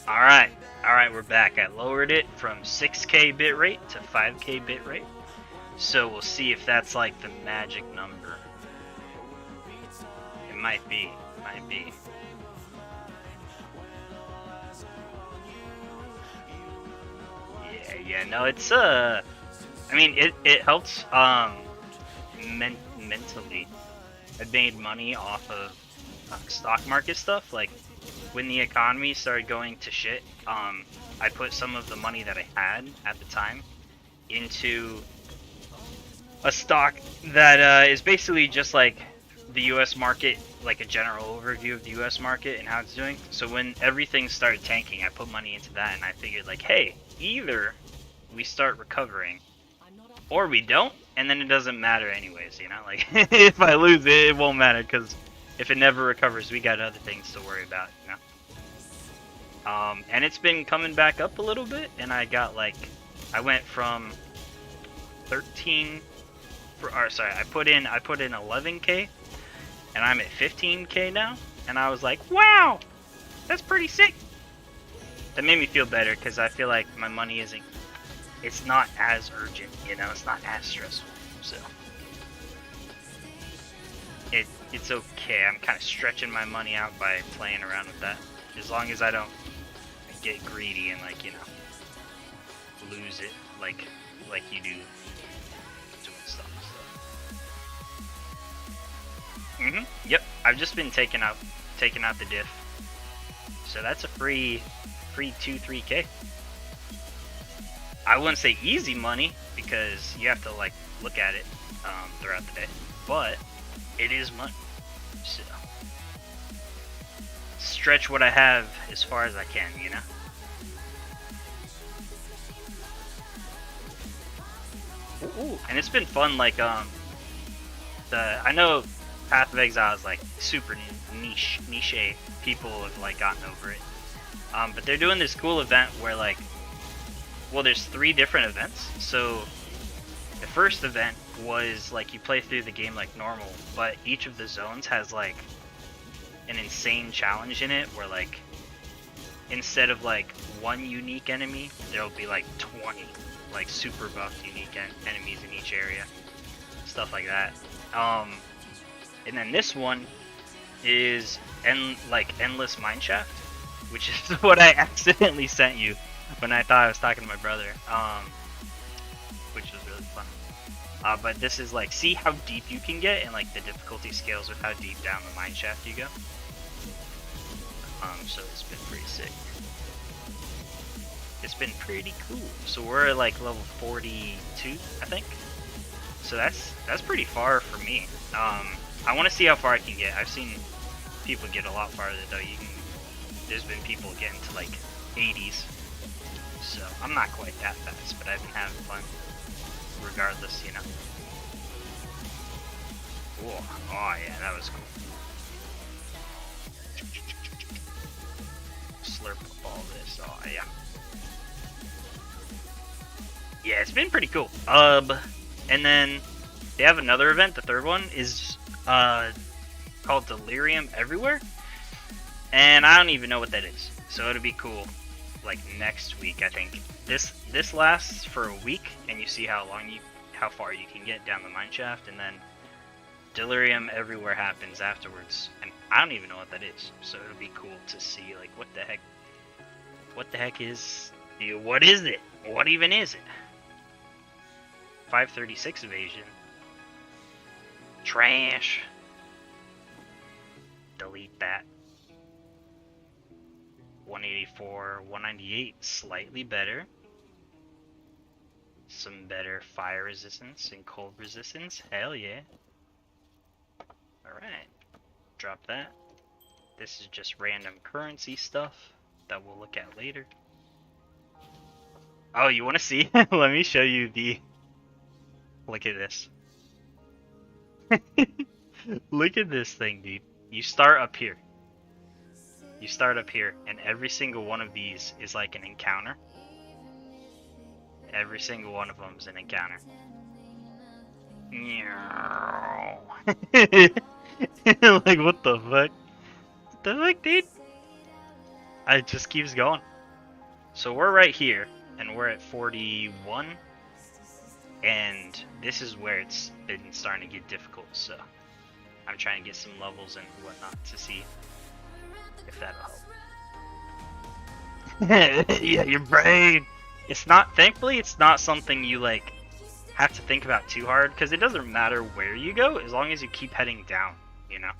Alright, alright, we're back. I lowered it from 6K bitrate to 5K bitrate. So we'll see if that's like the magic number. It might be, might be. Yeah, no, it's I mean it helps mentally. I've made money off of stock market stuff. Like when the economy started going to shit, I put some of the money that I had at the time into a stock that is basically just like the US market, like a general overview of the US market and how it's doing. So when everything started tanking, I put money into that and I figured like, hey, either we start recovering or we don't, and then it doesn't matter anyways, you know? Like, if I lose it, it won't matter, because if it never recovers, we got other things to worry about, you know? And it's been coming back up a little bit, and I got, like, I went from 13, I put in 11K, and I'm at 15K now, and I was like, wow, that's pretty sick. That made me feel better, because I feel like my money isn't, it's not as urgent, you know, it's not as stressful, so it's okay. I'm kind of stretching my money out by playing around with that, as long as I don't get greedy and, like, you know, lose it like you do doing stuff. So. Yep, I've just been taking out the diff, so that's a free 2-3K. I wouldn't say easy money, because you have to, like, look at it throughout the day, but it is money. So stretch what I have as far as I can, you know. Ooh, and it's been fun. Like I know Path of Exile is like super niche. People have like gotten over it. But they're doing this cool event where, like, well, there's 3 different events. So the first event was like you play through the game like normal, but each of the zones has like an insane challenge in it where, like, instead of like 1 unique enemy, there'll be like 20 like super buffed unique enemies in each area, stuff like that. And then this one is Endless Mineshaft, which is what I accidentally sent you when I thought I was talking to my brother, which was really fun. But this is like, see how deep you can get, and like the difficulty scales with how deep down the mineshaft you go. So it's been pretty sick. It's been pretty cool. So we're at like level 42, I think. So that's pretty far for me. I want to see how far I can get. I've seen people get a lot farther though. There's been people getting to like 80s. So I'm not quite that fast, but I've been having fun regardless, you know. Whoa. Oh yeah, that was cool. Slurp up all this. Oh yeah. Yeah, it's been pretty cool. And then they have another event. The third one is called Delirium Everywhere, and I don't even know what that is. So it'll be cool. Like next week, I think. This lasts for a week, and you see how far you can get down the mineshaft, and then Delirium Everywhere happens afterwards, and I don't even know what that is. So it'll be cool to see, like, what the heck is, what is it? What even is it? 536 evasion. Trash. Delete that. 184, 198, slightly better. Some better fire resistance and cold resistance. Hell yeah. Alright. Drop that. This is just random currency stuff that we'll look at later. Oh, you want to see? Let me show you the... Look at this. Look at this thing, dude. You start up here. And every single one of these is like an encounter. Every single one of them is an encounter. Like, what the fuck? What the fuck, dude? It just keeps going. So we're right here, and we're at 41, and this is where it's been starting to get difficult, so I'm trying to get some levels and whatnot to see if that'll help. Yeah, your brain! It's not, thankfully, it's not something you, like, have to think about too hard, because it doesn't matter where you go, as long as you keep heading down, you know?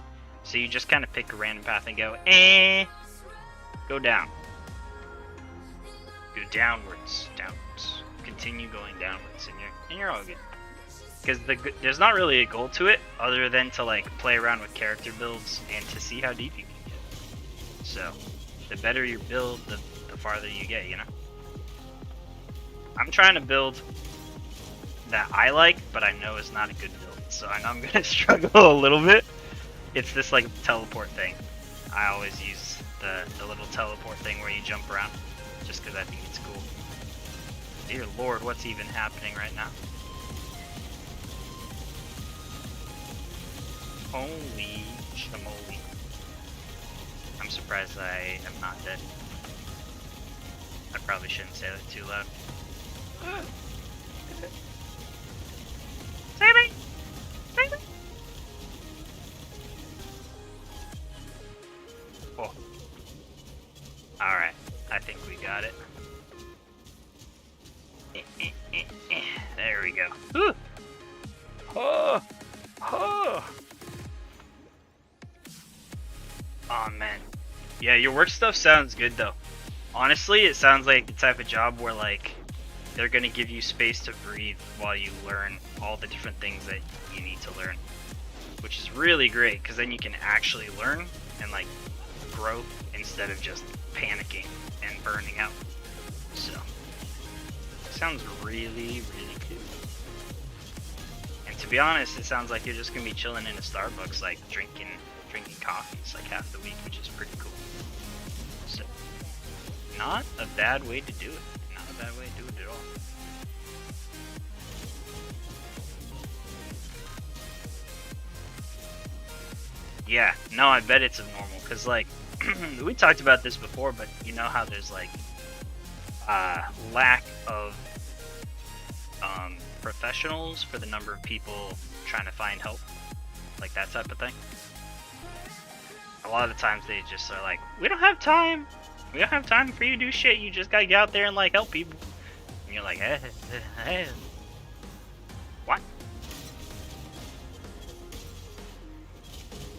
So you just kind of pick a random path and go, go down. Go downwards, downwards. Continue going downwards, and you're all good. Because there's not really a goal to it, other than to like play around with character builds and to see how deep you can get. So, the better your build, the farther you get, you know? I'm trying to build that I like, but I know is not a good build, so I know I'm gonna struggle a little bit. It's this like teleport thing. I always use the little teleport thing where you jump around, just because I think it's cool. Dear Lord, what's even happening right now? Holy chamoly. I'm surprised I am not dead. I probably shouldn't say that too loud. Save me! Save me! Oh. Alright, I think we got it. There we go. Ooh. Oh! Oh! Oh man. Yeah, your work stuff sounds good though. Honestly, it sounds like the type of job where like they're gonna give you space to breathe while you learn all the different things that you need to learn, which is really great because then you can actually learn and like grow instead of just panicking and burning out. So it sounds really good. And to be honest, it sounds like you're just gonna be chilling in a Starbucks, like drinking coffees like half the week, which is pretty cool. So not a bad way to do it. Not a bad way to do it at all. Yeah, no, I bet it's abnormal, because, like, we talked about this before, but you know how there's, like, lack of professionals for the number of people trying to find help? Like, that type of thing? A lot of the times they just are like, we don't have time! We don't have time for you to do shit, you just gotta get out there and, like, help people. And you're like, what?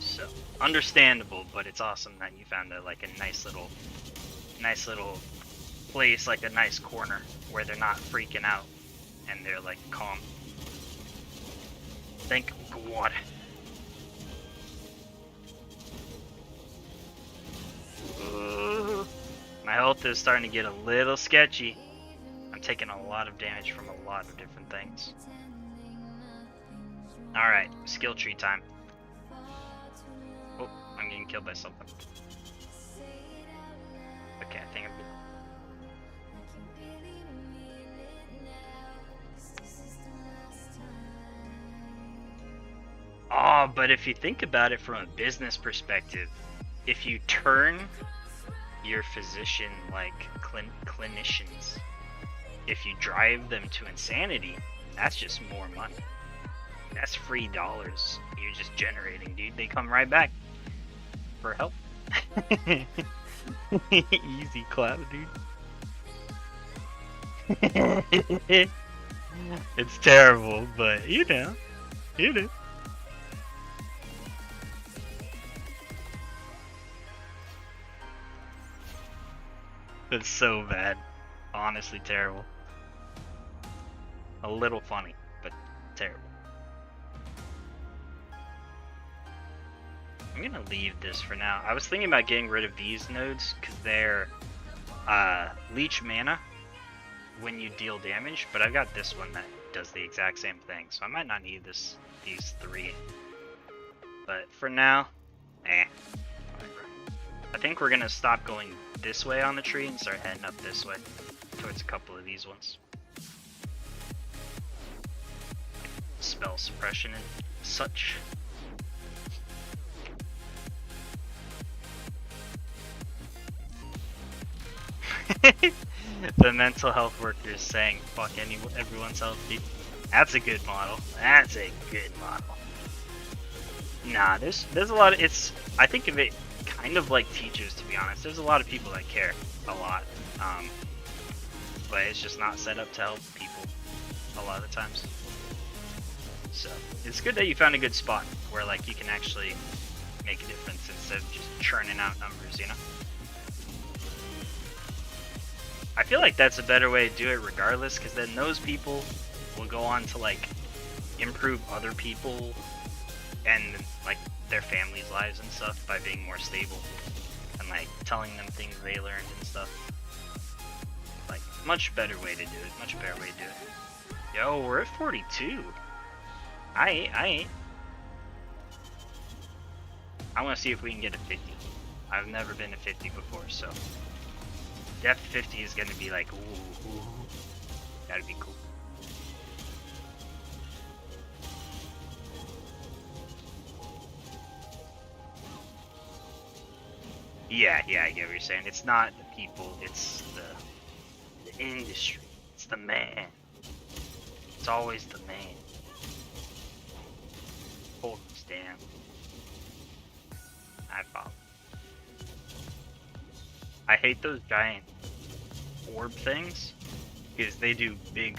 So, understandable, but it's awesome that you found a nice little place, like a nice corner where they're not freaking out and they're like calm. Thank God. My health is starting to get a little sketchy. I'm taking a lot of damage from a lot of different things. Alright, skill tree time. Oh, I'm getting killed by something. Okay, I think I'm good. Oh, but if you think about it from a business perspective, if you turn your physician, like clinicians, if you drive them to insanity, that's just more money. That's free dollars you're just generating, dude. They come right back for help. Easy clap, dude. It's terrible, but you know. That's so bad. Honestly terrible. A little funny, but terrible. I'm gonna leave this for now. I was thinking about getting rid of these nodes because they're leech mana when you deal damage, but I've got this one that does the exact same thing, so I might not need these three. But for now, whatever. I think we're gonna stop going this way on the tree and start heading up this way towards a couple of these ones. Spell suppression and such. The mental health workers saying fuck everyone's healthy. That's a good model. That's a good model. Nah, there's a lot of I think of it kind of like teachers, to be honest. There's a lot of people that care a lot. But it's just not set up to help people a lot of the times. So it's good that you found a good spot where like you can actually make a difference instead of just churning out numbers, you know? I feel like that's a better way to do it regardless, because then those people will go on to like improve other people and like their families' lives and stuff by being more stable and like telling them things they learned and stuff. Like much better way to do it. Much better way to do it. Yo, we're at 42. I want to see if we can get a 50. I've never been to 50 before, so Def 50 is gonna be like, ooh, that'd be cool. Yeah, I get what you're saying. It's not the people, it's the industry. It's the man. It's always the man. Hold this down. I follow. I hate those giant orb things because they do big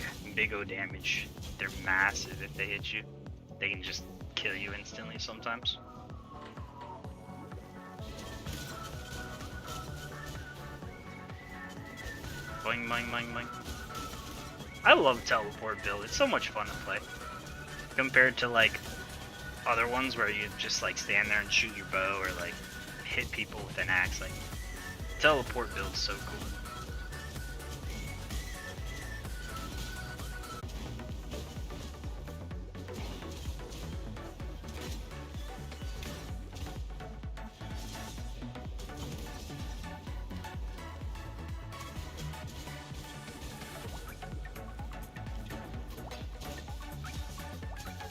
O damage. They're massive if they hit you. They can just kill you instantly sometimes. Boing, boing, boing, boing. I love teleport build. It's so much fun to play compared to like other ones where you just like stand there and shoot your bow or like hit people with an axe. Like teleport build's so cool.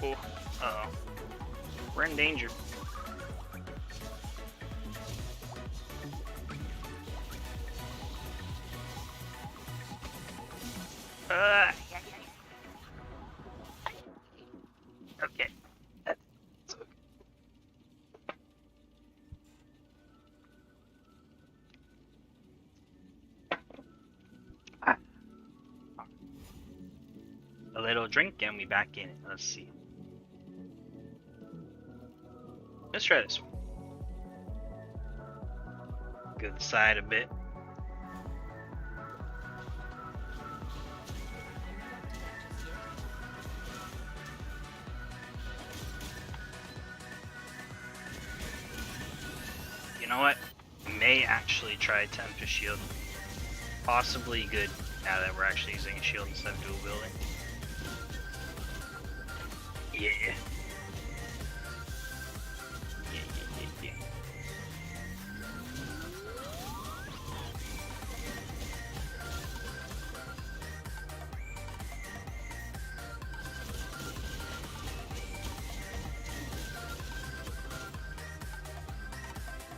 Cool. Uh-oh. We're in danger. Okay. A little drink and we back in it. Let's see. Let's try this one. Go to the side a bit. You know what? We may actually try Tempest Shield. Possibly good now that we're actually using a shield instead of dual wielding. Yeah.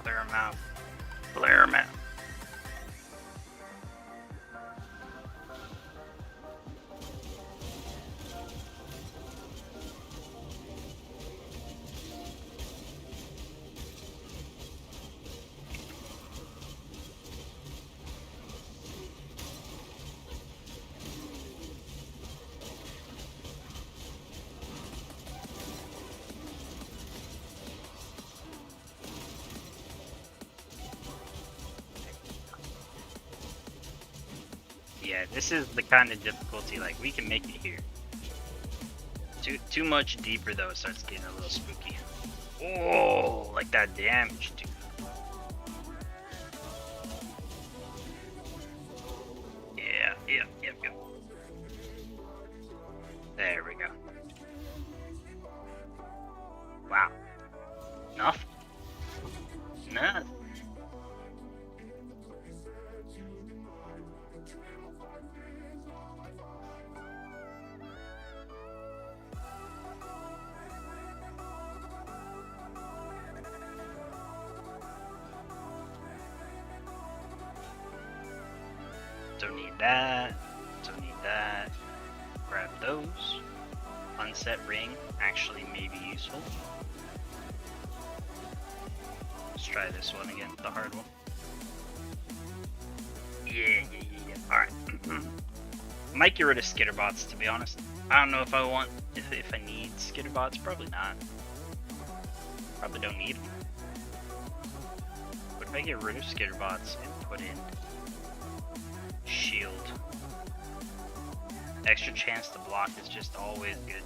Clear him out. Clear him out. Yeah, this is the kind of difficulty, like, we can make it here. Too much deeper, though, it starts getting a little spooky. Oh, like that damage, dude. Yeah. There we go. Wow. Enough? Nothing. Don't need that. Don't need that. Grab those. Unset ring actually may be useful. Let's try this one again, the hard one. Yeah. Alright. Might get rid of skitterbots, to be honest. I don't know if I want, if I need skitterbots, probably not. Probably don't need them. What if I get rid of skitterbots and put in shield? Extra chance to block is just always good.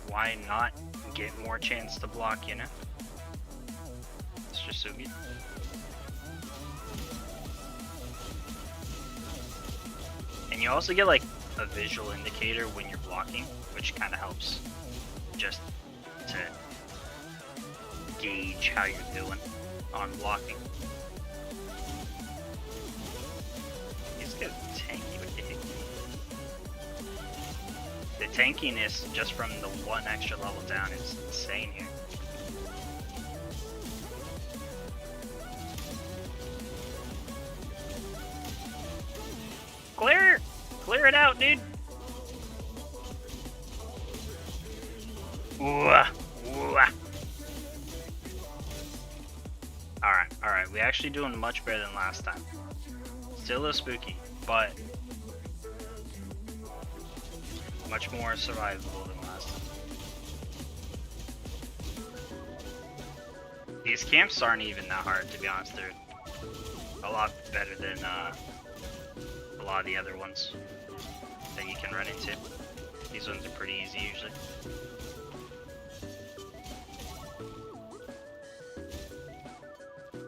Why not get more chance to block, you know? It's just so good. And you also get like a visual indicator when you're blocking, which kind of helps just to gauge how you're doing on blocking. He's got tanky with the hit. The tankiness just from the one extra level down is insane here. Clear it out, dude. Alright, we actually doing much better than last time. Still a little spooky, but much more survivable than last time. These camps aren't even that hard, to be honest. They're a lot better than a lot of the other ones that you can run into. These ones are pretty easy usually.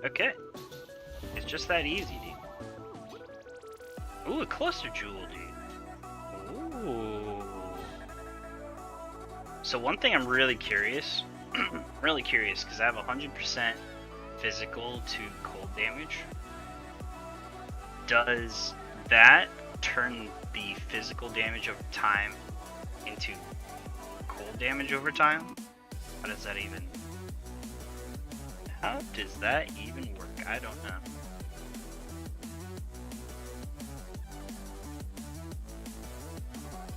Okay. It's just that easy, dude. Ooh, a cluster jewel, dude. Ooh. So one thing I'm really curious, because I have 100% physical to cold damage. Does that turn the physical damage over time into cold damage over time? How does that even work? I don't know.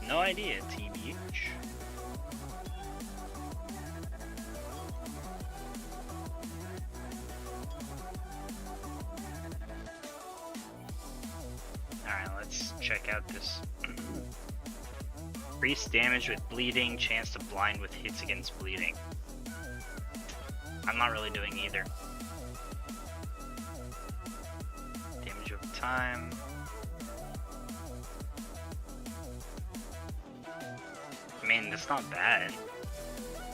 No idea, TBH. Alright, let's check out this. Increased damage with bleeding, chance to blind with hits against bleeding. I'm not really doing either. Damage over time. I mean, that's not bad,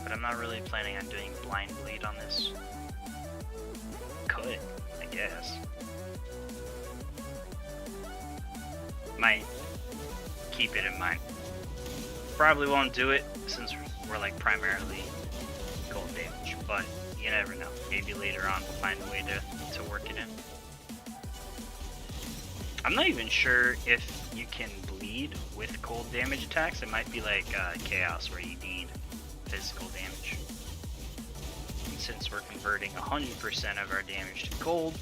but I'm not really planning on doing blind bleed on this. Could, I guess. Might keep it in mind. Probably won't do it since we're like primarily cold damage, but you never know. Maybe later on we'll find a way to work it in. I'm not even sure if you can bleed with cold damage attacks. It might be like Chaos where you need physical damage. And since we're converting 100% of our damage to cold,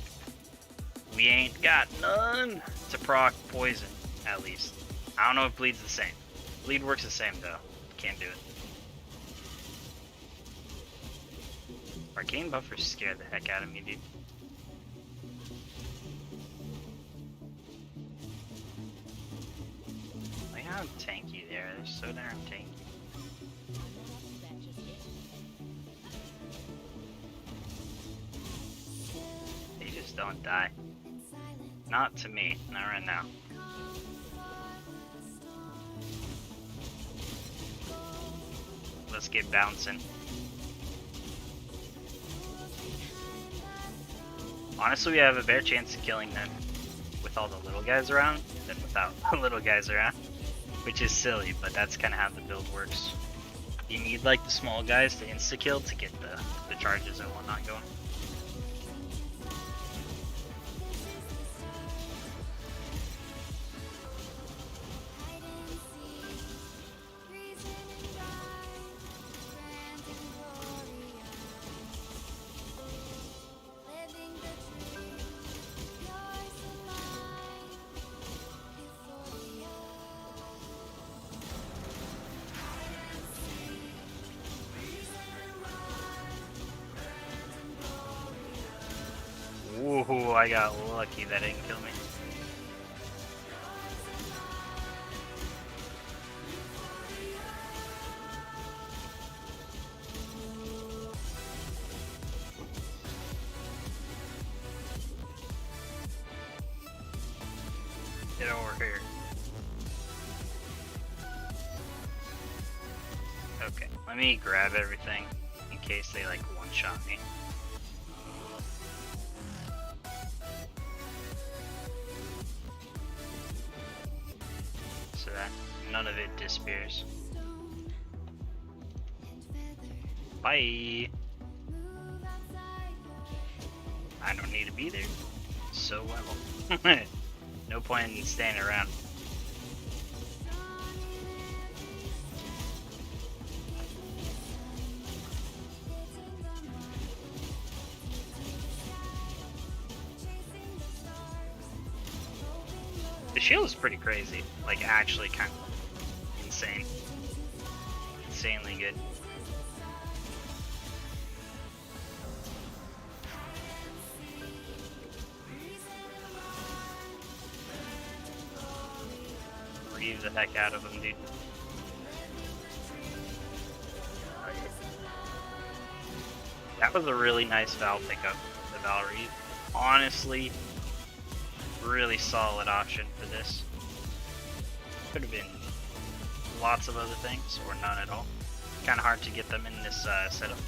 we ain't got none to proc poison, at least. I don't know if bleed's the same. Bleed works the same though. Can't do it. Arcane buffers scare the heck out of me, dude. Look how tanky they are. They're so darn tanky. They just don't die. Not to me. Not right now. Let's get bouncing. Honestly, we have a better chance of killing them with all the little guys around than without the little guys around. Which is silly, but that's kind of how the build works. You need like the small guys to insta-kill to get the charges and whatnot going. I got lucky that didn't kill me. Get over here. Okay, let me grab everything in case they like one-shot me. So that none of it disappears. Bye! I don't need to be there. So well. No point in standing around. The shield is pretty crazy. Like, actually kind of insane. Insanely good. Reeve the heck out of him, dude. That was a really nice Val pickup, the Val Reeve. Honestly, really solid option for this. Could have been lots of other things, or none at all. Kind of hard to get them in this setup.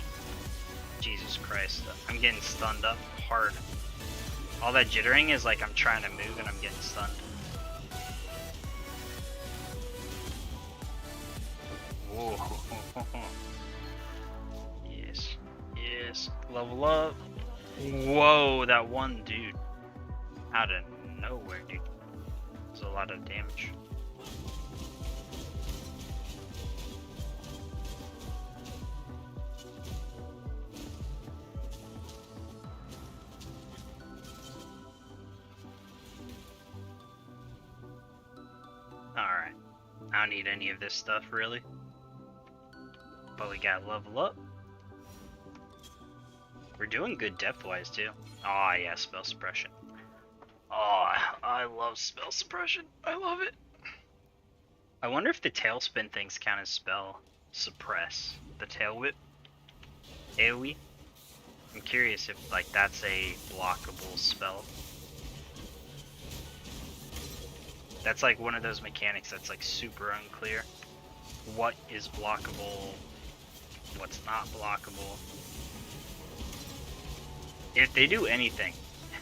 Jesus Christ, I'm getting stunned up hard. All that jittering is like I'm trying to move and I'm getting stunned. Whoa. Yes. Yes. Level up. Whoa, that one dude. Out of nowhere, dude. There's a lot of damage. Alright. I don't need any of this stuff, really. But we got level up. We're doing good depth-wise, too. Oh, yeah, spell suppression. Oh, I love spell suppression. I love it. I wonder if the tailspin things count as spell suppress. The tail whip? AoE? I'm curious if, like, that's a blockable spell. That's like one of those mechanics that's like super unclear. What is blockable? What's not blockable? If they do anything,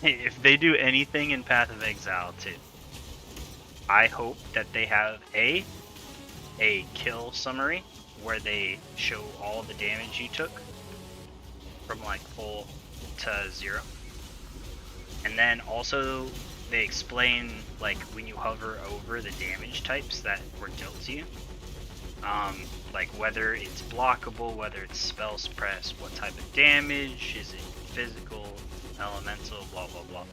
if they do anything in Path of Exile 2, I hope that they have a kill summary where they show all the damage you took from like full to 0. And then also they explain like when you hover over the damage types that were dealt to you. Like whether it's blockable, whether it's spell suppress, what type of damage, is it physical, elemental, blah blah blah.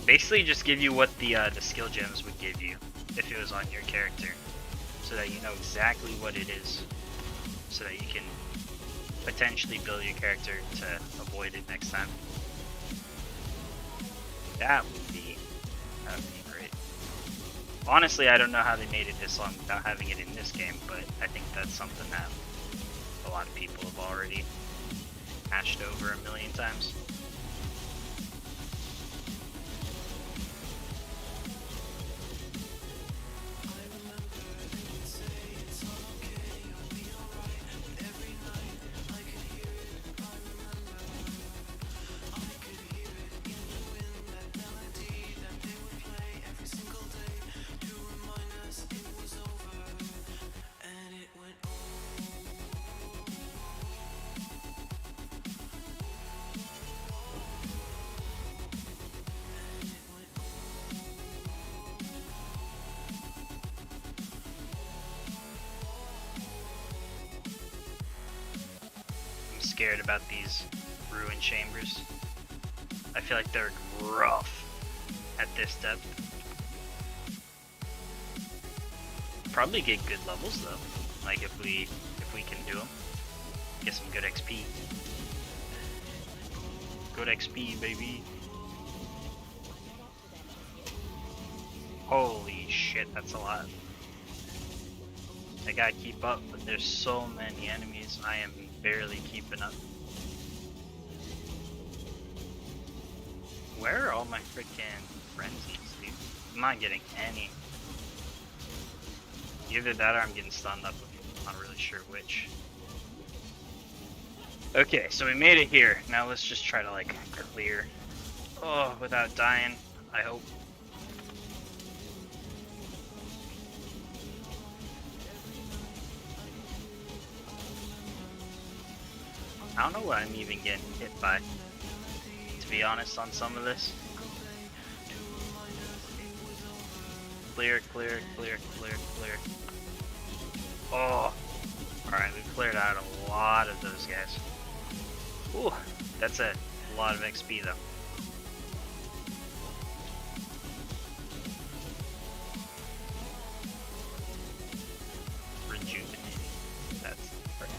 Basically just give you what the skill gems would give you if it was on your character, so that you know exactly what it is, so that you can potentially build your character to avoid it next time. That would be great. Honestly, I don't know how they made it this long without having it in this game, but I think that's something that a lot of people have already hashed over a million times. Scared about these ruin chambers. I feel like they're rough at this depth. Probably get good levels though. Like if we can do them, get some good XP. Good XP, baby. Holy shit, that's a lot. I gotta keep up, but there's so many enemies, I am barely keeping up. Where are all my freaking frenzies, dude? I'm not getting any. Either that or I'm getting stunned up. I'm not really sure which. Okay, so we made it here. Now let's just try to like clear. Oh, without dying, I hope. I don't know what I'm even getting hit by, to be honest, on some of this. Clear, clear, clear, clear, clear. Oh! Alright, we've cleared out a lot of those guys. Ooh, that's a lot of XP though. Rejuvenating. That's perfect.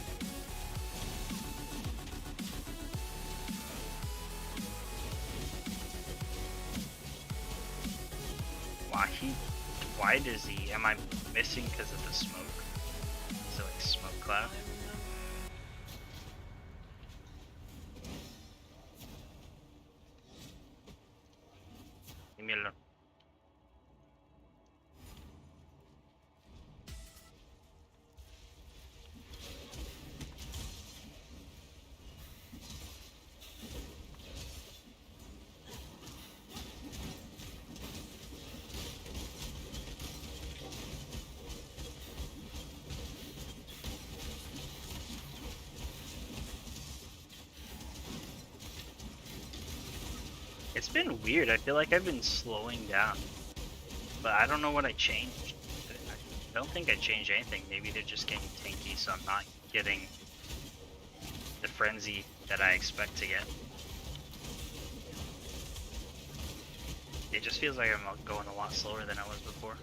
Why does he, am I missing because of the smoke? Is it like smoke cloud? Leave me alone. It's been weird. I feel like I've been slowing down, but I don't know what I changed. I don't think I changed anything. Maybe they're just getting tanky, so I'm not getting the frenzy that I expect to get. It just feels like I'm going a lot slower than I was before.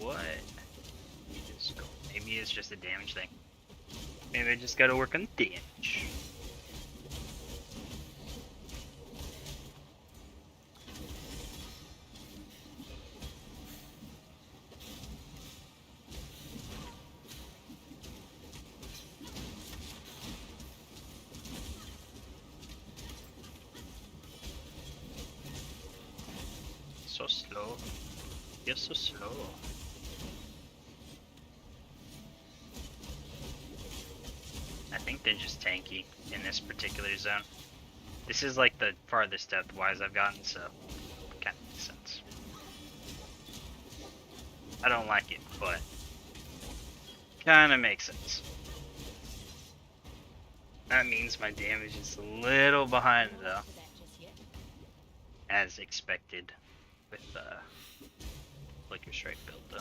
What? Maybe it's just a damage thing. Maybe I just gotta work on damage. So slow. You're so slow. I think they're just tanky in this particular zone. This is like the farthest depth-wise I've gotten, so it kind of makes sense. I don't like it, but kind of makes sense. That means my damage is a little behind though, as expected with Flicker Strike build though.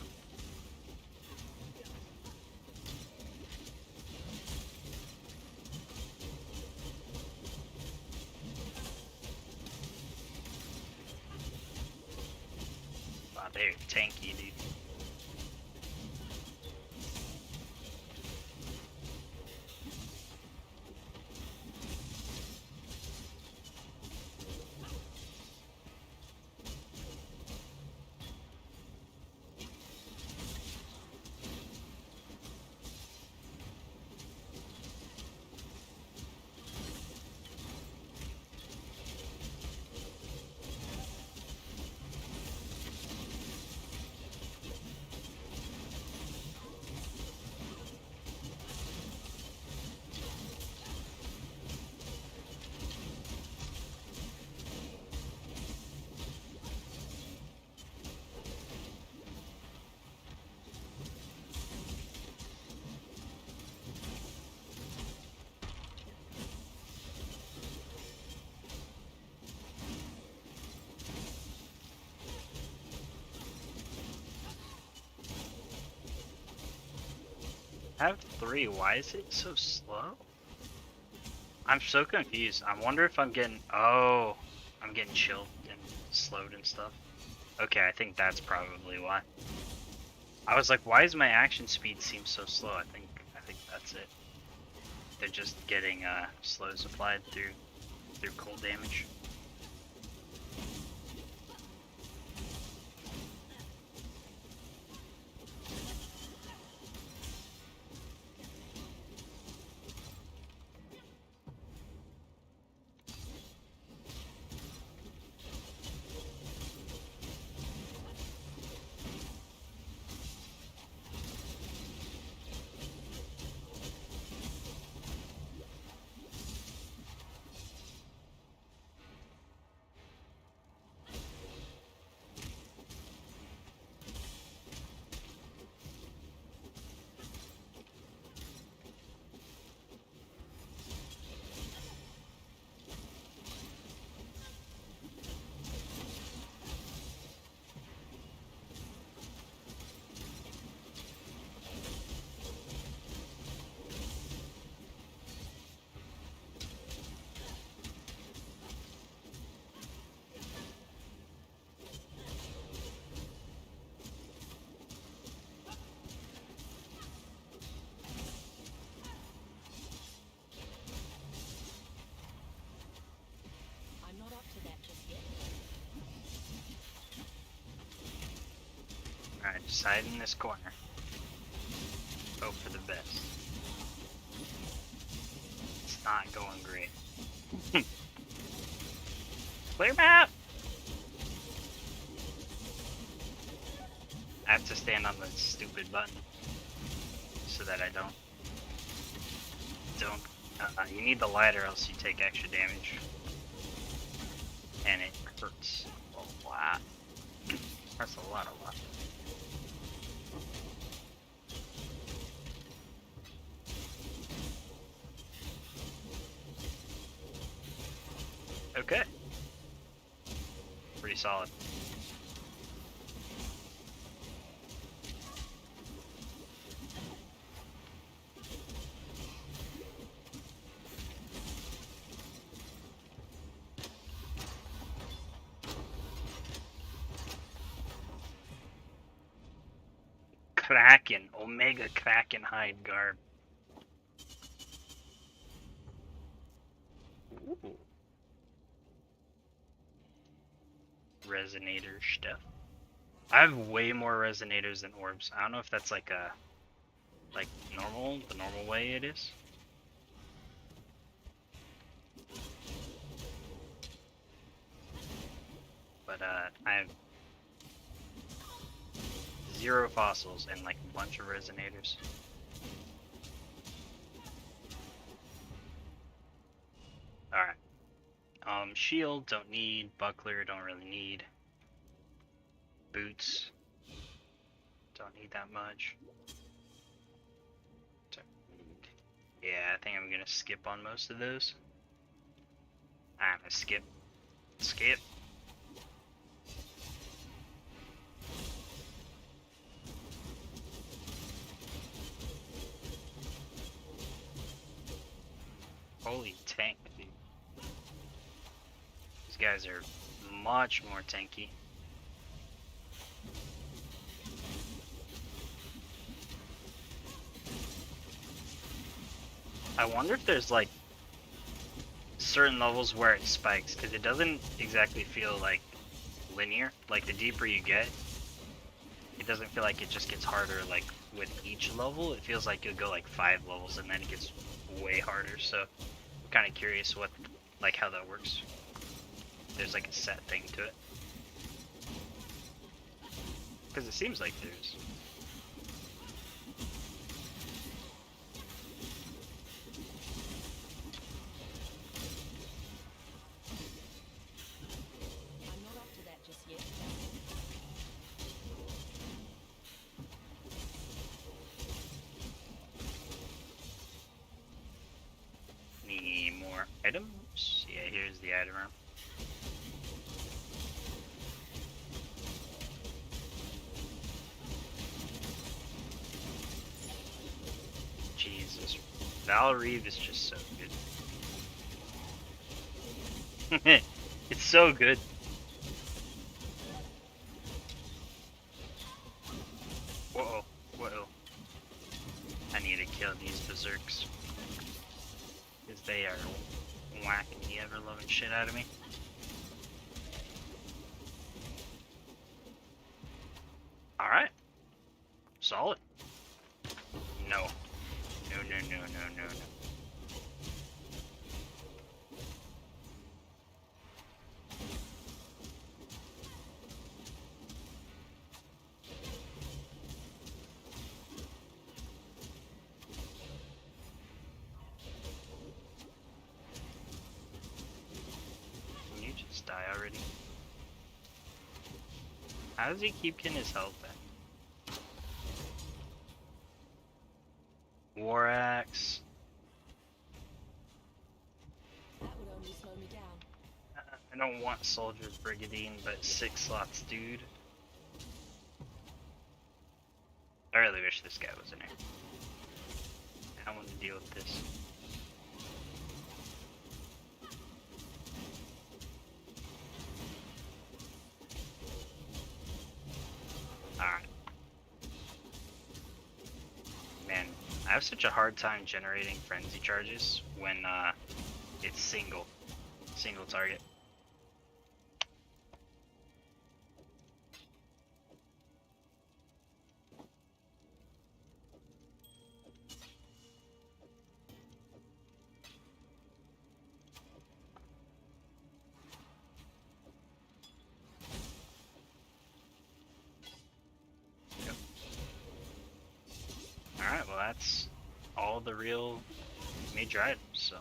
Wow, they're tanky, dude. I have 3, why is it so slow? I'm so confused. I wonder if I'm getting, oh, I'm getting chilled and slowed and stuff. Okay, I think that's probably why. I was like, why does my action speed seem so slow? I think that's it. They're just getting slows applied through cold damage. Alright, just hide in this corner. Hope for the best. It's not going great. Clear map! I have to stand on the stupid button so that I don't. You need the light or else you take extra damage. And it hurts a lot. That's a lot. Okay. Pretty solid. Kraken, Omega Kraken hide garb. Ooh. Resonator stuff. I have way more resonators than orbs. I don't know if that's like the normal way it is. But I have 0 fossils and like a bunch of resonators. Alright. Shield, don't need. Buckler, don't really need. Boots, don't need that much. Yeah, I think I'm gonna skip on most of those. I'm gonna skip. Skip. Holy tank, dude. These guys are much more tanky. I wonder if there's like certain levels where it spikes, because it doesn't exactly feel like linear. Like the deeper you get, it doesn't feel like it just gets harder like with each level. It feels like you'll go like 5 levels and then it gets way harder. So I'm kind of curious what, like how that works. There's like a set thing to it. Because it seems like there's. Need more items? Yeah, here's the item room. Jesus. Valreeve is just so good. It's so good. Whoa. ever-loving shit out of me. Alright. Solid. No. No, no, no, no, no, no. Can you just die already? How does he keep getting his health back? War Axe. That would only slow me down. I don't want Soldier's Brigadine, but 6 slots, dude. I really wish this guy was in here. I want to deal with this. Alright. Man, I have such a hard time generating frenzy charges when it's single target. Yep. Alright, well that's all the real major items, so.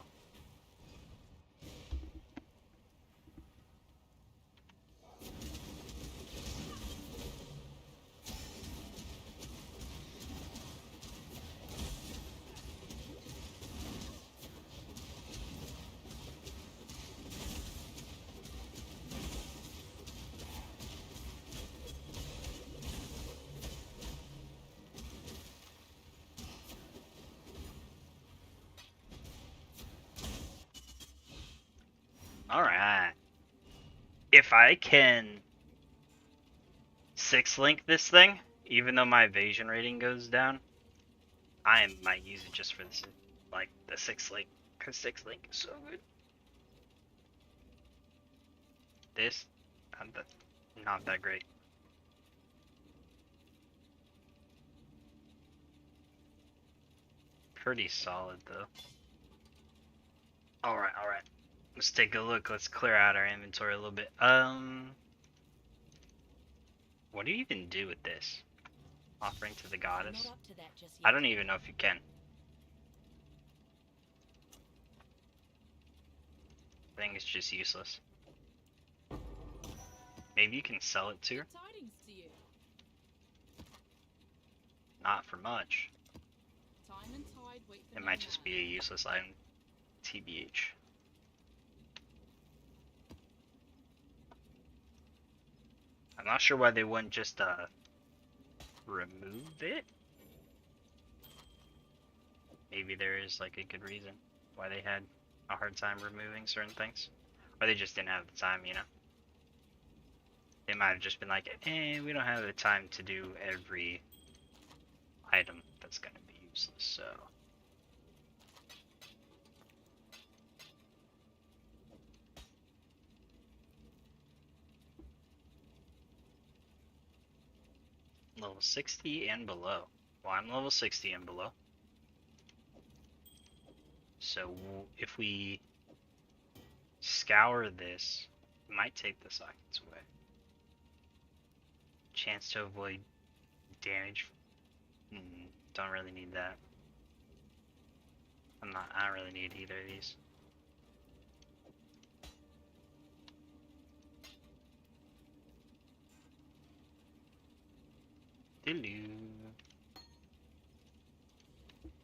Alright. If I can 6-link this thing, even though my evasion rating goes down, I might use it just for this, like, the 6-link, because 6-link is so good. This, not that great. Pretty solid, though. Alright, alright. Let's take a look. Let's clear out our inventory a little bit. What do you even do with this? Offering to the goddess? Not up to that just I yet. don't even know if you can. I think it's just useless. Maybe you can sell it too? Tidings to you. Not for much. Time and tide wait for It no might just man. be a useless item. TBH. I'm not sure why they wouldn't just remove it. Maybe there is like a good reason why they had a hard time removing certain things. Or they just didn't have the time, you know? They might have just been like, we don't have the time to do every item that's gonna be useless, so. Level 60 and below. Well, I'm level 60 and below. So if we scour this, it might take the sockets away. Chance to avoid damage. Don't really need that. I don't really need either of these.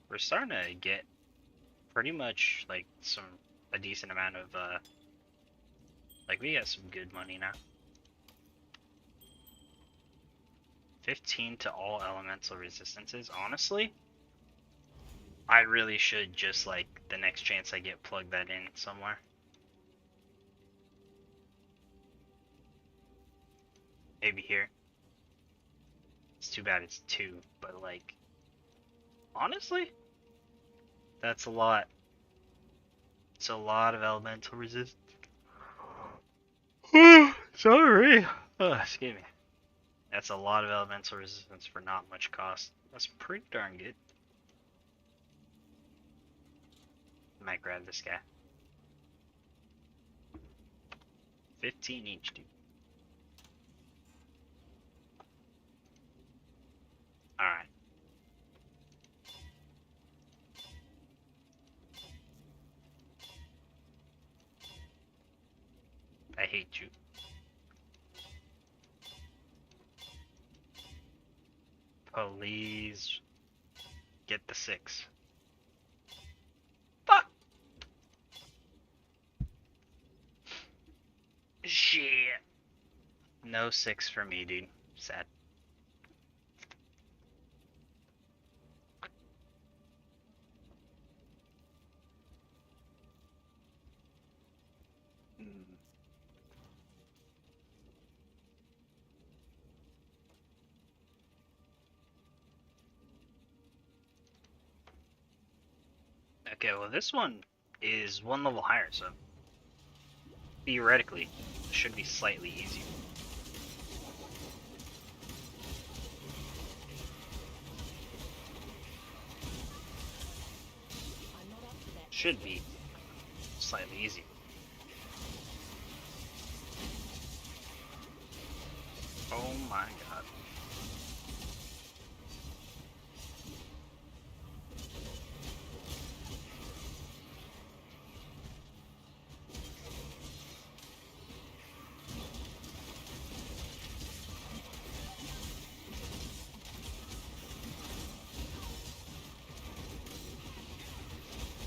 We're starting to get pretty much like a decent amount of like we got some good money now. 15 to all elemental resistances. Honestly, I really should just like the next chance I get plug that in somewhere. Maybe here. It's too bad it's 2, but like honestly, that's a lot. It's a lot of elemental resistance. Sorry. Excuse me. That's a lot of elemental resistance for not much cost. That's pretty darn good. Might grab this guy. 15 each, dude. Alright. I hate you. Please get the 6. Fuck! Shit. No 6 for me, dude. Sad. Okay, well this one is 1 level higher, so theoretically it should be slightly easier. I'm not up to that. Should be slightly easier. Oh my god.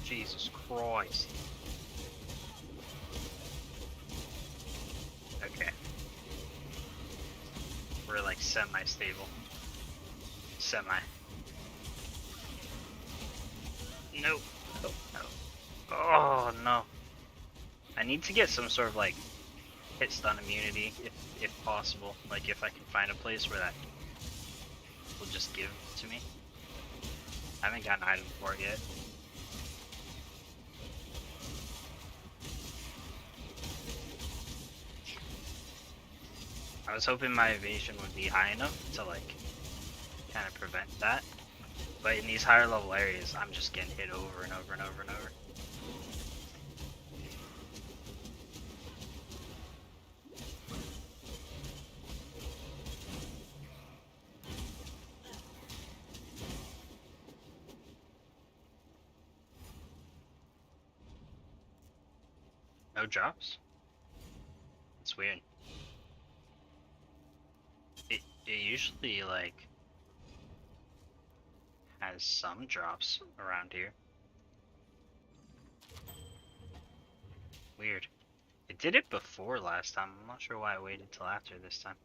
Jesus Christ. Okay. We're like semi-stable. Semi. Nope. Oh, no. Oh no. I need to get some sort of like hit stun immunity if possible. Like if I can find a place where that will just give to me. I haven't got an item for it yet. I was hoping my evasion would be high enough to like kind of prevent that, but in these higher level areas I'm just getting hit over and over and over and over. No drops? It's weird. It usually like has some drops around here. Weird. It did it before last time. I'm not sure why I waited till after this time.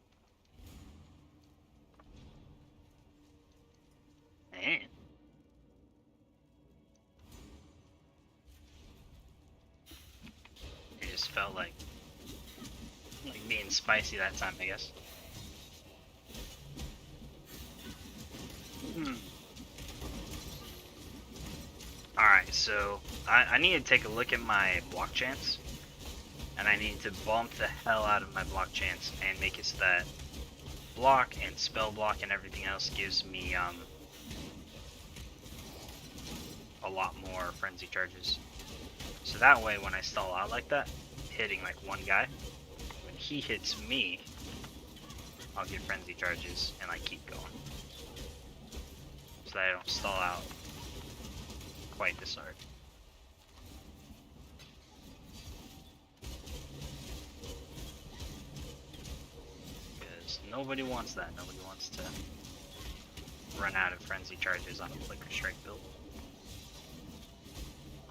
Man. It just felt like being spicy that time, I guess. Alright, so I need to take a look at my block chance. And I need to bump the hell out of my block chance and make it so that block and spell block and everything else gives me a lot more frenzy charges. So that way when I stall out like that, hitting like one guy, when he hits me, I'll get frenzy charges and like keep going. So that I don't stall out quite this hard. Because nobody wants that. Nobody wants to run out of frenzy charges on a flicker strike build.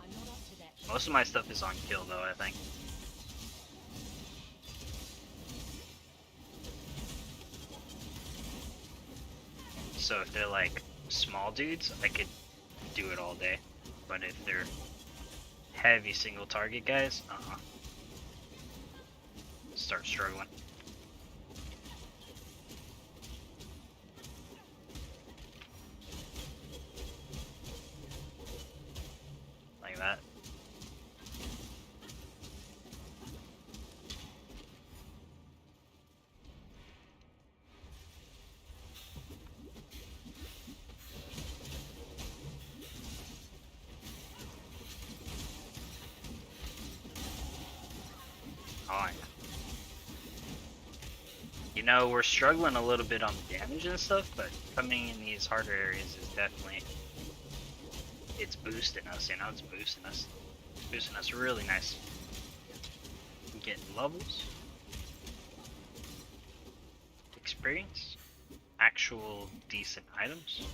I'm not up to that. Most of my stuff is on kill though, I think. So if they're like small dudes, I could do it all day. But if they're heavy single target guys, start struggling. Like that. Oh, yeah. You know, we're struggling a little bit on damage and stuff, but coming in these harder areas is definitely, it's boosting us, you know, it's boosting us. Boosting us really nice. Getting levels. Experience. Actual decent items.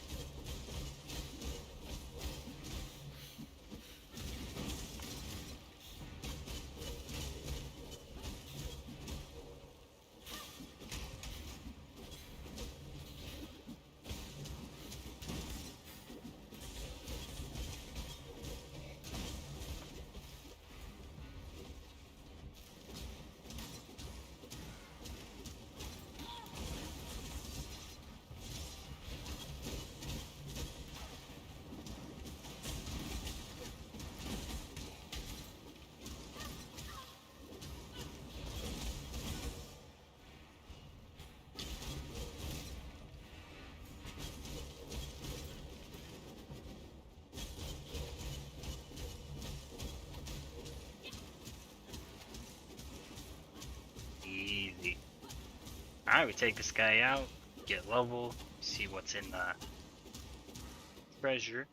Easy. Alright, we take this guy out, get level, see what's in the treasury.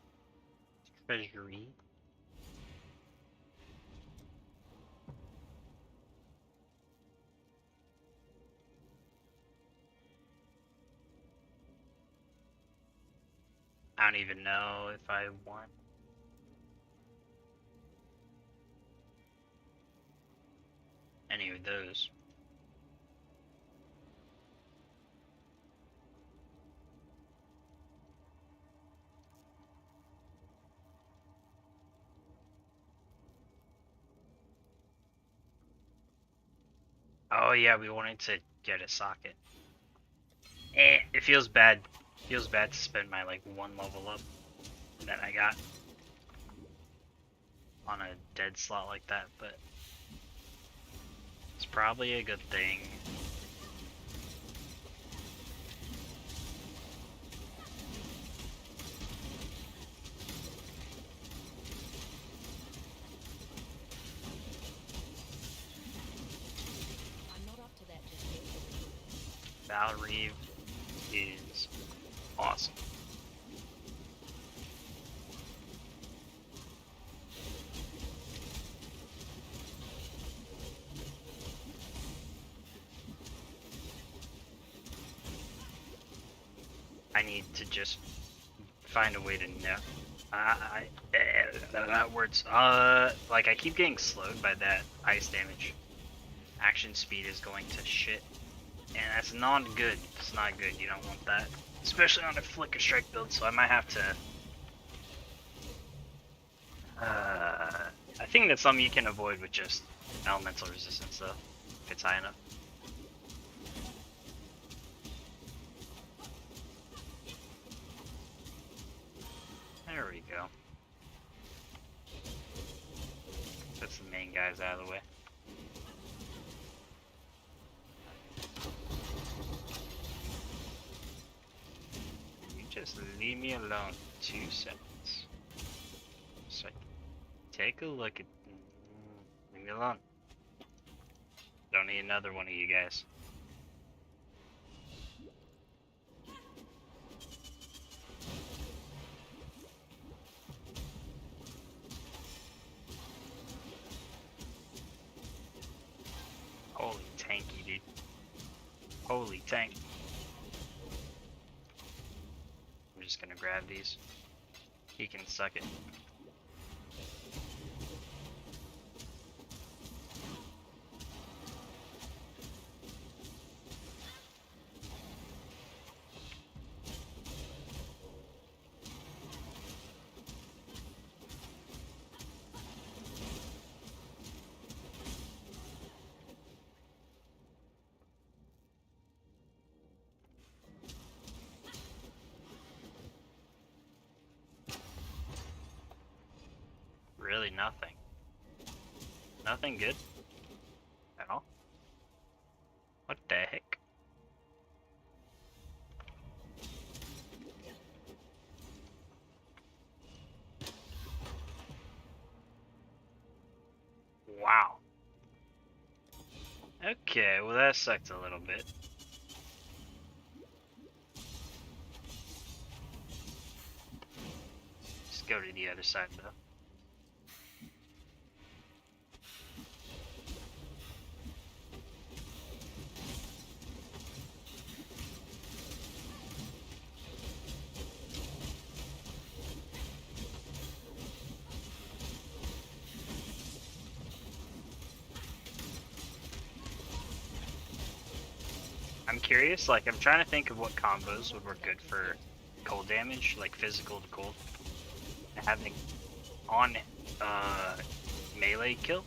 I don't even know if I want any of those. Oh yeah, we wanted to get a socket. It feels bad. Feels bad to spend my like one level up that I got on a dead slot like that, but it's probably a good thing. I'm not up to that just yet. Val Reeve is awesome. I need to just find a way to know. That words. Like I keep getting slowed by that ice damage. Action speed is going to shit, and that's not good. It's not good. You don't want that, especially on a Flicker Strike build. So I might have to. I think that's something you can avoid with just elemental resistance, though, if it's high enough. There we go. That's the main guys out of the way. You just leave me alone 2 seconds. So take a look at. Leave me alone. Don't need another one of you guys. Holy tanky, dude. Holy tank. I'm just gonna grab these. He can suck it. Really nothing. Nothing good at all. What the heck? Wow. Okay, well that sucked a little bit. Just go to the other side though. I'm curious, like I'm trying to think of what combos would work good for cold damage, like physical to cold. Having on melee kill.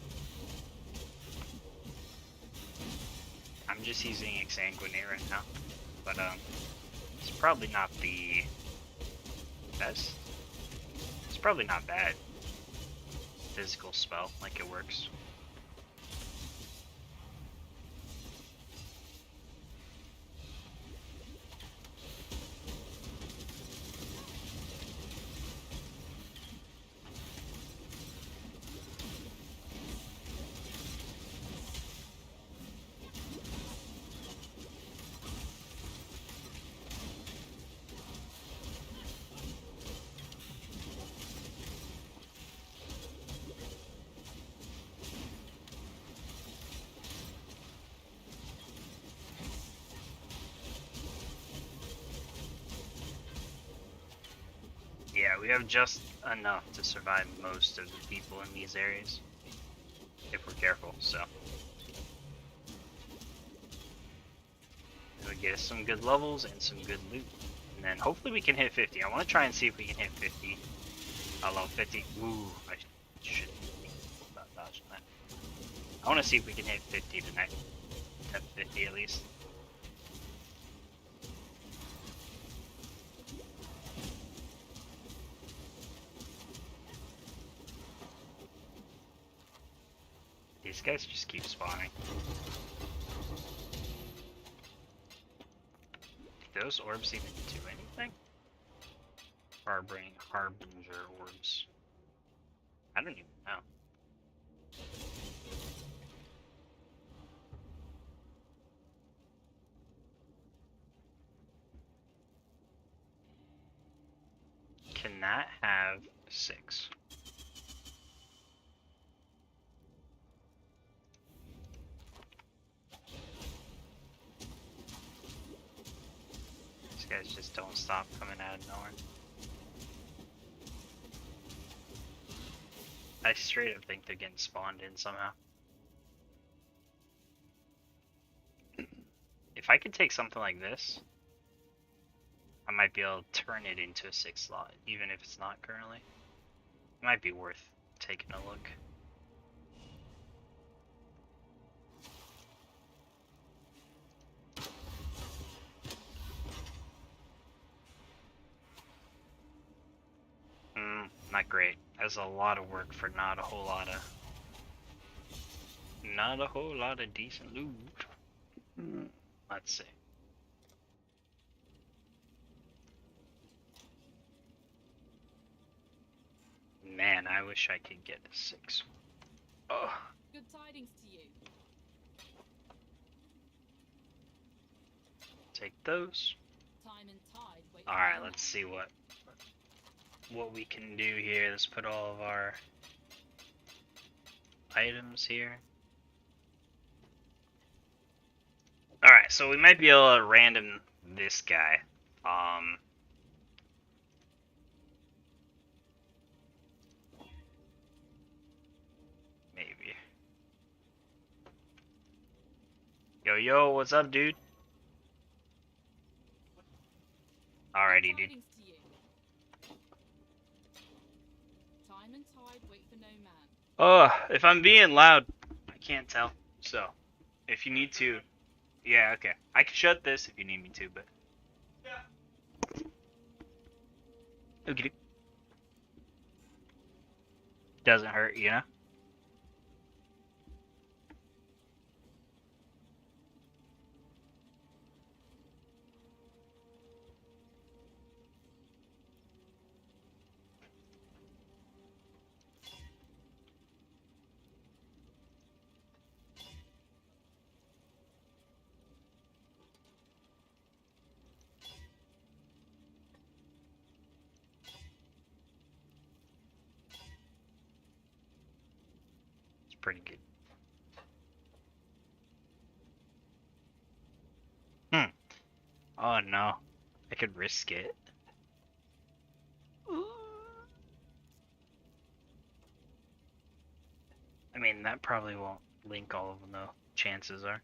I'm just using Exsanguinate right now, but it's probably not the best. It's probably not bad. Physical spell, like it works. Yeah, we have just enough to survive most of the people in these areas, if we're careful, so. It'll get us some good levels and some good loot. And then hopefully we can hit 50. I want to try and see if we can hit 50. I love 50. Ooh, I should think about dodging that. I want to see if we can hit 50 tonight. At 50 at least. These guys just keep spawning. Do those orbs even do anything? Harbinger orbs. I don't even know. Can that have 6? These guys just don't stop coming out of nowhere. I straight up think they're getting spawned in somehow. If I could take something like this, I might be able to turn it into a 6 slot, even if it's not currently. It might be worth taking a look. Not great. That's a lot of work for not a whole lot of decent loot. Let's see. Man, I wish I could get a 6. Oh. Good tidings to you. Take those. Time and tide wait. Alright, let's see what we can do here. Let's put all of our items here. Alright, so we might be able to random this guy. Maybe. Yo, what's up, dude? Alrighty, dude. Time and tide wait for no man. Oh, if I'm being loud, I can't tell. So, if you need to, yeah, okay. I can shut this if you need me to, but. Yeah. Okay. Doesn't hurt, you know? pretty good. Hmm. Oh no. I could risk it. I mean, that probably won't link all of them though. Chances are.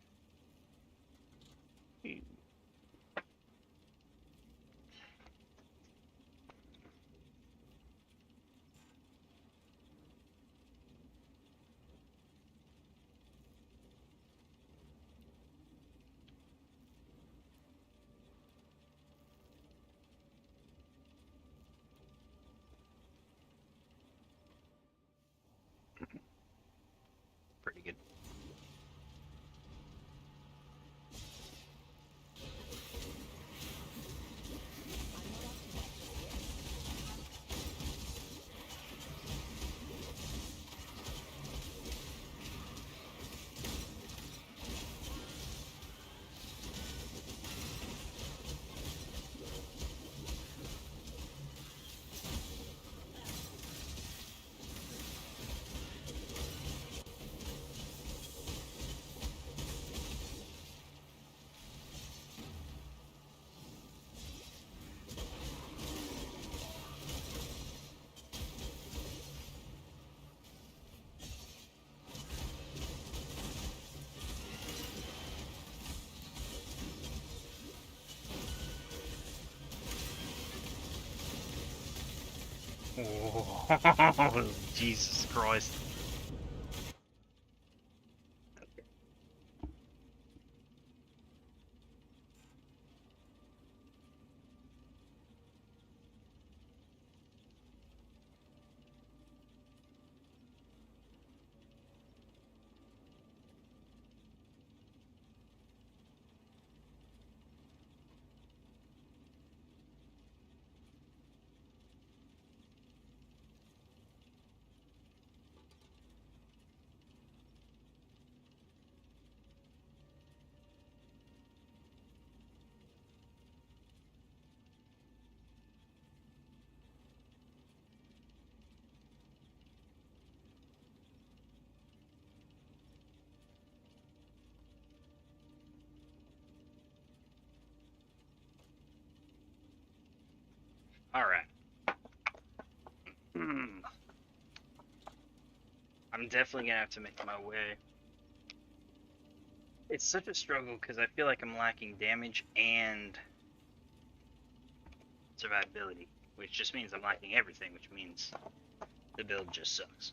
Pretty good. Oh, Jesus Christ. Alright. I'm definitely gonna have to make my way. It's such a struggle because I feel like I'm lacking damage and survivability, which just means I'm lacking everything, which means the build just sucks.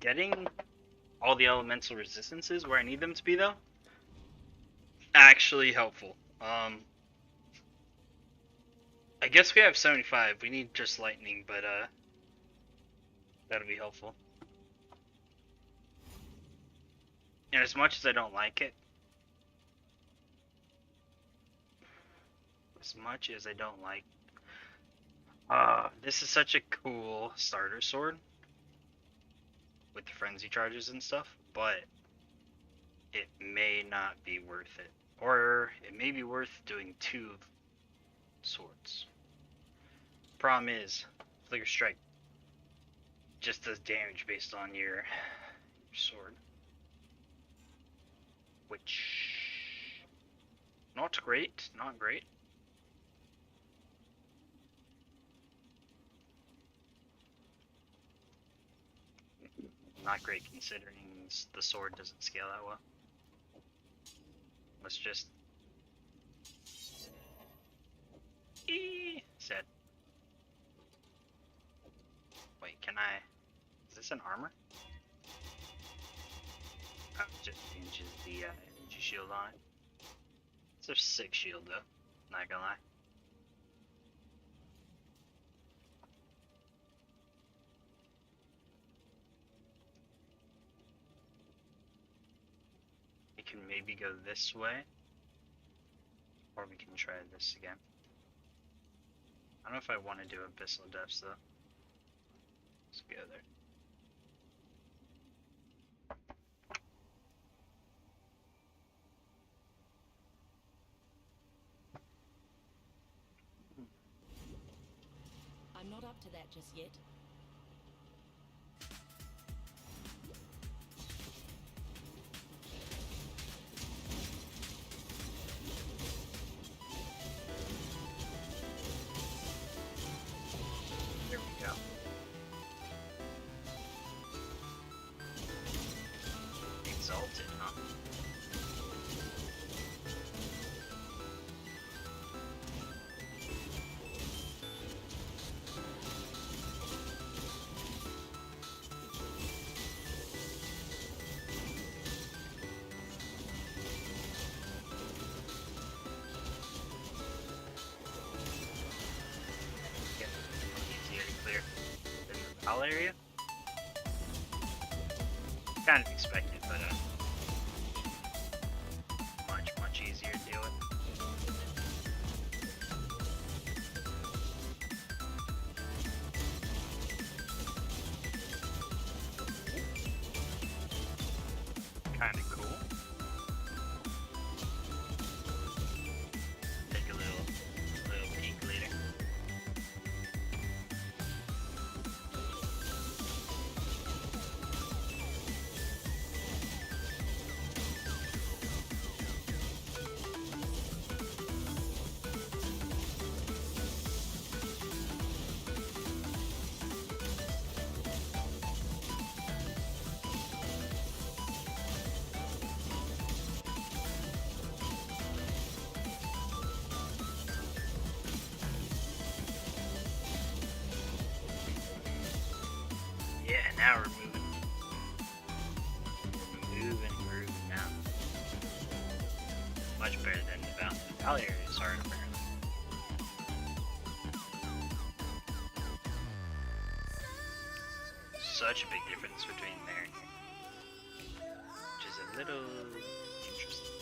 Getting all the elemental resistances where I need them to be, though, actually helpful. I guess we have 75. We need just lightning, but that'll be helpful. And as much as I don't like it, this is such a cool starter sword with the frenzy charges and stuff, but it may not be worth it. Or it may be worth doing 2 swords. Problem is, Flicker Strike just does damage based on your sword. Which, not great, not great. Not great considering the sword doesn't scale that well. Let's just... Sad. Wait, can I... Is this an armor? Oh, it just changes the energy shield on it. It's a sick shield though, not gonna lie. We can maybe go this way, or we can try this again. I don't know if I want to do Abyssal Depths though. Let's go there. I'm not up to that just yet. Exalted, huh? Yeah, easier to clear than the Val area. Kind of expected, but much easier to deal with. Kind of cool. Take a little peek later. Yeah, now we're moving. Moving and grooving now. Much better than the Val. The Val area is hard apparently. Such a big difference between there and here. Which is a little interesting.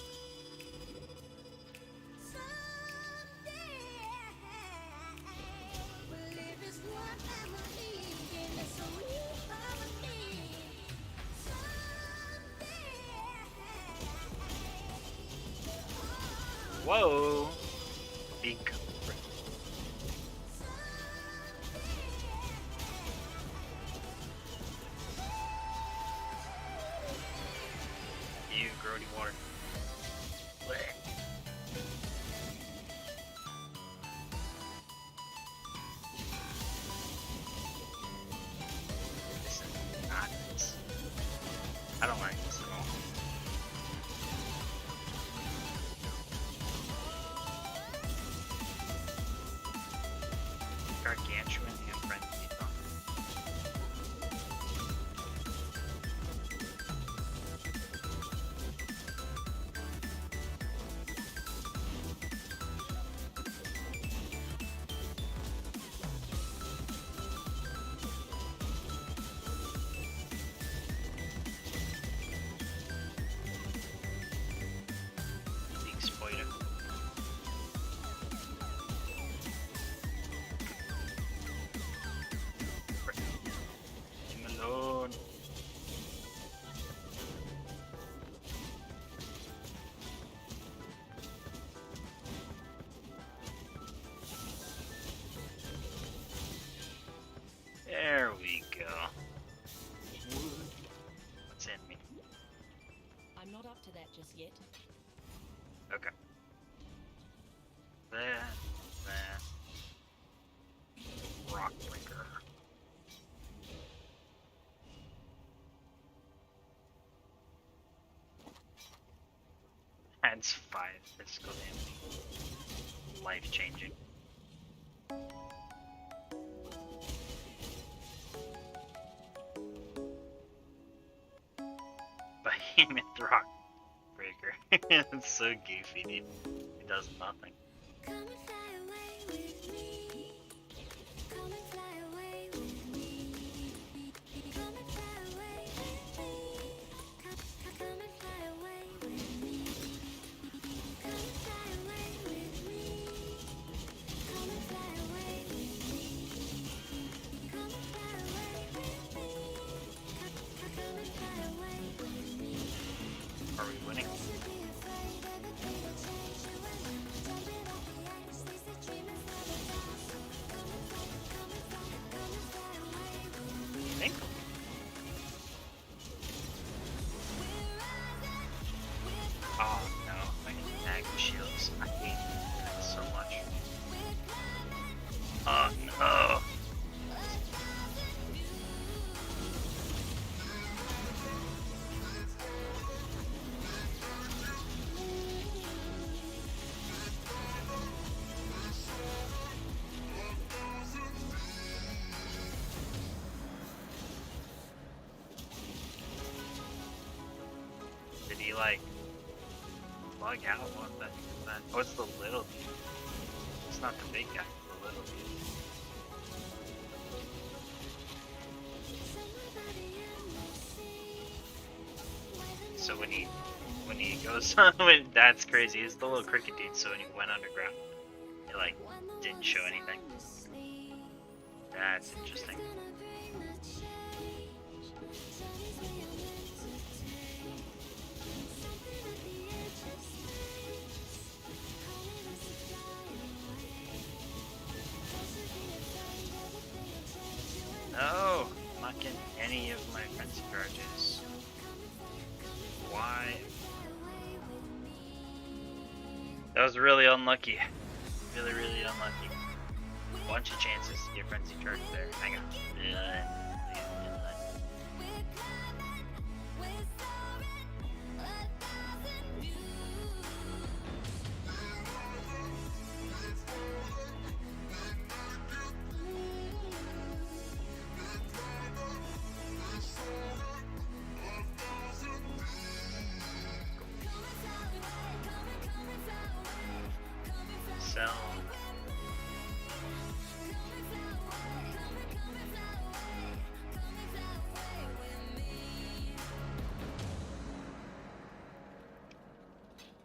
Whoa! Big. You grody water. Blech. This is not this. I don't like this at all. Gargantuan and frenzy thump. The exploiter. Leave him alone. There we go. What's in me? I'm not up to that just yet. Okay. There. Rockbreaker. Adds 5 physical damage. Life changing. Behemoth Rockbreaker. It's so goofy, dude. It does nothing. Come and fly away with me. Come and fly away with me. Come and fly away with me. Come and fly away with me. Come and fly away with me. Come and fly away with me. Come and fly away with me. Come and fly away with me. Are we winning? I think. Oh no, I can tag shields. I hate that so much. Oh no. like bug out one that. What's the little dude? It's not the big guy. The little dude. So when he goes when that's crazy. He's the little cricket dude. So when he went underground, it like didn't show anything. That's interesting. No, I'm not getting any of my frenzy charges. Why? That was really unlucky. Really, really unlucky. Bunch of chances to get frenzy charge there. Hang on. Sell.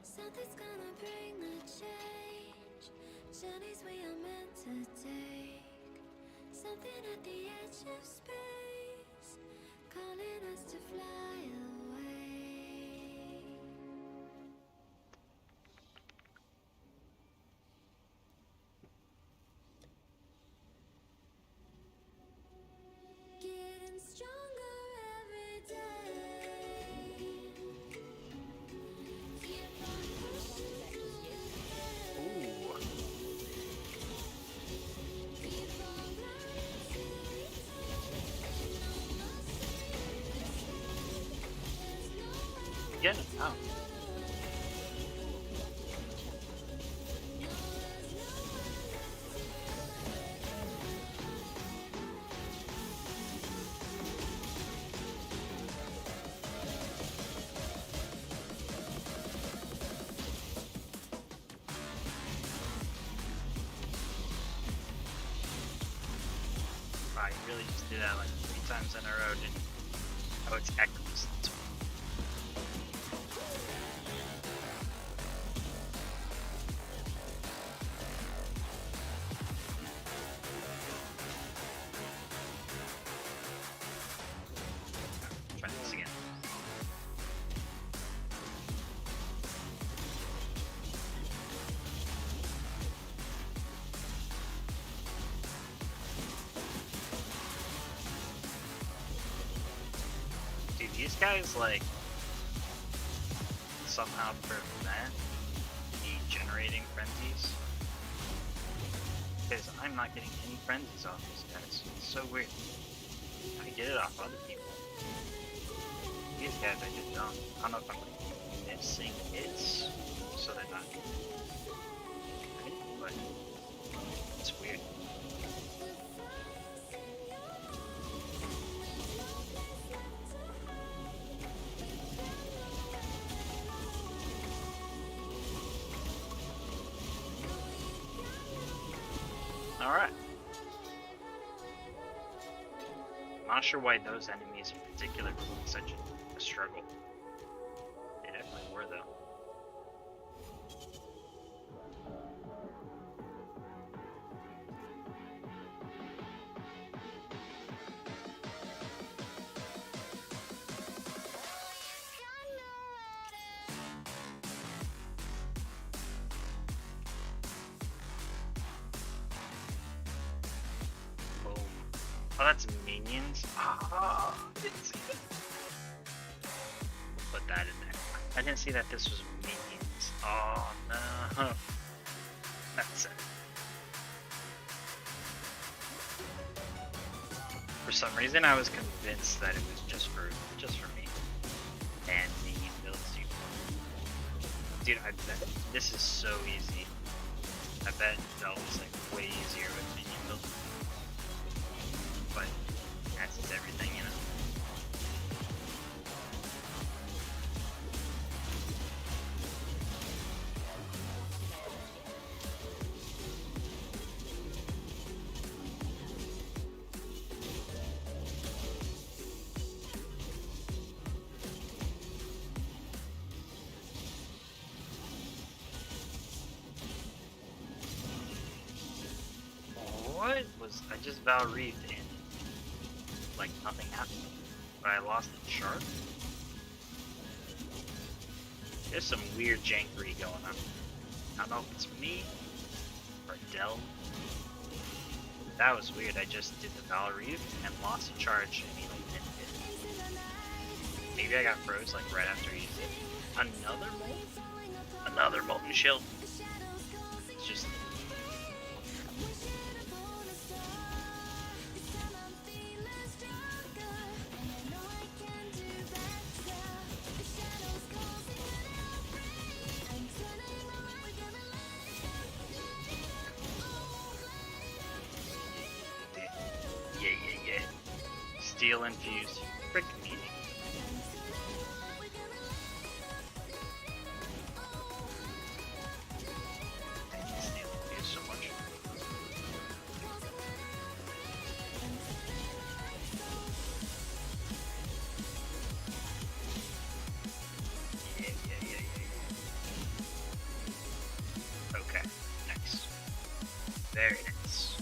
Something's gonna bring the change. Journeys we are meant to take. Something at the edge of space, calling us to fly away. Getting stronger every day. Keep on pushing through. Ooh. Keep on rising. Again? Oh. Wow, you really just did that like 3 times in a row, didn't you? Oh, it's echoes. That's why. Try this again. Dude, these guys like somehow prevent me generating frenzies. Because I'm not getting any frenzies off these guys. It's so weird. I get it off other people. These guys I just don't. I don't know if I'm like missing hits, so they're not. But it's weird. Alright. I'm not sure why those enemies in particular were such a struggle. They definitely were, though. Boom. Oh, that's minions? Ah, didn't see it. Put that in there. I didn't see that this was minions. Oh, no. That's it. For some reason, I was convinced that it was just for me. And minion builds you. Dude, I bet this is so easy. I bet Bell was like way easier with minion build. But that's just everything, you know. I just Val Reeved and like nothing happened. But I lost the chart. There's some weird jankery going on. I don't know if it's me or Dell. That was weird. I just did the Val Reeve and lost a charge and he like didn't hit. Maybe I got froze like right after he used it. Another molten shield. It's just yeah. Steel infused. Frick me. I hate steel infused so much. Yeah. Okay, nice. Very nice.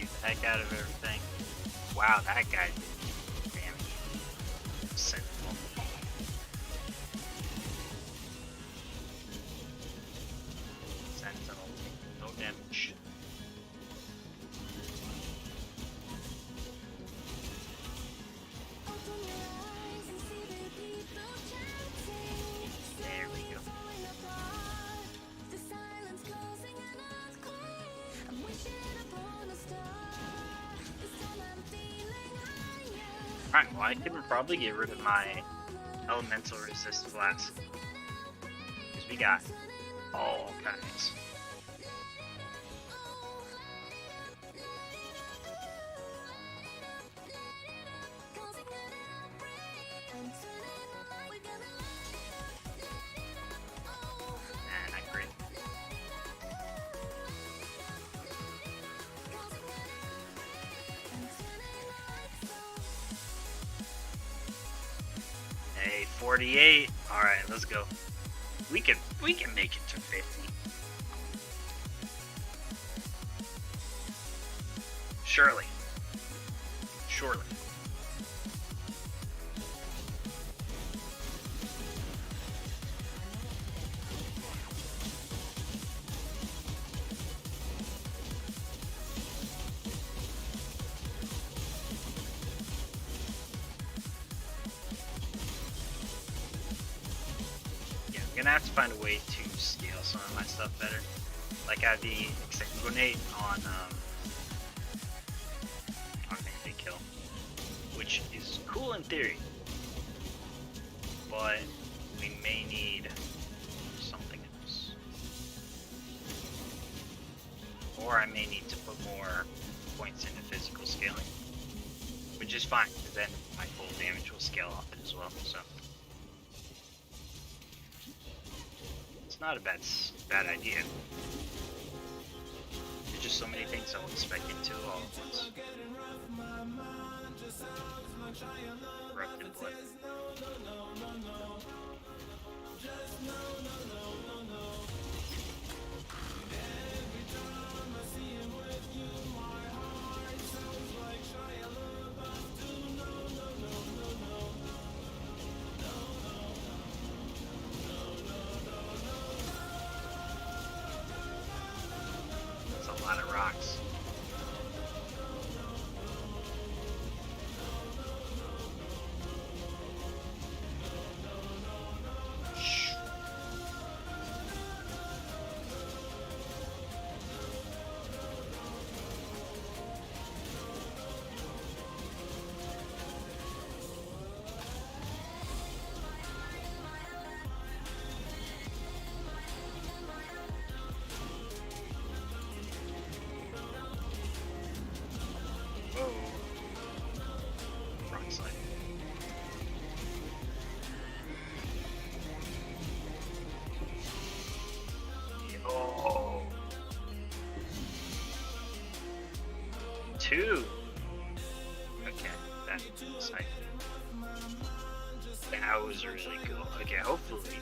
Use the heck out of everything. Wow, that guy did damage. Sentinel. Sentinel. No damage. There we go. Alright, well I can probably get rid of my elemental resist flask. Because we got all kinds. Nah, not great. Hey, 48. Alright, let's go. We can make it to 50. Surely. Yeah, I'm gonna have to find a way to scale some of my stuff better. Like I have the Exsanguinate on Mandate Kill, which is cool in theory, but we may need something else. Or I may need to put more points into physical scaling, which is fine, because then my full damage will scale off it as well, so. It's not a bad idea. There's just so many things I wasn't expecting to all at once. Corrupted blood. That's a lot of rocks. 2. Okay, that's like, that was really cool. Okay, hopefully,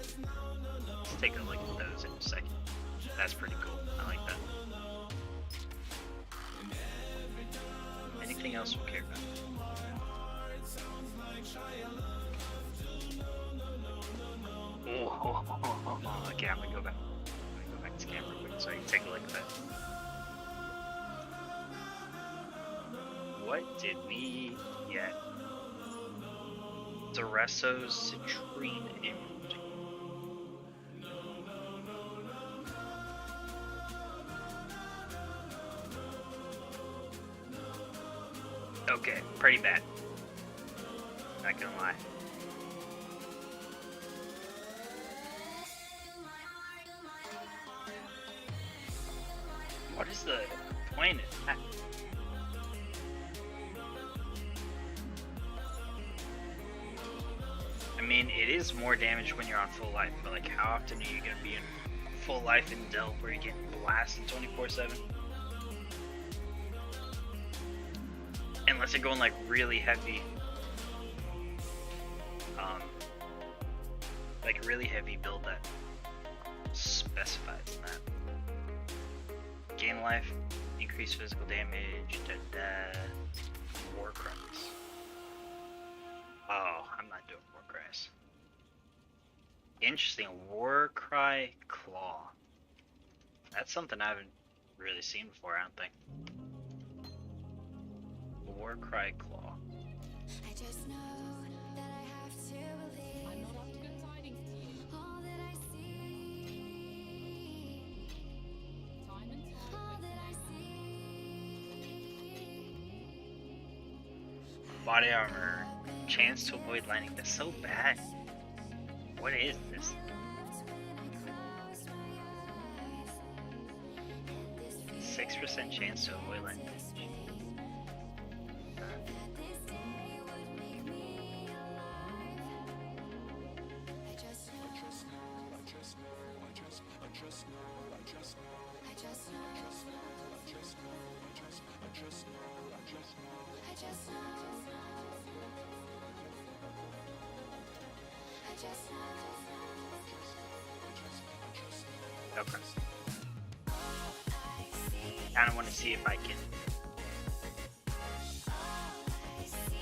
let's take a look at those in a second. That's pretty cool. I like that. Anything else we care about? Oh, okay, I'm gonna go back. I'm gonna go back to camera real quick so you can take a look at that. What did we get? Duresso's Citrine Emerald. Okay, pretty bad. Not gonna lie. What is the point of that? I mean, it is more damage when you're on full life, but like, how often are you gonna be in full life in Delve where you're getting blasted 24/7? Unless you're going like really heavy, like really heavy build that specifies that. Gain life, increase physical damage, Warcry. Oh, I'm not doing Warcry. Interesting, Warcry Claw. That's something I haven't really seen before, I don't think. Warcry Claw. I just know that I have to believe I'm not after good tidings to you. all that I see, Time and tide all wait that I for no man. see. Body armor. Chance to avoid lightning. That's so bad. What is this? Close my eyes, and this 6% chance to avoid lightning. that this day would make me alive. I just know, I just know, I just know, I just know, I just know, I just know, I just know, I just know, I just know, I just know, I just know, I just know. Okay. Kind of want to see if I can.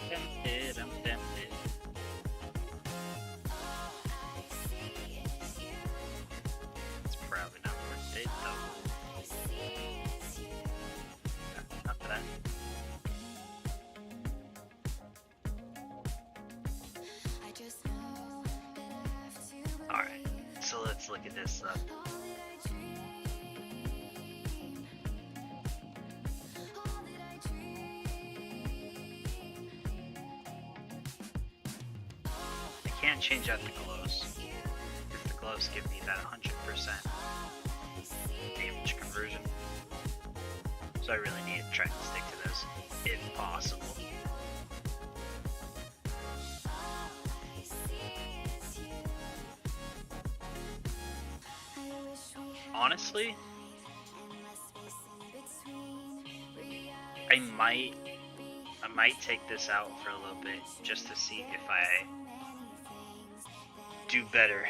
Tempted, I'm tempted. It's probably not worth it though. Not for that. I just know that I have to believe Alright, so let's look at this stuff. all that I dream, all that I dream. I can't change out the glows. If the glows give me that 100% damage conversion. So I really need to try to stick to those, if possible. Honestly, I might take this out for a little bit just to see if I do better.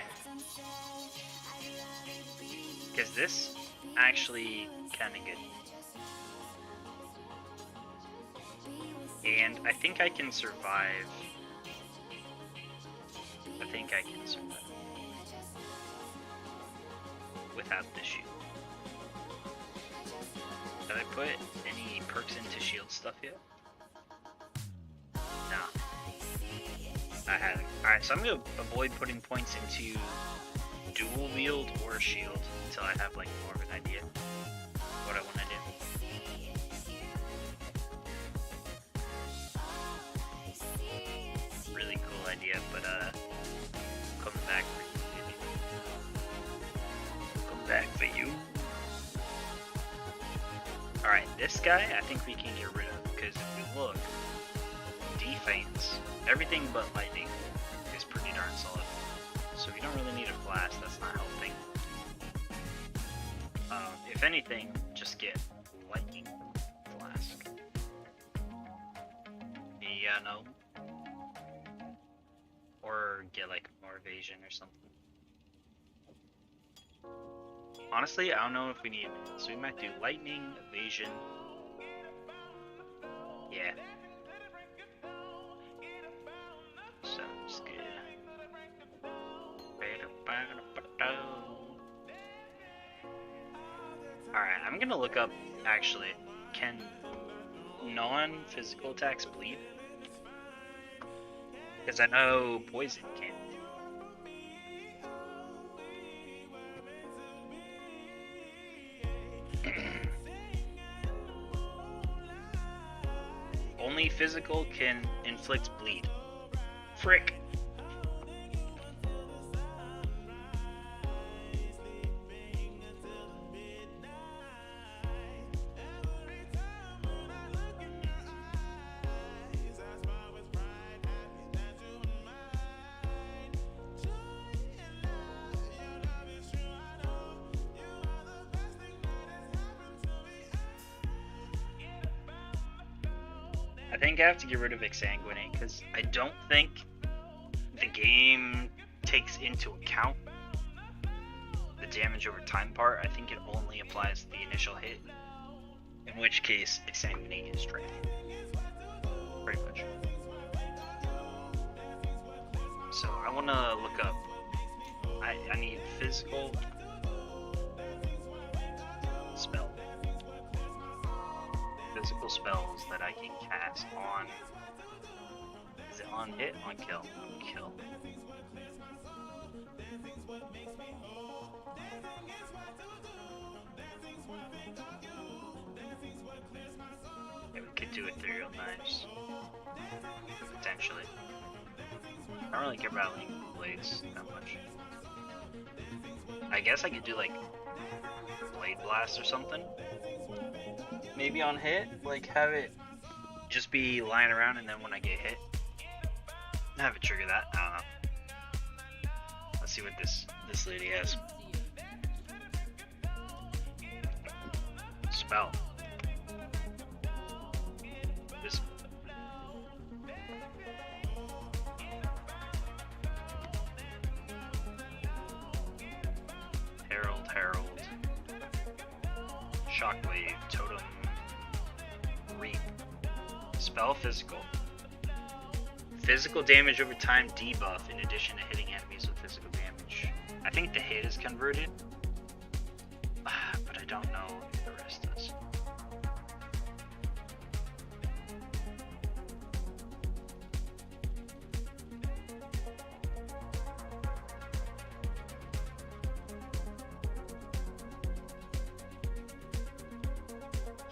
Because this actually kind of good. And I think I can survive. I think I can survive without the shield. Did I put any perks into shield stuff yet? No. I haven't. Alright, so I'm gonna avoid putting points into dual wield or shield until I have like more of an idea what I want to do. Really cool idea, but coming back for you, baby. Come back for you. Alright, this guy I think we can get rid of because if you look, defense, everything but lightning is pretty darn solid. So we don't really need a blast, that's not helping. If anything, just get lightning flask. Yeah, no. Or get like more evasion or something. Honestly, I don't know if we need it. So we might do lightning, evasion. Yeah. Sounds good. Alright, I'm gonna look up, actually, can non-physical attacks bleed? Because I know poison can. Only physical can inflict bleed. Frick! I think I have to get rid of Exsanguinate because I don't think the game takes into account the damage over time part. I think it only applies to the initial hit, in which case Exsanguinate is trash. Pretty much. So I want to look up. I need physical spell. Physical spells that I can cast on. Is it on hit? On kill? On kill. Yeah, we could do Ethereal Knives. Potentially. I don't really care about Link Blades that much. I guess I could do like Blade Blast or something. Maybe on hit, like have it just be lying around, and then when I get hit, have it trigger that. I don't know. Let's see what this lady has. Spell. This. Herald. Shockwave. Totem. Reap. Spell physical. Physical damage over time debuff in addition to hitting enemies with physical damage. I think the hit is converted, but I don't know if the rest does.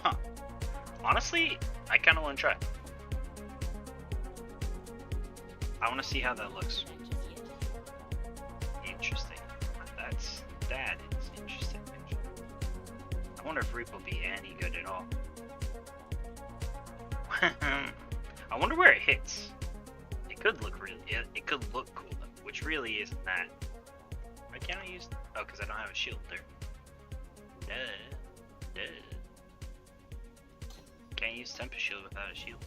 Huh. Honestly, I kind of want to try. I want to see how that looks. Interesting. That is interesting. I wonder if Reap will be any good at all. I wonder where it hits. It could look it could look cool, which really isn't that. Why can't I use? Oh, because I don't have a shield there. Duh. Can't use Tempest Shield without a shield.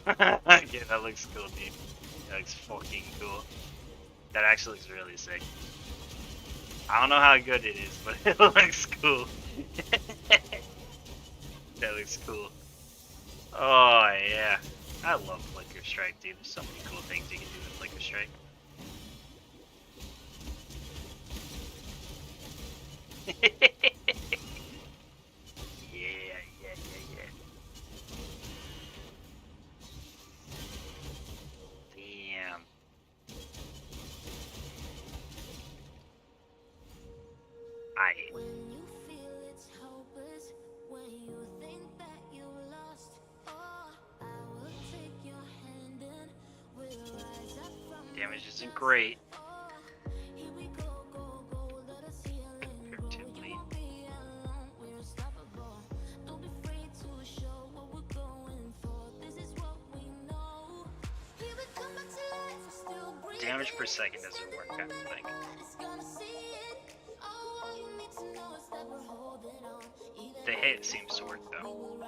Yeah, that looks cool, dude. That looks fucking cool. That actually looks really sick. I don't know how good it is, but it looks cool. That looks cool. Oh, yeah. I love Flicker Strike, dude. There's so many cool things you can do with Flicker Strike. Yeah. Damn. When you feel it's hopeless, when you think that you lost, oh, I will take your hand and we'll rise up from Damage isn't great. oh, here we go, let us heal and grow. Comparatively. You won't be alone, we're unstoppable. Don't be afraid to show what we're going for. This is what we know. Here we come back to life, we're still breathing. Damage per second doesn't work, I don't think. Nobody's gonna see it. All you need to know is that we're holding on. The hit seems to work though.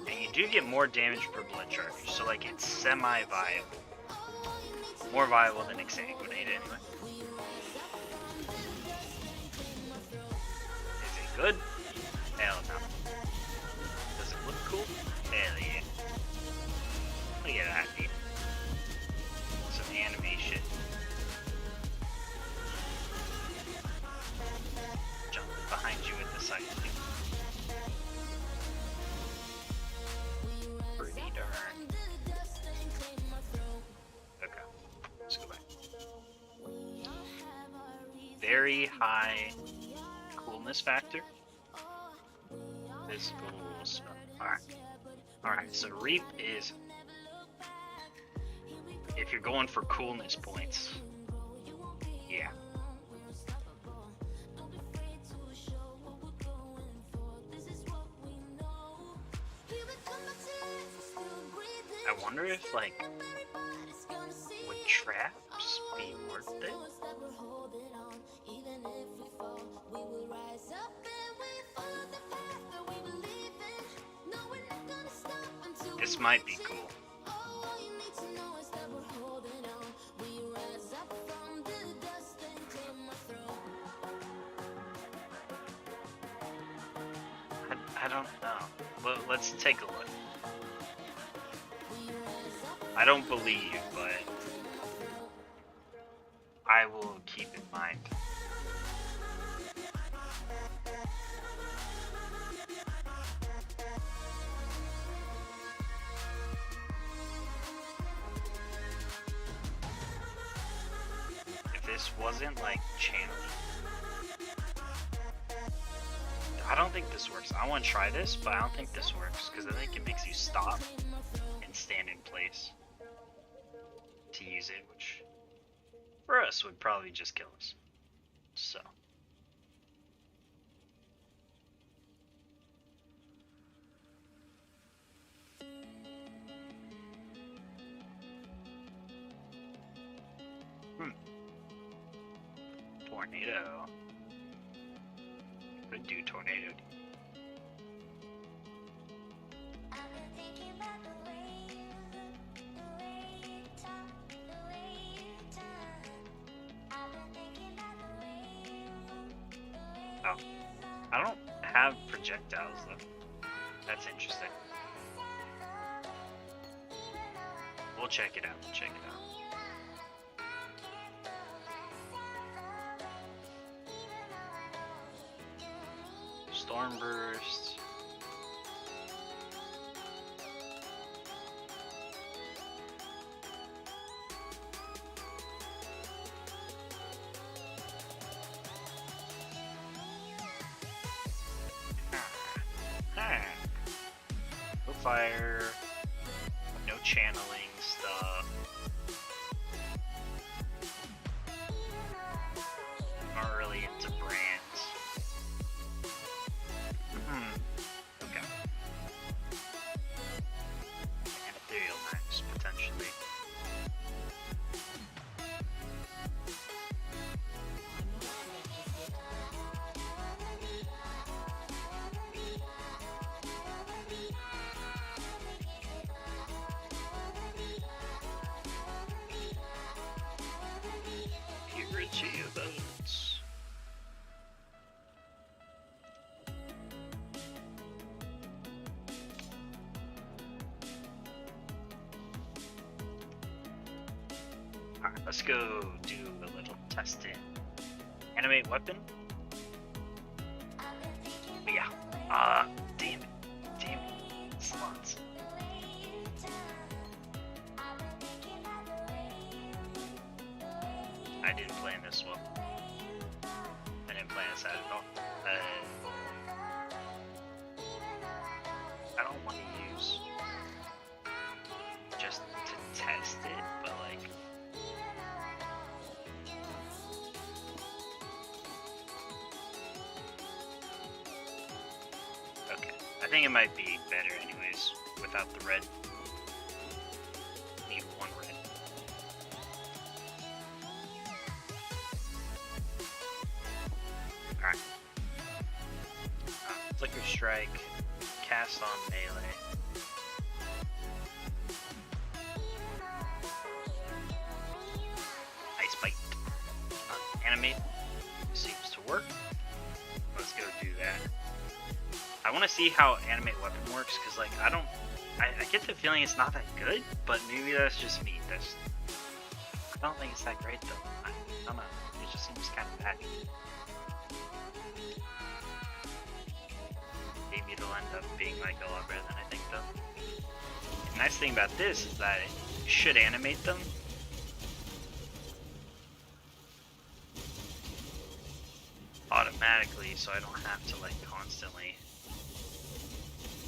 And you do get more damage per blood charge, so like it's semi-viable. More viable than Exsanguinate anyway. Is it good? Hell no. Does it look cool? Hell yeah. Look at that, dude. Some animation. Jumping behind you with the sight. Pretty darn. Okay, let's go back. Very high coolness factor. Physical spell. Alright. Alright, so Reap is, if you're going for coolness points, yeah. I wonder if, like, would traps be worth it? This might be cool. I don't know. Let's take a look. I don't believe, but I will keep in mind. If this wasn't like channeling, I don't think this works. I want to try this, but I don't think this works because I think it makes you stop and stand in place to use it, which for us would probably just kill us. So. Tornado. Could do tornado. Oh, I don't have projectiles though. That's interesting. We'll check it out. We'll check it out. Storm burst. No fire. No channeling stuff. Not really into brands. Okay. And ethereal knives, potentially. Purity events. Alright, let's go do a little testing. Animate weapon? But yeah. Damn it. Damn it. Slots. I didn't plan this well. I didn't plan this out at all. I don't want to use just to test it, but like okay. I think it might be better anyways without the red. Need one red. Alright. strike, cast on melee. Ice bite. Animate seems to work. Let's go do that. I want to see how animate weapon works, because like I get the feeling it's not that good, but maybe that's just me. I don't think it's that great though. I don't know. It just seems kind of bad. Maybe it'll end up being like a lot better than I think though. The nice thing about this is that it should animate them. Automatically, so I don't have to like constantly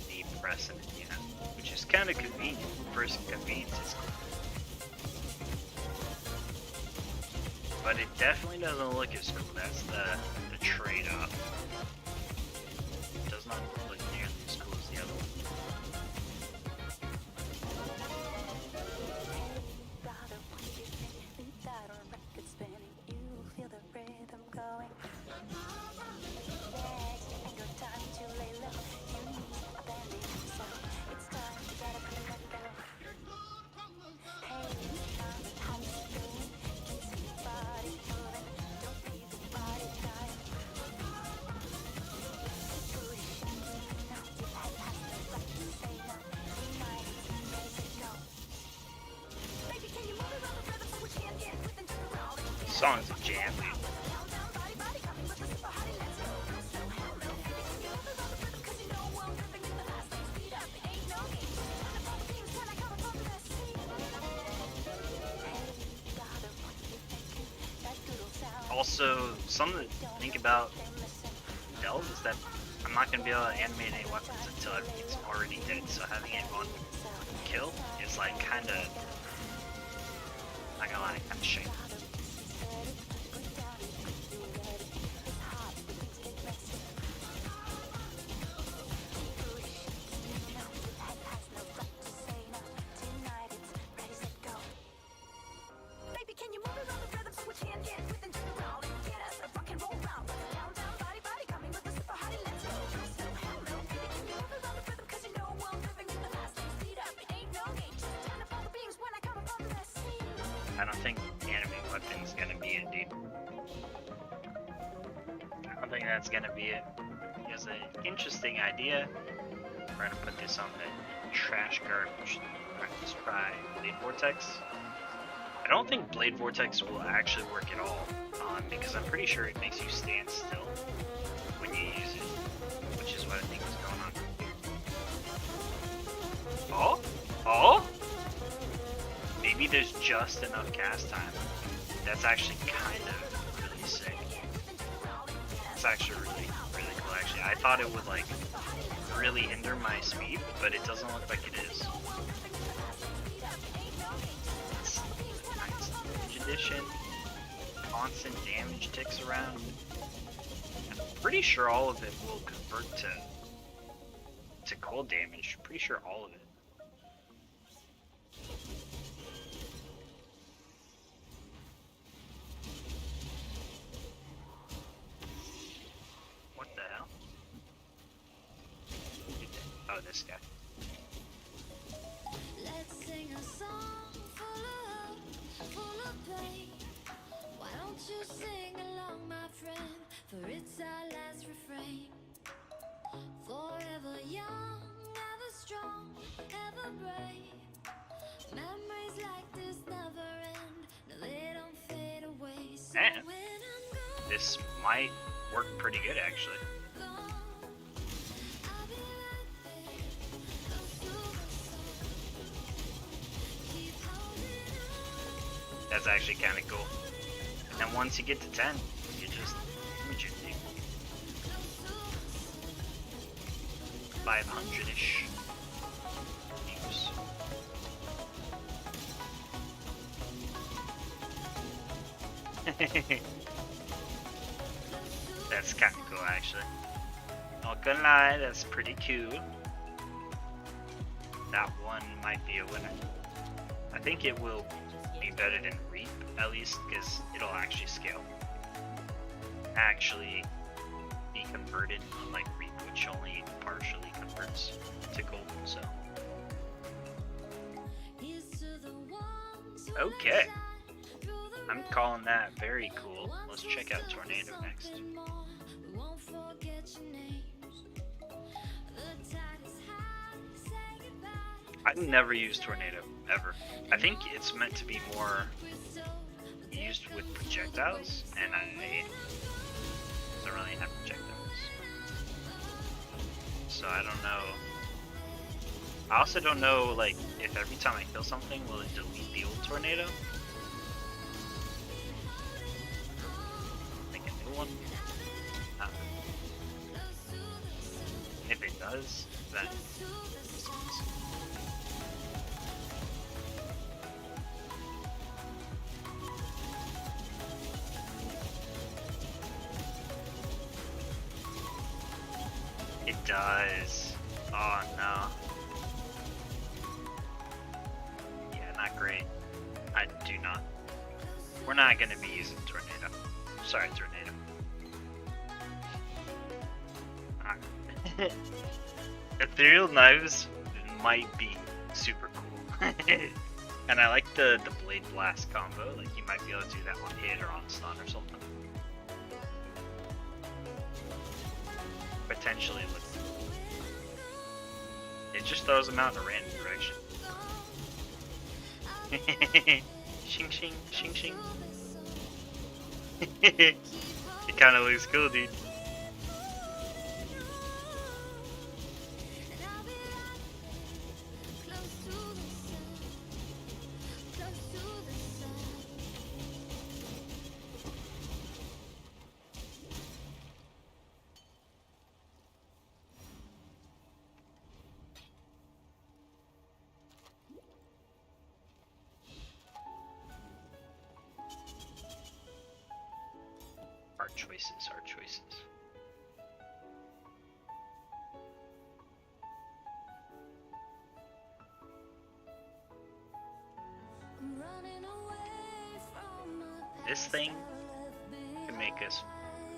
be pressing it, you know, which is kind of convenient. First convenience is cool. But it definitely doesn't look as cool. That's the trade-off. It does not look nearly as cool as the other one. Song's a jam, dude. Also, something to think about Delve is that I'm not going to be able to animate any weapons until everything's already dead, so having it on kill is like kind of, not gonna lie, kind of shame. I don't think animate weapon's gonna be it, dude. I don't think that's gonna be it. It's an interesting idea. We're gonna put this on the trash garbage. Alright, let's try Blade Vortex. I don't think Blade Vortex will actually work at all, because I'm pretty sure it makes you stand still when you use it, which is what I think is going on. Oh? Oh? Maybe there's just enough cast time. That's actually kind of really sick. It's actually really, really cool actually. I thought it would like really hinder my speed, but it doesn't look like it is. It's nice. Damage addition. Constant damage ticks around. I'm pretty sure all of it will convert to cold damage. Pretty sure all of it. Oh, this guy. Let's sing a song full of hope, full of pain. Why don't you sing along, my friend? For it's our last refrain. Forever young, ever strong, ever brave. Memories like this never end. No, they don't fade away. So Man, when I'm gone, this might work pretty good actually. I'll be right there. Close to the sun. Keep holding on. That's actually kind of cool. And then once you get to 10, you just damage it, dude. 500-ish. That's kind of cool, actually. Not gonna lie, that's pretty cool. That one might be a winner. I think it will be better than Reap, at least, because it'll actually scale. Actually be converted, unlike Reap which only partially converts to gold. So okay, I'm calling that very cool. Let's check out Tornado next. I've never used Tornado, ever. I think it's meant to be more used with projectiles, and I don't really have projectiles. So I don't know. I also don't know, like, if every time I kill something, will it delete the old Tornado? Make a new one? If it does, then it does. Oh no. Yeah, not great. I do not. We're not gonna be using Tornado. Sorry, Tornado. Ethereal Knives might be super cool. And I like the Blade Blast combo. Like, you might be able to do that on hit or on stun or something. Potentially look. It just throws them out in a random direction. Shing shing, shing shing. It kinda looks cool, dude. Hard choices, hard choices. This thing can make us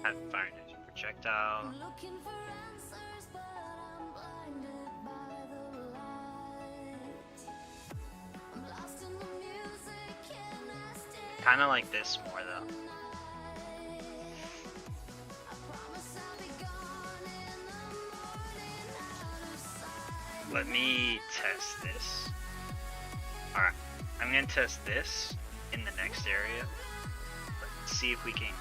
have fire energy projectile. Kind of like this more though. Let me test this. Alright, I'm gonna test this in the next area. Let's see if we can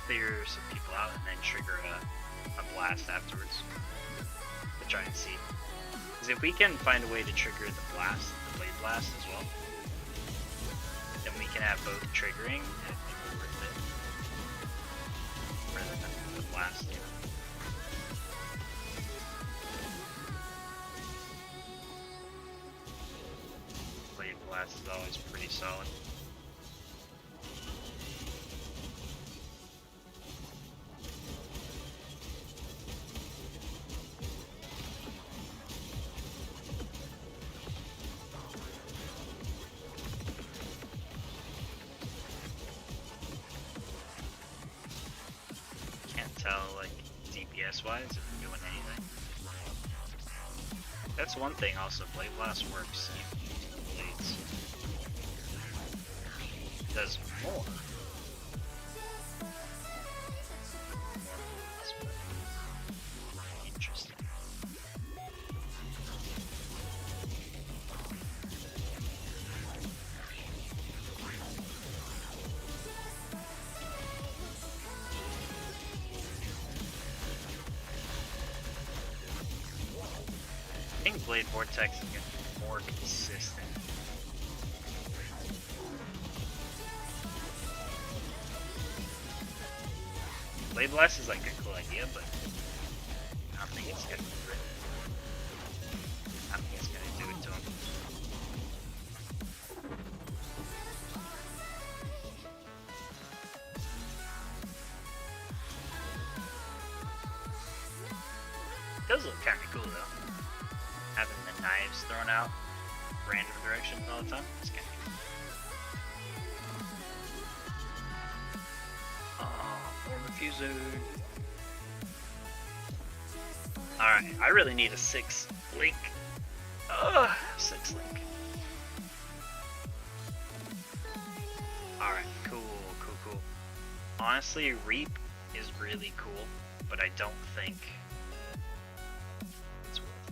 clear some people out and then trigger a blast afterwards. To try and see. Because if we can find a way to trigger the blast, the blade blast as well, then we can have both triggering and it may be worth it. Rather than the blast, you know. Blade blast is always pretty solid. Like DPS wise if we're doing anything. That's one thing also, Blade Blast works even using the blades. It does more. Interesting. I think Blade Vortex is going to be more consistent. Blade Blast is like a cool idea, but I don't think it's going to do it. I don't think it's going to do it to him. It does look kind of cool though. Having the knives thrown out random directions all the time. It's kind of cool. Oh, more Refuser. Alright, I really need a 6 link. Ugh, 6 link. Alright, cool. Honestly, Reap is really cool, but I don't think it's worth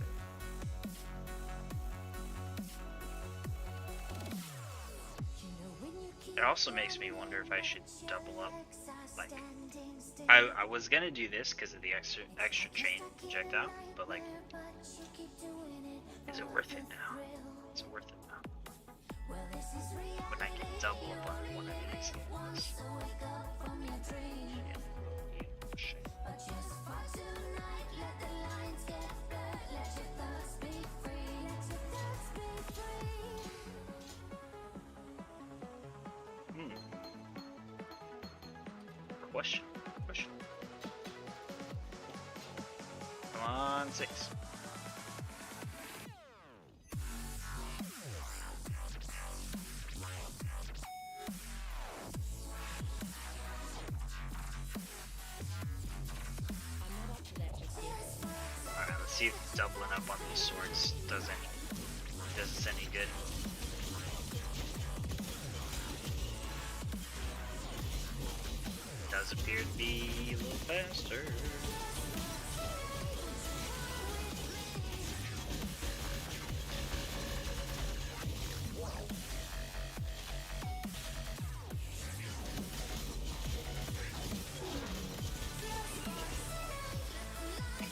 it. It also makes me wonder if I should double up. Like, I was gonna do this because of the extra chain projectile, but like, is it worth it now? Is it worth it now? When I can double up on one of these things. Shit. Question. Come on, 6. Alright, let's see if doubling up on these swords does us any good. Does appear to be a little faster.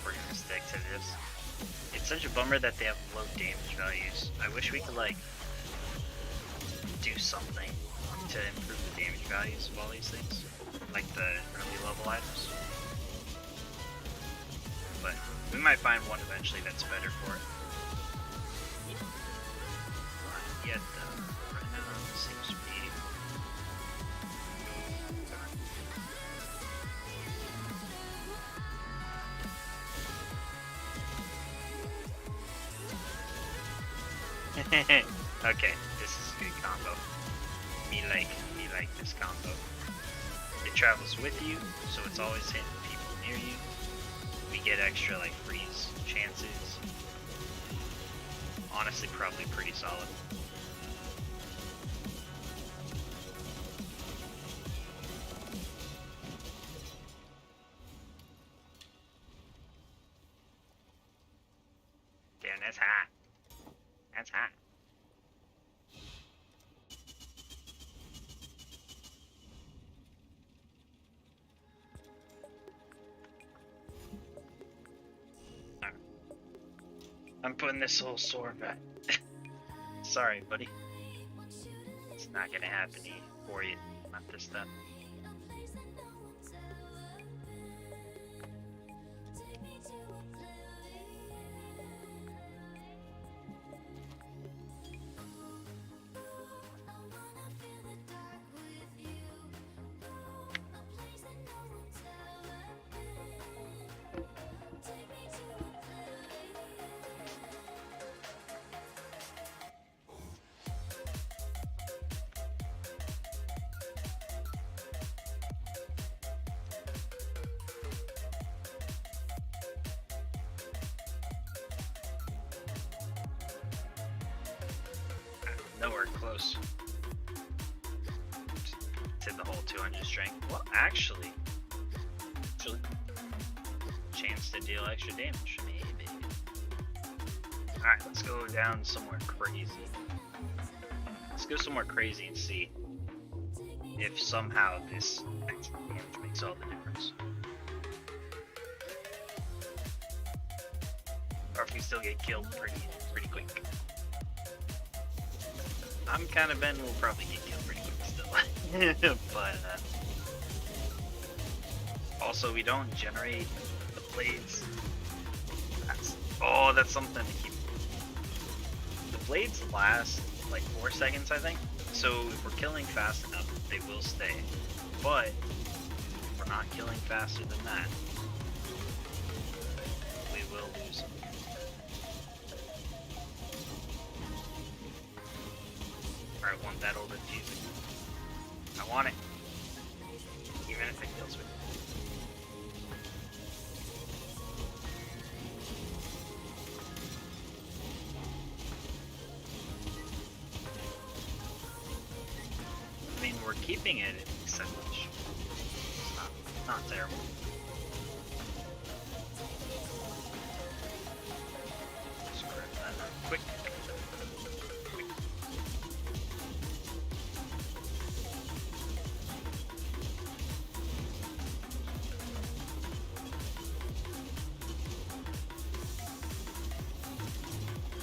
We're gonna stick to this. It's such a bummer that they have low damage values. I wish we could like do something to improve the damage values of all these things, like the early level items. But we might find one eventually that's better for it. But yet, right now it seems to be. Okay, this is a good combo. Me like this combo. It travels with you, so it's always hitting people near you. We get extra like freeze chances. Honestly, probably pretty solid. Damn, that's hot. That's hot. I'm putting this whole sword back. Sorry, buddy. It's not gonna happen for you. Not this time. Nowhere close to the whole 200 strength. Well, actually, chance to deal extra damage. Maybe. Alright, let's go down somewhere crazy. Let's go somewhere crazy and see if somehow this extra damage makes all the difference. Or if we still get killed pretty quick. I'm kind of Ben, we'll probably get killed pretty quick still. But, also we don't generate the blades. That's something to keep. The blades last like 4 seconds, I think. So if we're killing fast enough, they will stay. But if we're not killing faster than that, we will lose them. I want that old infusing. I want it. Even if it kills me. we're keeping it at percentage. It's not terrible. Just grab that real quick.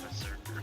Berserker.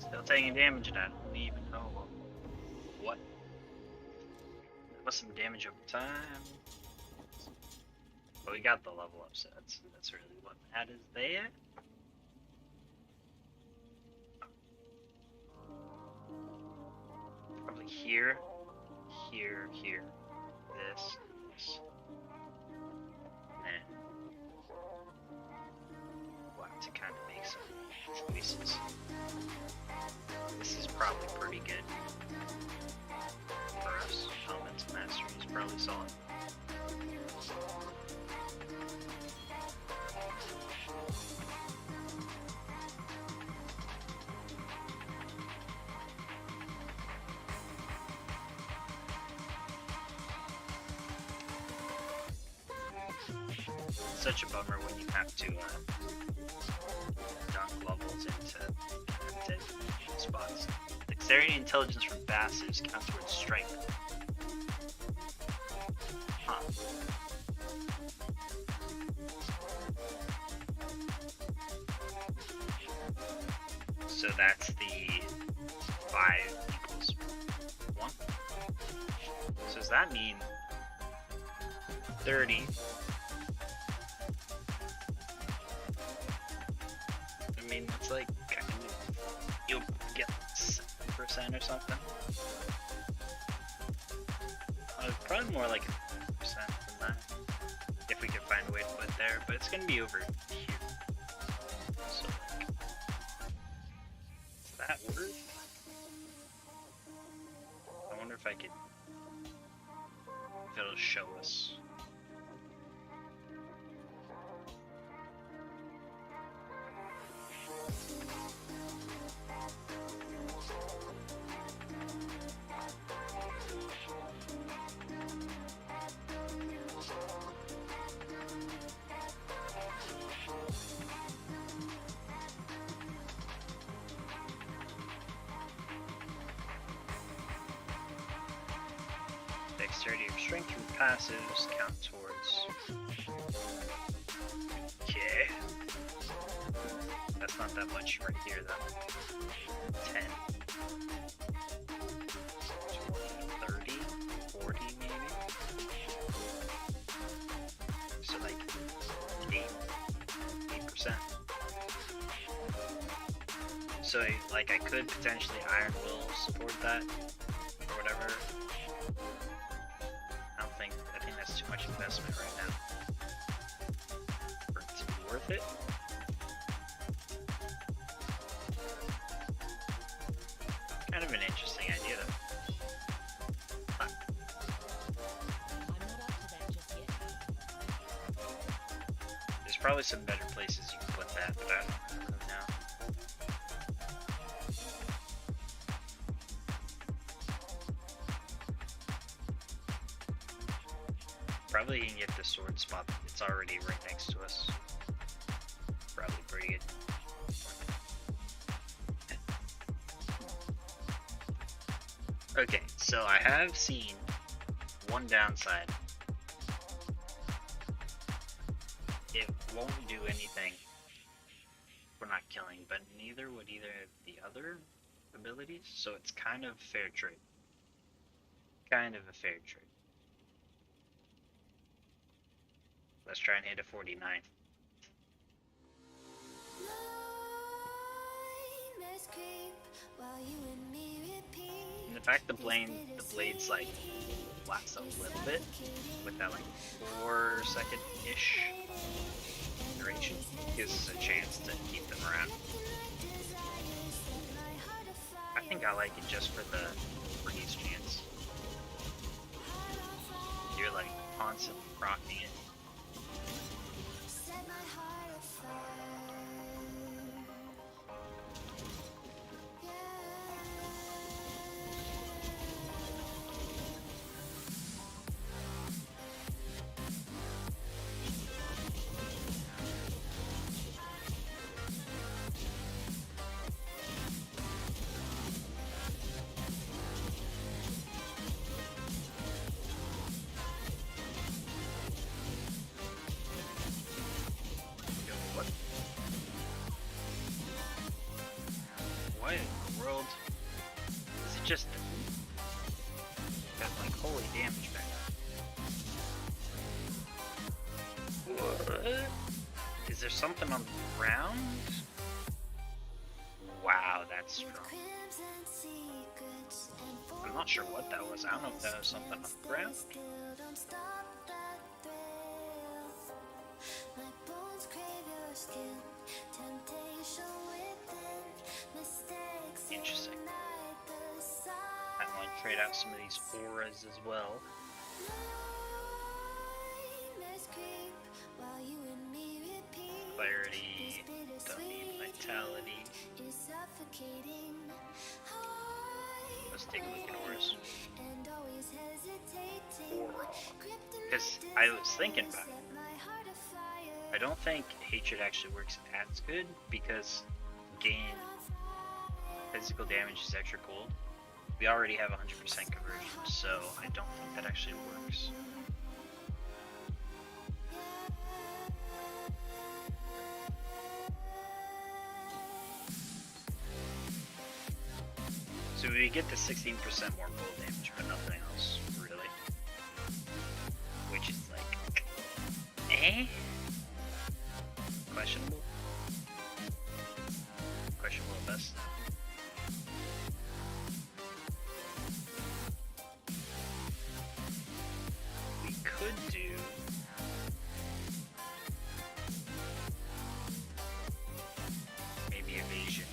Still taking damage, and I don't even know what. That was some damage over time. But we got the level up, so that's really what matters there. Probably here, here, this, and then we'll have to kind of make some choices. This is probably pretty good for us. Elemental Mastery is probably solid. Such a bummer when you have to dunk levels into spots. Dexterity and intelligence from passives count towards strength. Huh. So that's the 5 equals 1. So does that mean 30? I mean, it's like kind of, you'll get 7% or something. Probably more like 1% than that, if we can find a way to put it there. But it's gonna be over here. So, like, is that worth? I wonder if I could, if it'll show us. Dexterity or strength from passives count towards. Okay. That's not that much right here though. 10. 20, 30, 40 maybe. So like 8%. So like I could potentially Iron Will support that or whatever. I think that's too much investment right now for it to be worth it. Kind of an interesting idea though. Huh. I'm not up to that just yet. There's probably some better places you can put that, but I don't really know. Probably you can get the sword spot. It's already right next to us. Probably pretty good. Okay, so I have seen one downside. It won't do anything. We're not killing, but neither would either of the other abilities, so it's kind of fair trade. Kind of a fair trade. Let's try and hit a 49. Nightmares creep while you and me repeat. And the fact the blade's like lasts a little bit with that like 4-second-ish duration gives us a chance to keep them around. I think I like it just for the freeze chance. You're like constantly rocking it. Set my heart afire. Yo, what? What in the world? Is it just got like holy damage back? What? Is there something on the ground? Wow, that's strong. Crimson secrets and I'm not sure what that was. I don't know if that was something on the ground. still don't stop that thrill. My bones crave your skin, temptation within, mistakes Interesting. ignite the I want to trade out some of these auras as well. nightmares creep while you and me repeat. Clarity, don't need vitality. Is suffocating. Let's take a look at auras. And always hesitating. Because I was thinking about it. I don't think hatred actually works as good because gain physical damage is extra gold. We already have 100% conversion, so I don't think that actually works. So we get the 16% more gold damage, but nothing else, really. Which is like, eh? Questionable? Questionable at best. We could do... maybe evasion.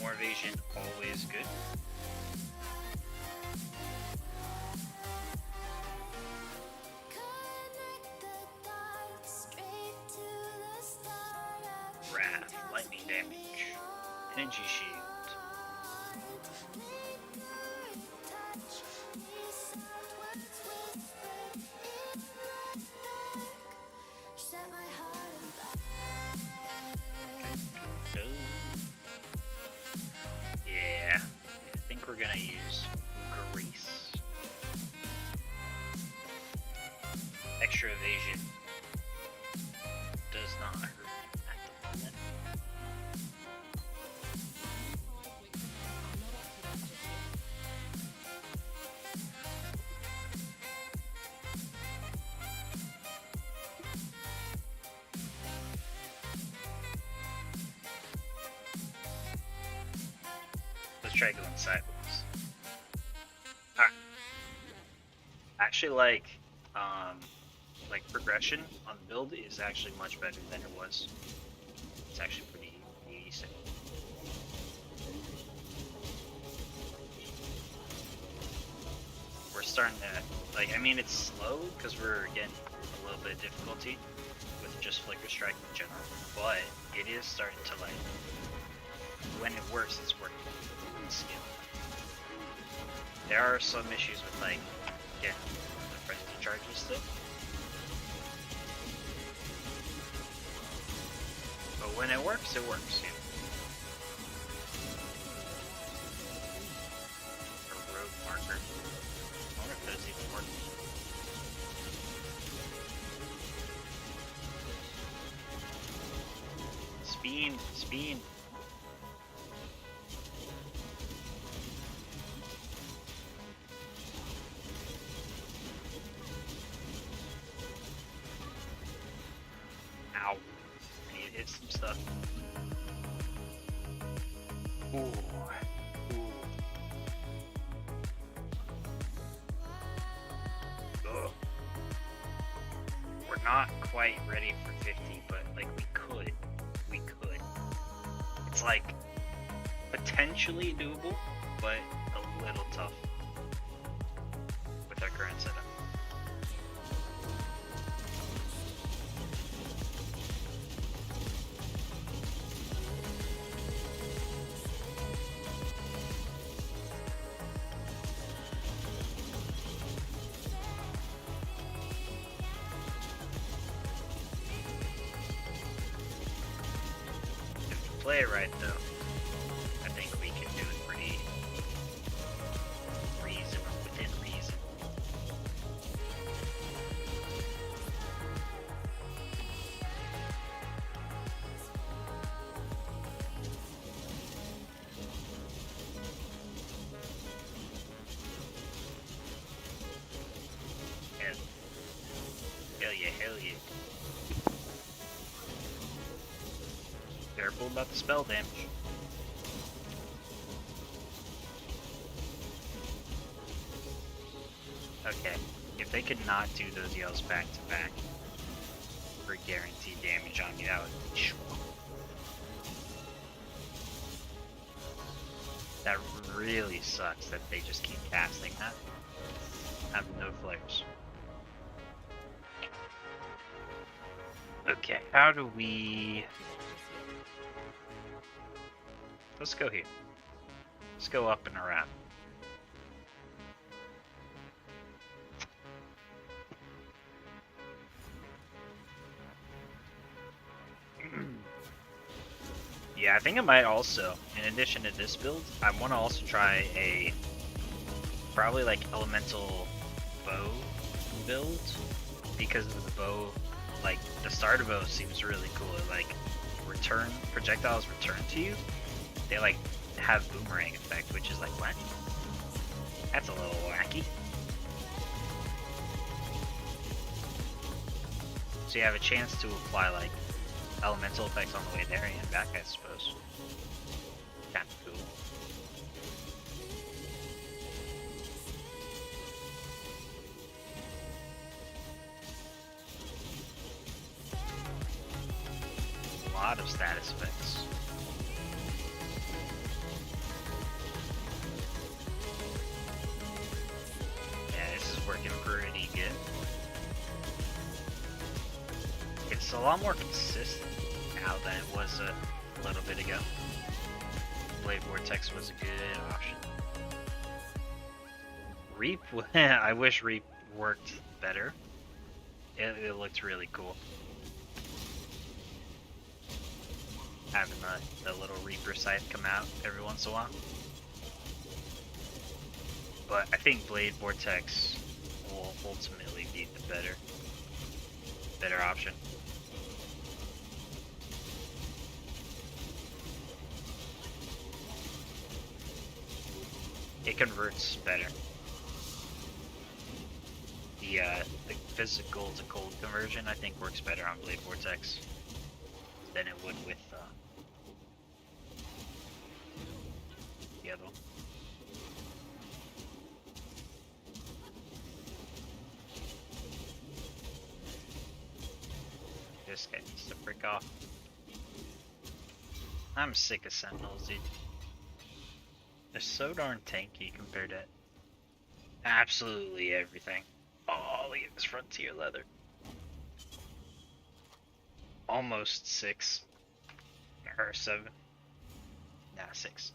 More evasion, always good. Wrath, lightning damage, energy shield. Yeah, I think we're gonna use grease. Extra evasion does not hurt at the moment. Let's try going sideways. Alright. Actually, like progression on the build is actually much better than it was. It's actually pretty decent. We're starting to, like, I mean, it's slow because we're getting a little bit of difficulty with just Flicker Strike in general, but it is starting to, like, when it works, it's working in skill. There are some issues with, like, getting the frenzy charges still. But when it works, yeah. A rogue marker. I wonder if those even work. Speed. hit some stuff. Ooh. Ooh. Ugh. We're not quite ready for 50, but like we could. We could. It's like potentially doable, but a little tough with our current setup. If we play it right though, I think we can do it pretty reasonable, within reason. Hell, hell yeah, hell yeah. Careful about the spell damage. Okay, if they could not do those yells back to back for guaranteed damage on you, that would be swell. That really sucks that they just keep casting that. Have no flares. Okay, how do we... Let's go here. Let's go up and around. Yeah, I think I might also, in addition to this build, I want to also try a probably like elemental bow build, because of the bow, like the starter bow seems really cool. It, like projectiles return to you. They like have boomerang effect, which is like what? That's a little wacky. So you have a chance to apply like elemental effects on the way there and back, I suppose. Kinda cool. A lot of status effects. Yeah, this is working pretty good. It's a lot more consistent now than it was a little bit ago. Blade Vortex was a good option. Reap, I wish Reap worked better. It looked really cool. Having the little Reaper scythe come out every once in a while. But I think Blade Vortex will ultimately be the better option. It converts better. The physical to cold conversion I think works better on Blade Vortex than it would with the other one. This guy needs to frick off. I'm sick of Sentinels, dude. They're so darn tanky compared to absolutely everything. Oh, look at this frontier leather. Almost 6. Or 7. Nah, 6.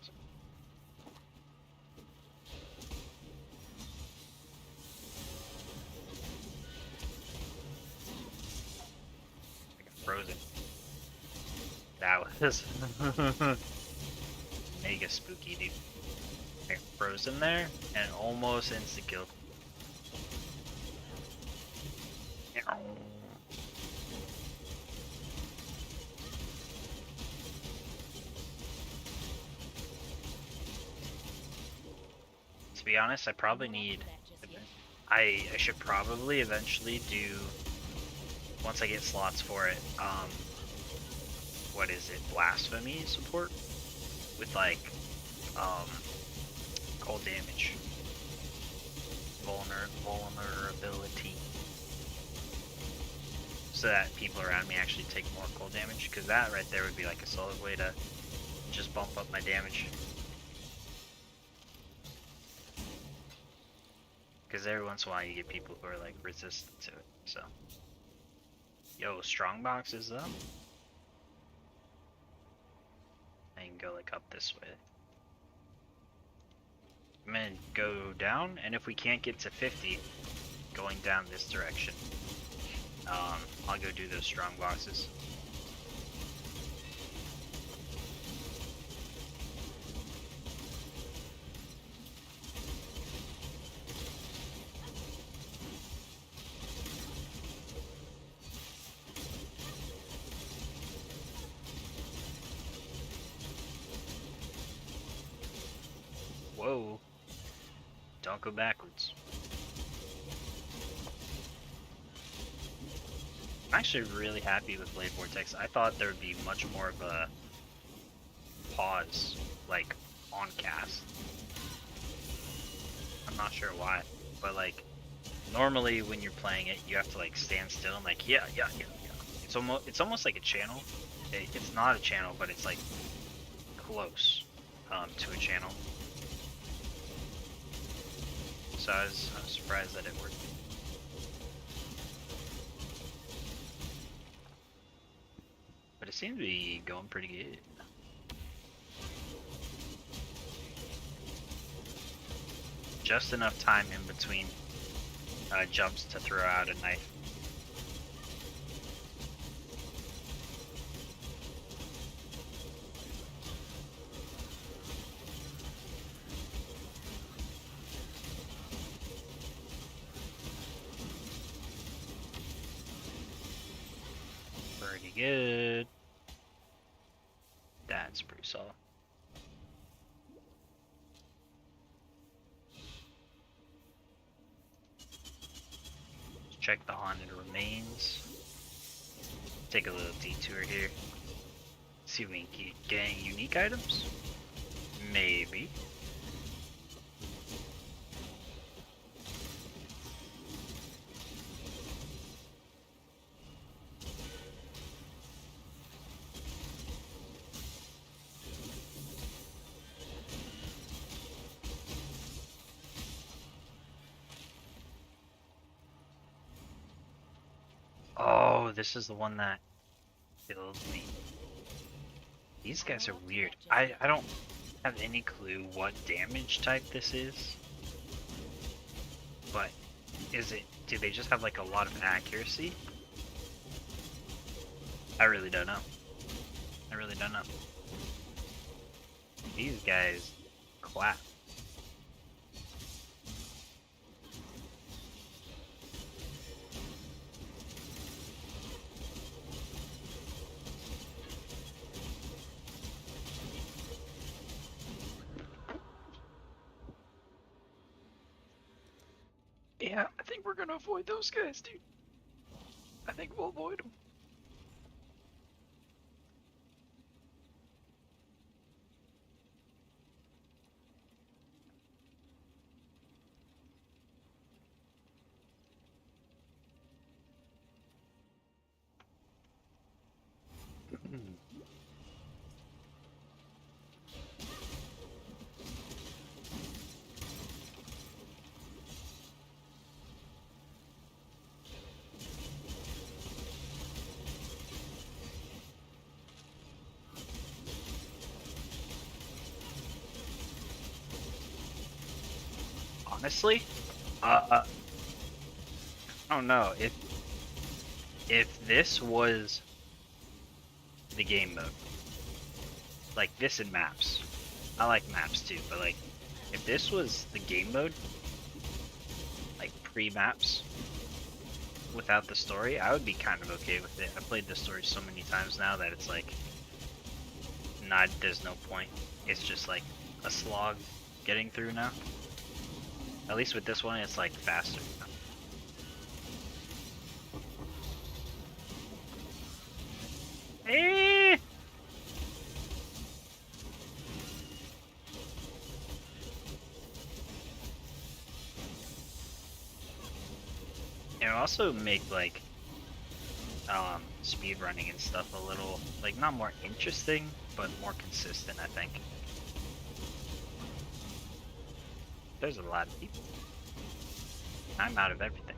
Frozen. That was mega spooky, dude. Okay, frozen there and almost insta kill. To be honest, I probably need. I should probably eventually do, once I get slots for it, what is it, blasphemy support with like cold damage, vulnerability, so that people around me actually take more cold damage. Because that right there would be like a solid way to just bump up my damage. Because every once in a while you get people who are like resistant to it. So, yo, strong boxes up. I can go like up this way. I'm gonna go down, and if we can't get to 50, going down this direction, I'll go do those strong boxes. Whoa. Don't go backwards. I'm actually really happy with Blade Vortex. I thought there would be much more of a pause, like, on cast. I'm not sure why, but like, normally when you're playing it, you have to like stand still and like, yeah. It's almost like a channel. It's not a channel, but it's like close to a channel. So I was surprised that it worked. But it seems to be going pretty good. Just enough time in between jumps to throw out a knife. Pretty good. That's pretty solid. Let's check the haunted remains. Take a little detour here. See if we can get any unique items. Maybe. Oh, this is the one that killed me. These guys are weird. I don't have any clue what damage type this is. But do they just have like a lot of accuracy? I really don't know. I really don't know. These guys clap. Yeah, I think we're gonna avoid those guys, dude. I think we'll avoid them. Honestly, I don't know if this was the game mode, like this in maps. I like maps too, but like if this was the game mode, like pre-maps without the story, I would be kind of okay with it. I played the story so many times now that it's like there's no point. It's just like a slog getting through now. At least with this one, it's like faster. Eh, also make like speed running and stuff a little like not more interesting, but more consistent, I think. There's a lot of people. I'm out of everything.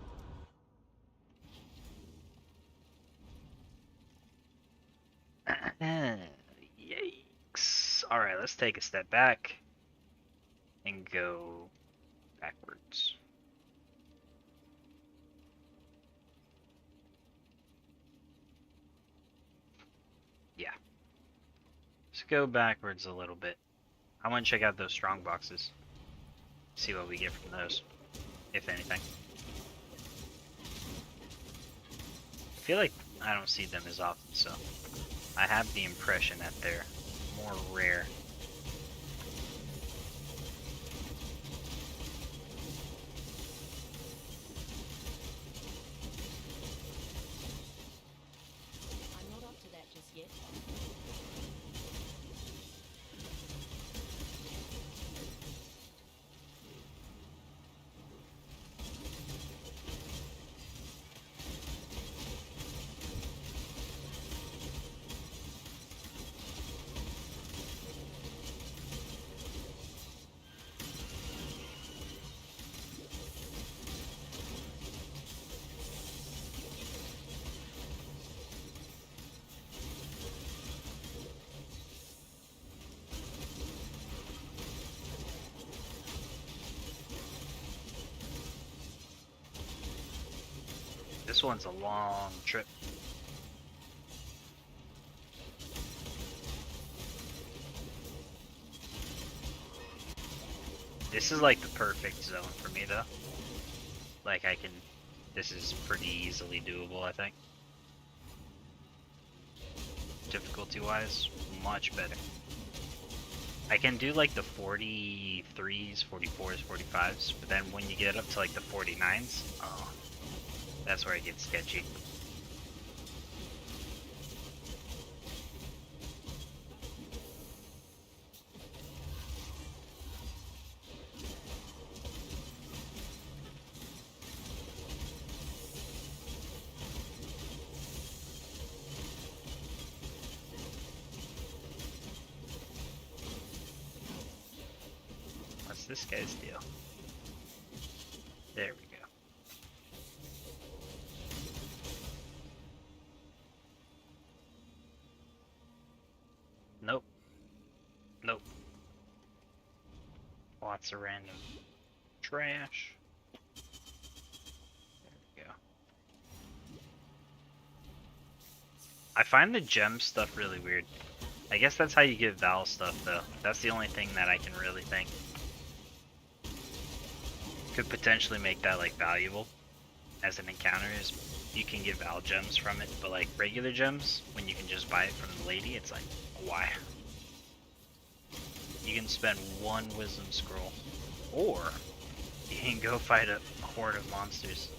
Yikes. Alright, let's take a step back and go backwards. Yeah. Let's go backwards a little bit. I want to check out those strong boxes. See what we get from those, if anything. I feel like I don't see them as often, so I have the impression that they're more rare. I'm not up to that just yet. This one's a long trip. This is like the perfect zone for me though. Like this is pretty easily doable, I think. Difficulty wise, much better. I can do like the 43s, 44s, 45s, but then when you get up to like the 49s, oh, that's where it gets sketchy. What's this guy's deal? There we go. Nope. Nope. Lots of random trash. There we go. I find the gem stuff really weird. I guess that's how you get Val stuff though. That's the only thing that I can really think could potentially make that like valuable as an encounter is you can get Val gems from it, but like regular gems, when you can just buy it from the lady, it's like, why? You can spend one wisdom scroll, or you can go fight a horde of monsters.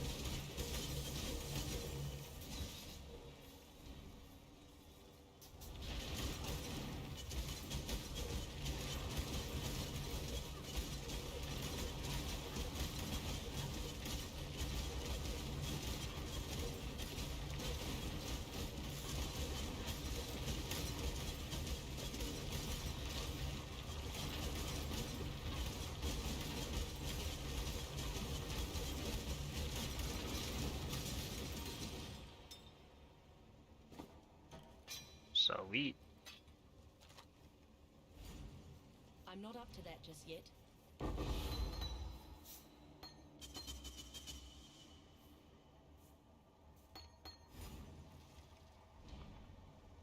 Sweet. I'm not up to that just yet.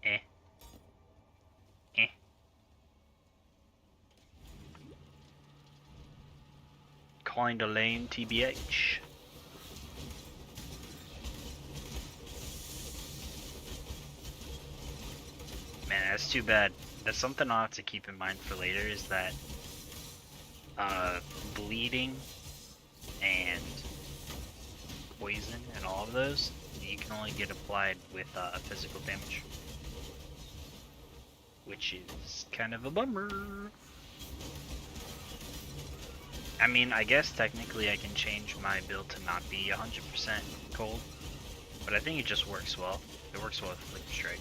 Eh. Eh. Kinda lame, TBH. Man, that's too bad. That's something I'll have to keep in mind for later is that bleeding and poison and all of those, you can only get applied with physical damage. Which is kind of a bummer. I mean, I guess technically I can change my build to not be 100% cold, but I think it just works well. It works well with Flicker Strike.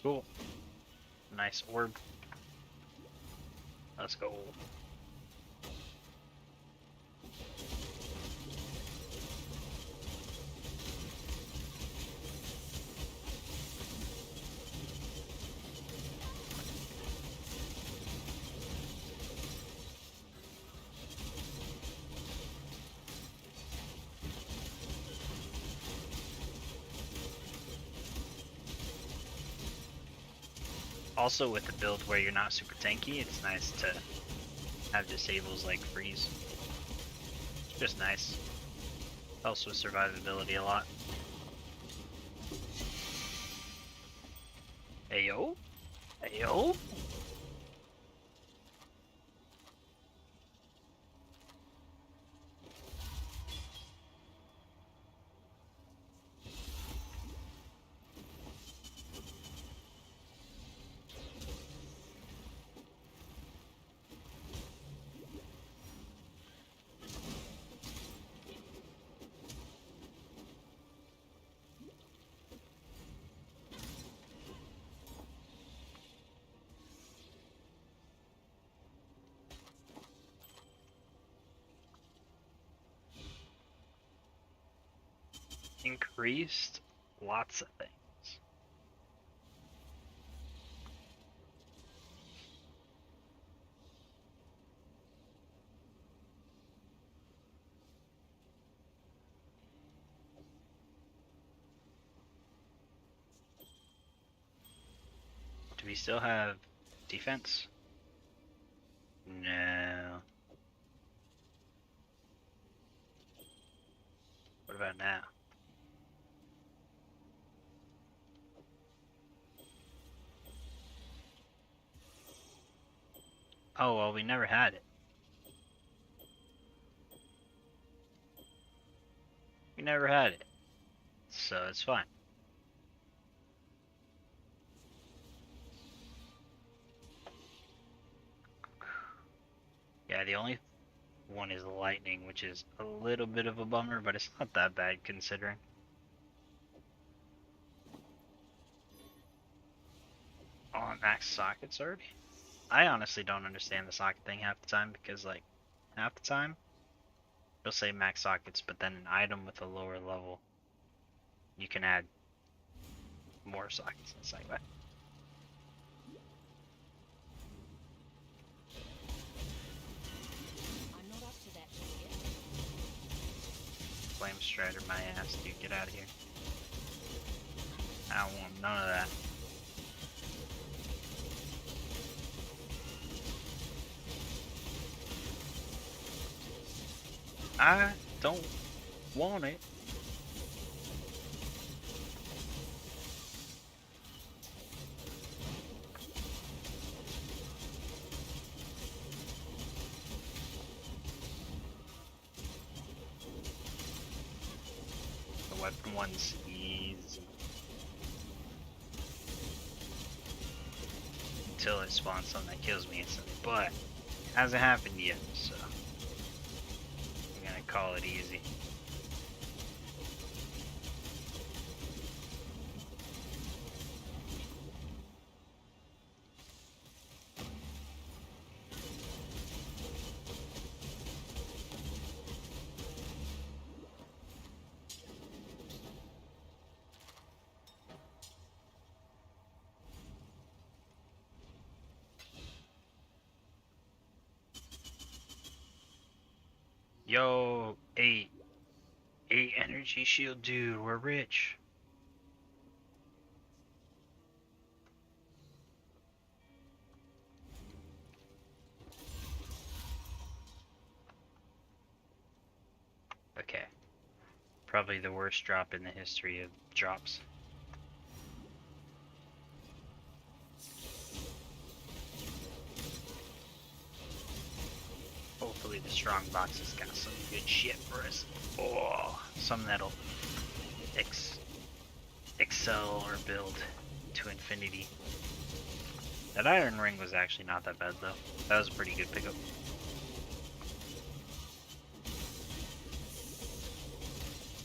Cool. Nice orb. Let's go. Also, with the build where you're not super tanky, it's nice to have disables like freeze. It's just nice. Helps with survivability a lot. Ayo? Ayo? Increased lots of things. Do we still have defense? No. What about now? Oh, well, we never had it. We never had it. So it's fine. Yeah, the only one is lightning, which is a little bit of a bummer, but it's not that bad considering. Oh, max sockets already? I honestly don't understand the socket thing half the time because, like, half the time it'll say max sockets, but then an item with a lower level, you can add more sockets. It's like, what? I'm not up to that just yet. Flame Strider my ass, dude. Get out of here. I don't want none of that. I don't want it. The weapon one's easy. Until it spawns something that kills me instantly. But it hasn't happened yet, so I'm gonna call it easy. Yo, 8 energy shield, dude. We're rich. Okay. Probably the worst drop in the history of drops. Hopefully the strong box has got some good shit for us. Oh, some that'll excel or build to infinity. That iron ring was actually not that bad though. That was a pretty good pickup.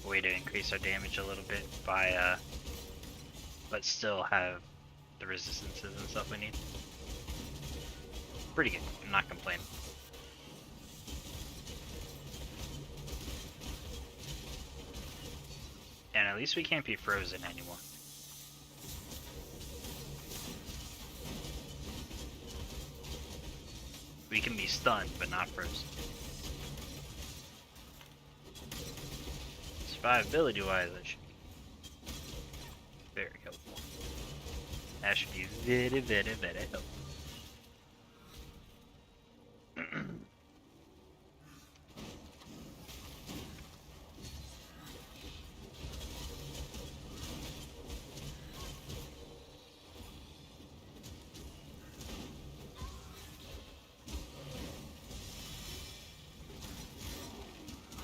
Way to increase our damage a little bit by but still have the resistances and stuff we need. Pretty good. I'm not complaining. And at least we can't be frozen anymore. We can be stunned, but not frozen. Survivability wise, that should be very helpful. That should be very, very, very helpful. I'm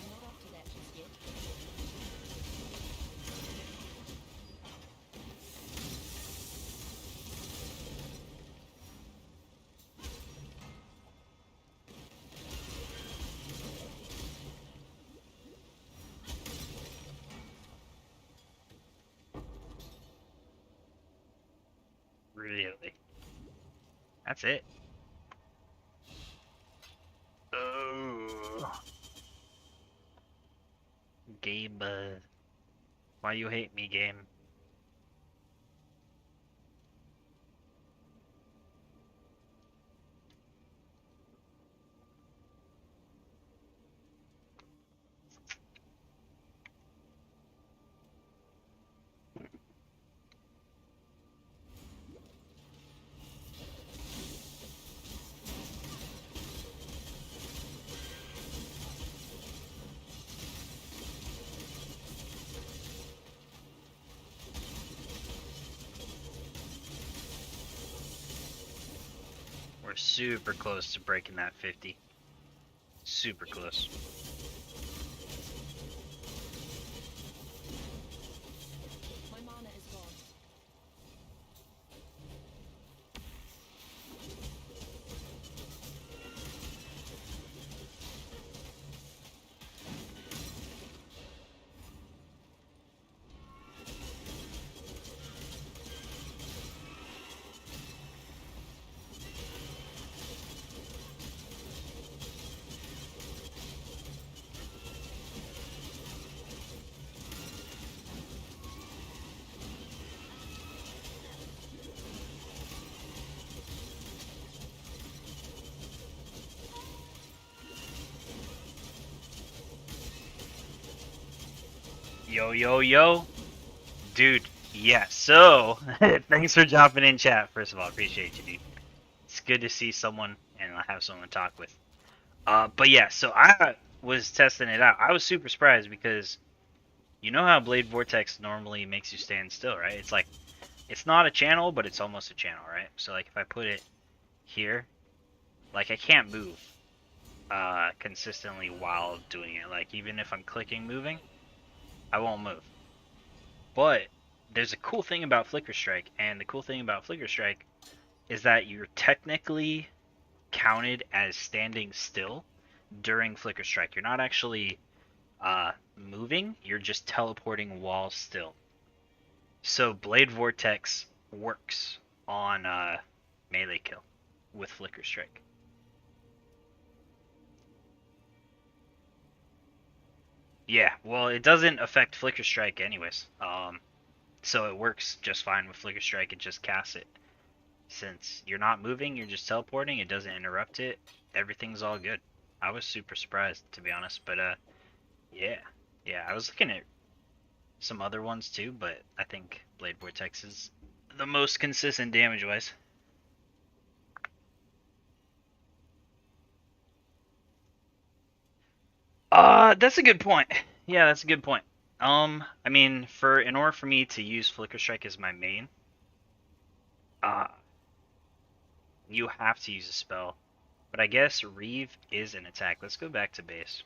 not up to that just yet. Really? That's it? Oh. Game, why you hate me, game? We're super close to breaking that 50. Super close. My mana is gone. Yo, yo, yo. Dude, yeah, so, thanks for jumping in chat, first of all, appreciate you, dude. It's good to see someone and have someone to talk with. But yeah, so I was testing it out. I was super surprised because you know how Blade Vortex normally makes you stand still, right? It's like, it's not a channel, but it's almost a channel, right? So like if I put it here, like I can't move consistently while doing it. Like even if I'm clicking moving, I won't move. But there's a cool thing about Flicker Strike, and the cool thing about Flicker Strike is that you're technically counted as standing still during Flicker Strike. You're not actually moving, you're just teleporting while still. So Blade Vortex works on melee kill with Flicker Strike. Yeah, well, it doesn't affect Flicker Strike anyways. So it works just fine with Flicker Strike. It just casts it. Since you're not moving, you're just teleporting. It doesn't interrupt it. Everything's all good. I was super surprised, to be honest. But yeah, yeah. I was looking at some other ones too, but I think Blade Vortex is the most consistent damage-wise. That's a good point. Yeah, that's a good point. I mean, in order for me to use Flicker Strike as my main, uh, you have to use a spell. But I guess Reeve is an attack. Let's go back to base.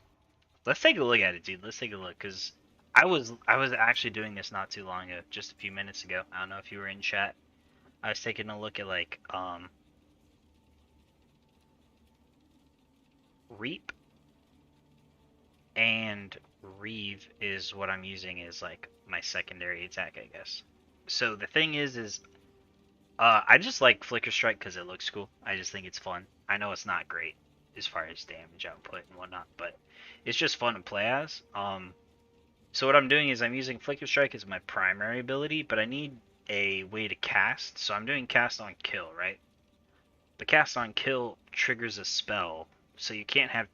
Let's take a look at it, dude. Let's take a look, cause I was actually doing this not too long ago, just a few minutes ago. I don't know if you were in chat. I was taking a look at like Reap and Reeve is what I'm using as like my secondary attack, I guess. So the thing is I just like Flicker Strike because it looks cool. I just think it's fun. I know it's not great as far as damage output and whatnot, but it's just fun to play as. So what I'm doing is I'm using Flicker Strike as my primary ability, but I need a way to cast. So I'm doing Cast on Kill, right? But Cast on Kill triggers a spell, so you can't have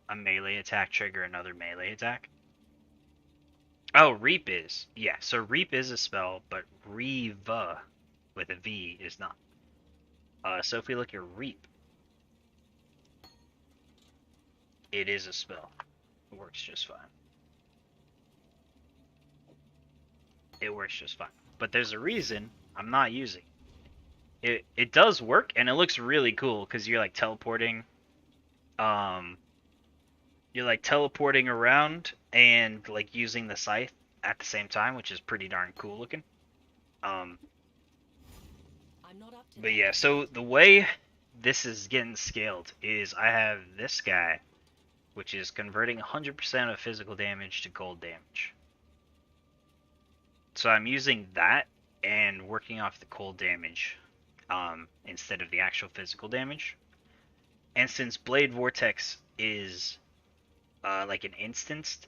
a melee attack trigger another melee attack. Oh, Reap is. Yeah, so Reap is a spell, but Reeva with a V is not. So if we look at Reap, it is a spell. It works just fine. It works just fine. But there's a reason I'm not using it. It does work, and it looks really cool because you're like teleporting. You're like teleporting around and like using the scythe at the same time, which is pretty darn cool looking. I'm not up to But that yeah, just so yet. the way this is getting scaled is I have this guy, which is converting 100% of physical damage to cold damage. So I'm using that and working off the cold damage instead of the actual physical damage. And since Blade Vortex is like an instanced,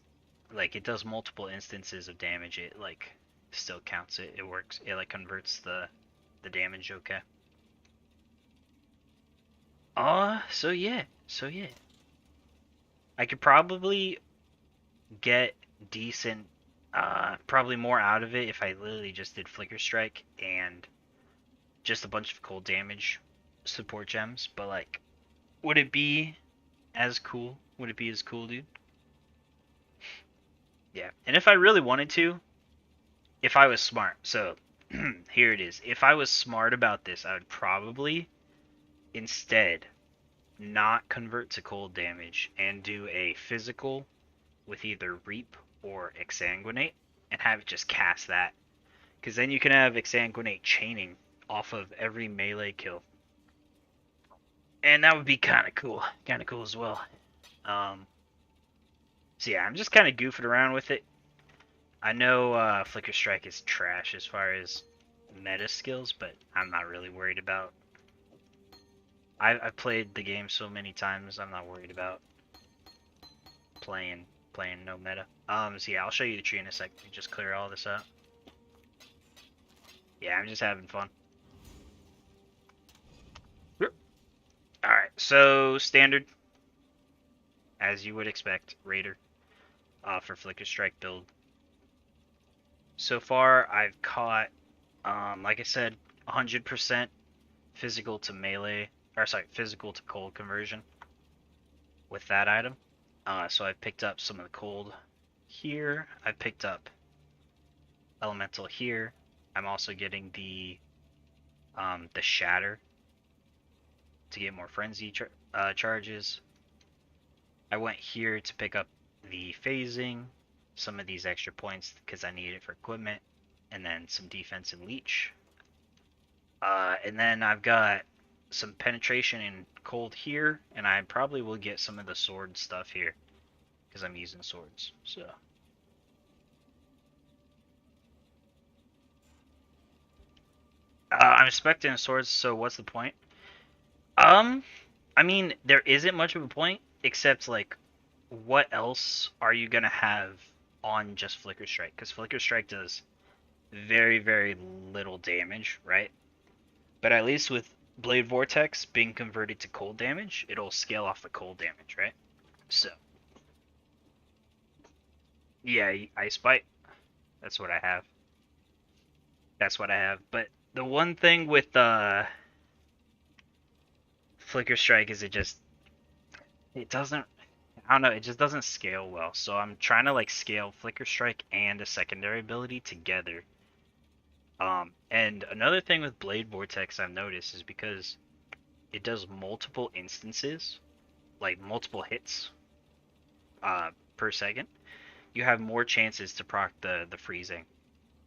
like it does multiple instances of damage, it like still counts it. It works. It like converts the damage. Okay. So yeah. So yeah. I could probably get decent, probably more out of it if I literally just did Flicker Strike and just a bunch of cold damage support gems. But like, would it be as cool? Would it be as cool, dude? Yeah. And if I really wanted to, if I was smart, so here it is. If I was smart about this, I would probably instead not convert to cold damage and do a physical with either Reap or Exsanguinate and have it just cast that. Because then you can have Exsanguinate chaining off of every melee kill. And that would be kind of cool. Kind of cool as well. So yeah, I'm just kind of goofing around with it. I know Flicker Strike is trash as far as meta skills, but I'm not really worried about. I've played the game so many times, I'm not worried about playing no meta. So yeah, I'll show you the tree in a sec. Just clear all this out. Yeah, I'm just having fun. Alright, so standard, as you would expect, Raider for Flicker Strike build. So far, I've caught, like I said, 100% physical to melee, or sorry, physical to cold conversion with that item. So I've picked up some of the cold here. I've picked up elemental here. I'm also getting the shatter to get more frenzy charges. I went here to pick up the phasing, some of these extra points because I need it for equipment, and then some defense and leech. And then I've got some penetration and cold here, and I probably will get some of the sword stuff here because I'm using swords. So I'm expecting swords. So what's the point? I mean, there isn't much of a point except like, what else are you gonna have on just Flicker Strike? Because Flicker Strike does very, very little damage, right? But at least with Blade Vortex being converted to cold damage, it'll scale off the cold damage, right? So, yeah, Ice Bite. That's what I have. That's what I have. But the one thing with Flicker Strike is it doesn't, I don't know, it just doesn't scale well. So I'm trying to like scale Flicker Strike and a secondary ability together. And another thing with Blade Vortex I've noticed is because it does multiple instances, like multiple hits per second, you have more chances to proc the freezing,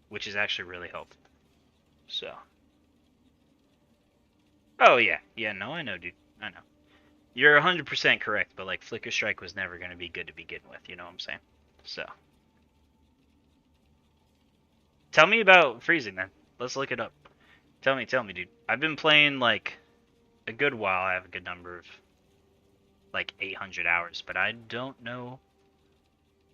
which is actually really helpful. So. Oh yeah, no, I know, dude. I know. You're 100% correct, but like Flicker Strike was never gonna be good to begin with. You know what I'm saying? So. Tell me about freezing then. Let's look it up. Tell me, dude. I've been playing like a good while. I have a good number of like 800 hours, but I don't know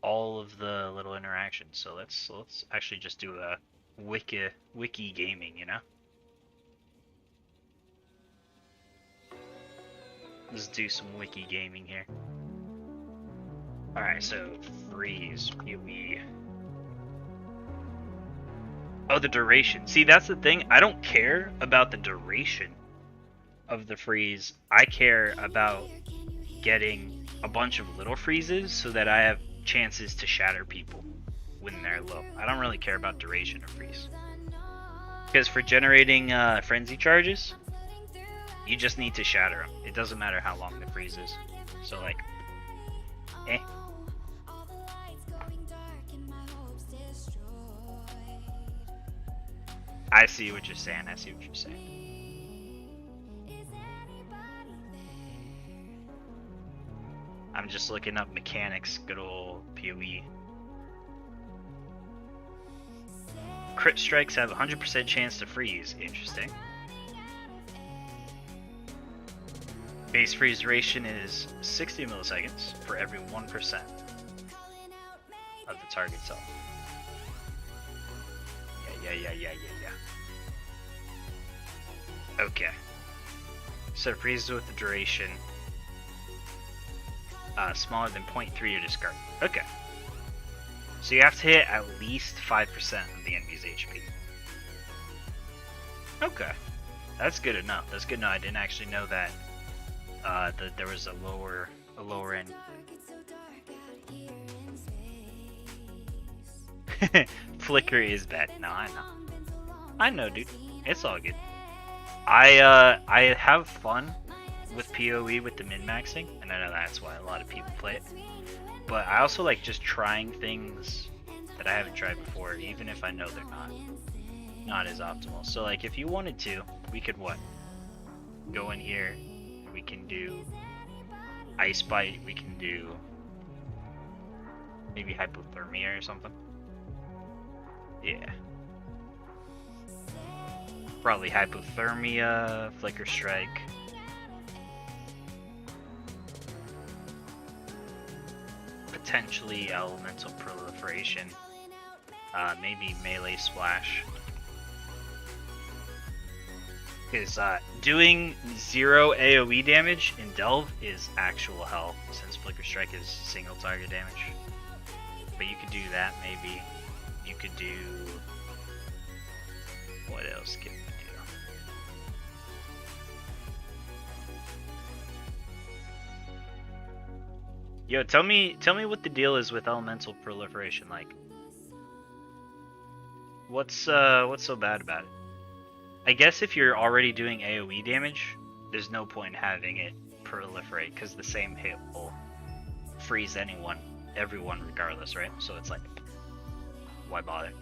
all of the little interactions. So let's actually just do a wiki gaming, you know? Let's do some wiki gaming here. Alright, so freeze, PoE. Oh, the duration. See, that's the thing. I don't care about the duration of the freeze. I care about getting a bunch of little freezes so that I have chances to shatter people when they're low. I don't really care about duration of freeze. Because for generating frenzy charges, you just need to shatter them. It doesn't matter how long the freeze is. So like, eh. I see what you're saying. I'm just looking up mechanics, good old PoE. Crit strikes have 100% chance to freeze. Interesting. Base freeze duration is 60 milliseconds for every 1% of the target's health. Yeah. Okay. So freeze with the duration smaller than 0.3 or discard. Okay. So you have to hit at least 5% of the enemy's HP. Okay. That's good enough. I didn't actually know that that there was a lower end. Flicker is bad. No, I know, dude. It's all good. I have fun with PoE with the min-maxing, and I know that's why a lot of people play it. But I also like just trying things that I haven't tried before, even if I know they're not as optimal. So like if you wanted to, we could go in here, we can do Ice Bite, we can do maybe Hypothermia or something. Yeah. Probably Hypothermia, Flicker Strike. Potentially Elemental Proliferation. Maybe Melee Splash. Because doing 0 AoE damage in Delve is actual hell, since Flicker Strike is single target damage. But you could do that, maybe. You could do... What else can you do? Yo, tell me what the deal is with Elemental Proliferation, like. What's so bad about it? I guess if you're already doing AoE damage, there's no point in having it proliferate, because the same hit will freeze everyone regardless, right? So it's like, why bother?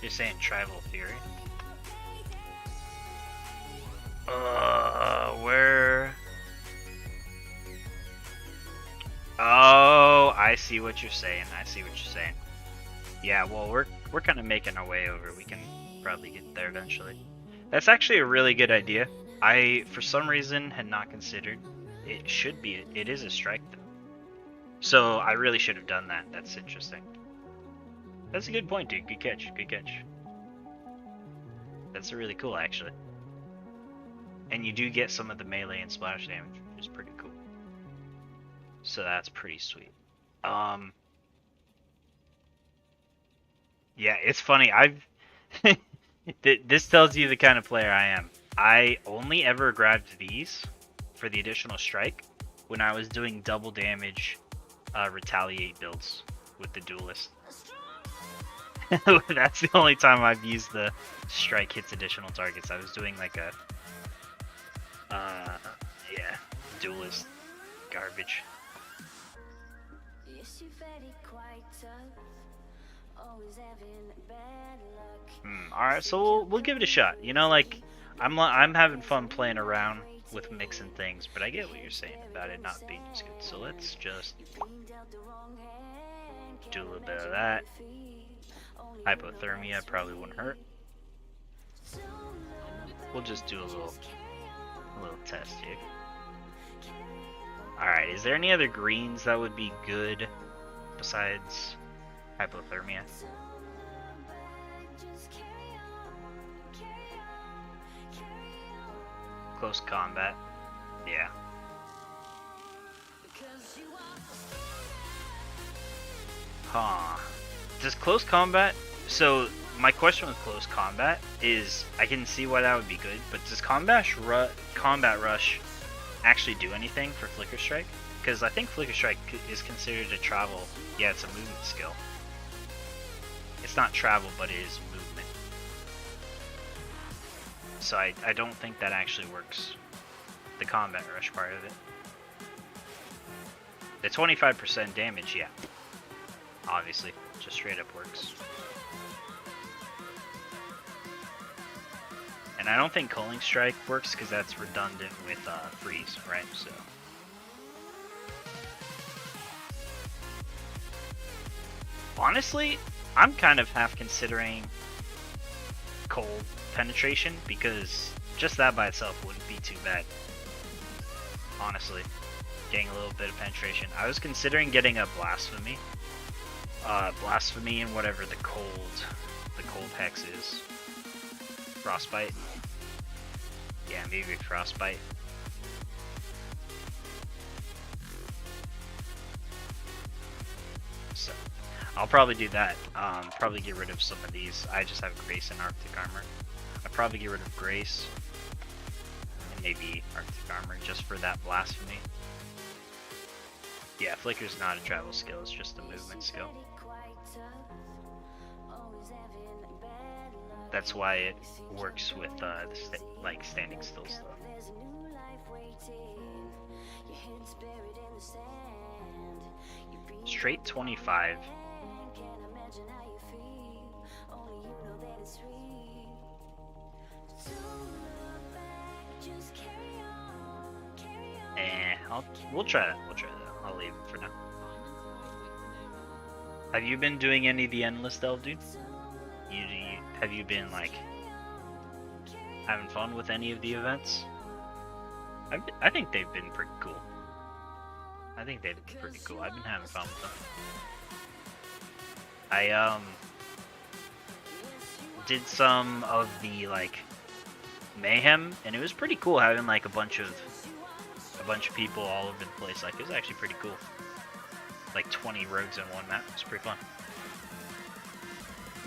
You're saying Tribal Fury? Where? Oh, I see what you're saying. Yeah, well, we're kind of making our way over. We can probably get there eventually. That's actually a really good idea. I, for some reason, had not considered it should be. It is a strike though. So I really should have done that. That's interesting. That's a good point, dude. Good catch. Good catch. That's really cool, actually. And you do get some of the melee and splash damage, which is pretty cool. So that's pretty sweet. Yeah, it's funny. This tells you the kind of player I am. I only ever grabbed these for the additional strike when I was doing double damage retaliate builds with the duelist. That's the only time I've used the strike hits additional targets. I was doing like a yeah, duelist garbage. Alright, so we'll give it a shot. You know, like I'm having fun playing around with mixing things, but I get what you're saying about it not being as good. So let's just do a little bit of that. Hypothermia probably wouldn't hurt. We'll just do a little test here. Alright, is there any other greens that would be good besides hypothermia? Close combat. Yeah. Huh. Does close combat... So, my question with close combat is, I can see why that would be good, but does combat rush actually do anything for Flicker Strike? Because I think Flicker Strike is considered a travel... Yeah, it's a movement skill. It's not travel, but it is movement. So I don't think that actually works. The combat rush part of it. The 25% damage, yeah. Obviously, just straight up works. And I don't think Culling Strike works because that's redundant with Freeze, right? So. Honestly, I'm kind of half considering Cold Penetration because just that by itself wouldn't be too bad. Honestly, getting a little bit of penetration. I was considering getting a Blasphemy. Blasphemy and whatever the cold hex is. Frostbite. Yeah, maybe Frostbite. So, I'll probably do that. Probably get rid of some of these. I just have Grace and Arctic Armor. I'd probably get rid of Grace. And maybe Arctic Armor just for that Blasphemy. Yeah, Flicker's not a travel skill, it's just a movement skill. That's why it works with like standing still stuff. Straight 25. We'll try that. I'll leave it for now. Have you been doing any of the endless delve, dude? Have you been like having fun with any of the events? I think they've been pretty cool. I've been having fun with them. I did some of the like mayhem, and it was pretty cool having like a bunch of people all over the place. Like, it was actually pretty cool. Like 20 rogues in one map. It was pretty fun.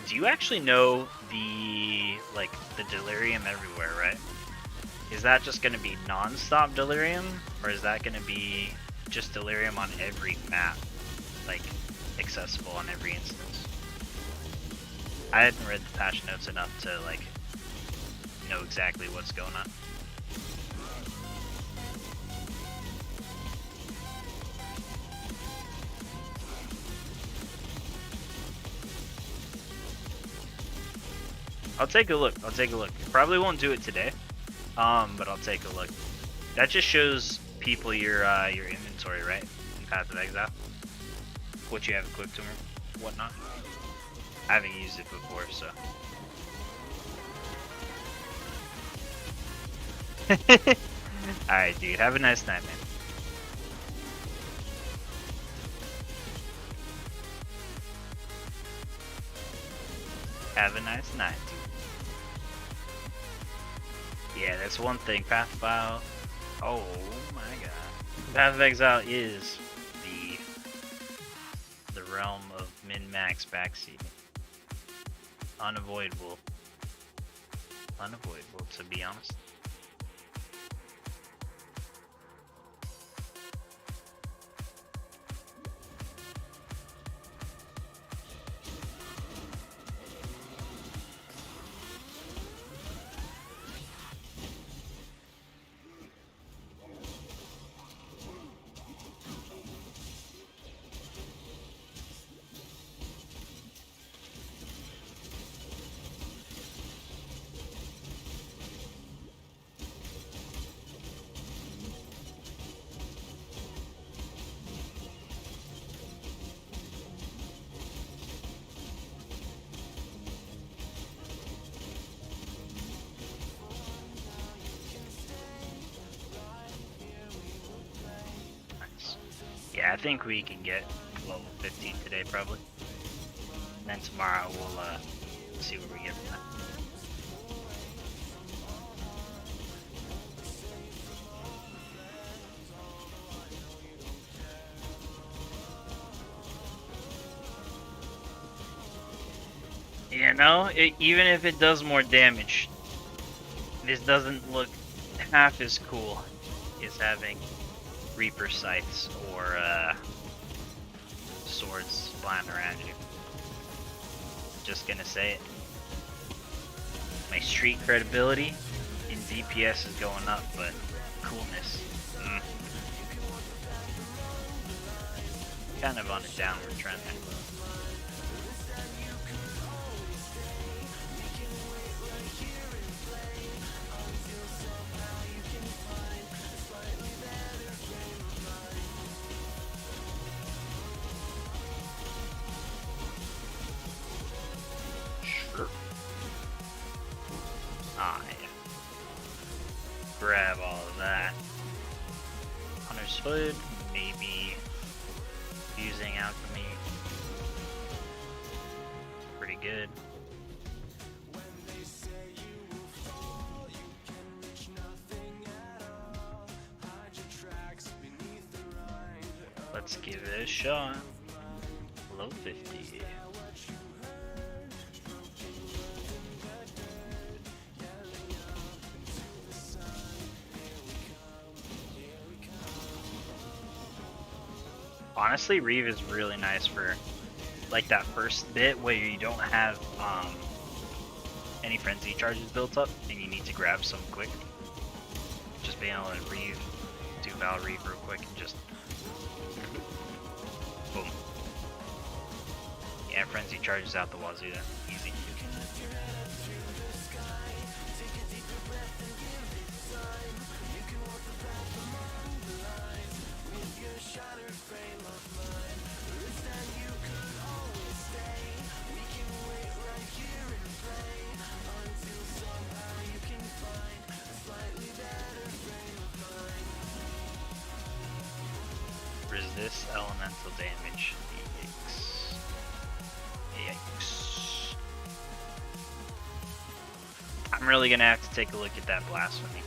Do you actually know the delirium everywhere, right? Is that just gonna be non-stop delirium, or is that gonna be just delirium on every map, like accessible on every instance? I hadn't read the patch notes enough to like know exactly what's going on. I'll take a look. Probably won't do it today, but I'll take a look. That just shows people your inventory, right? In Path of Exile. What you have equipped or whatnot. I haven't used it before, so. Alright, dude. Have a nice night, man. Have a nice night. Yeah, that's one thing. Path of Exile. Oh my god. Path of Exile is the realm of min-max backseat. Unavoidable. Unavoidable, to be honest. Yeah, I think we can get level 15 today, probably. And then tomorrow we'll see where we get from that. You know, even if it does more damage, this doesn't look half as cool as having Reaper Scythes or swords flying around you. Just gonna say it. My street credibility in DPS is going up, but coolness, kind of on a downward trend. Grab all of that. Hunter's Hood, maybe using alchemy. Pretty good. Let's give it a shot. Low 50. Honestly, Reeve is really nice for like that first bit where you don't have any frenzy charges built up and you need to grab some quick. Just being able to Reeve, do Val Reeve real quick and just boom. Yeah, frenzy charges out the wazoo then. Easy. Resist elemental damage. Yikes. Yikes. I'm really gonna have to take a look at that blasphemy.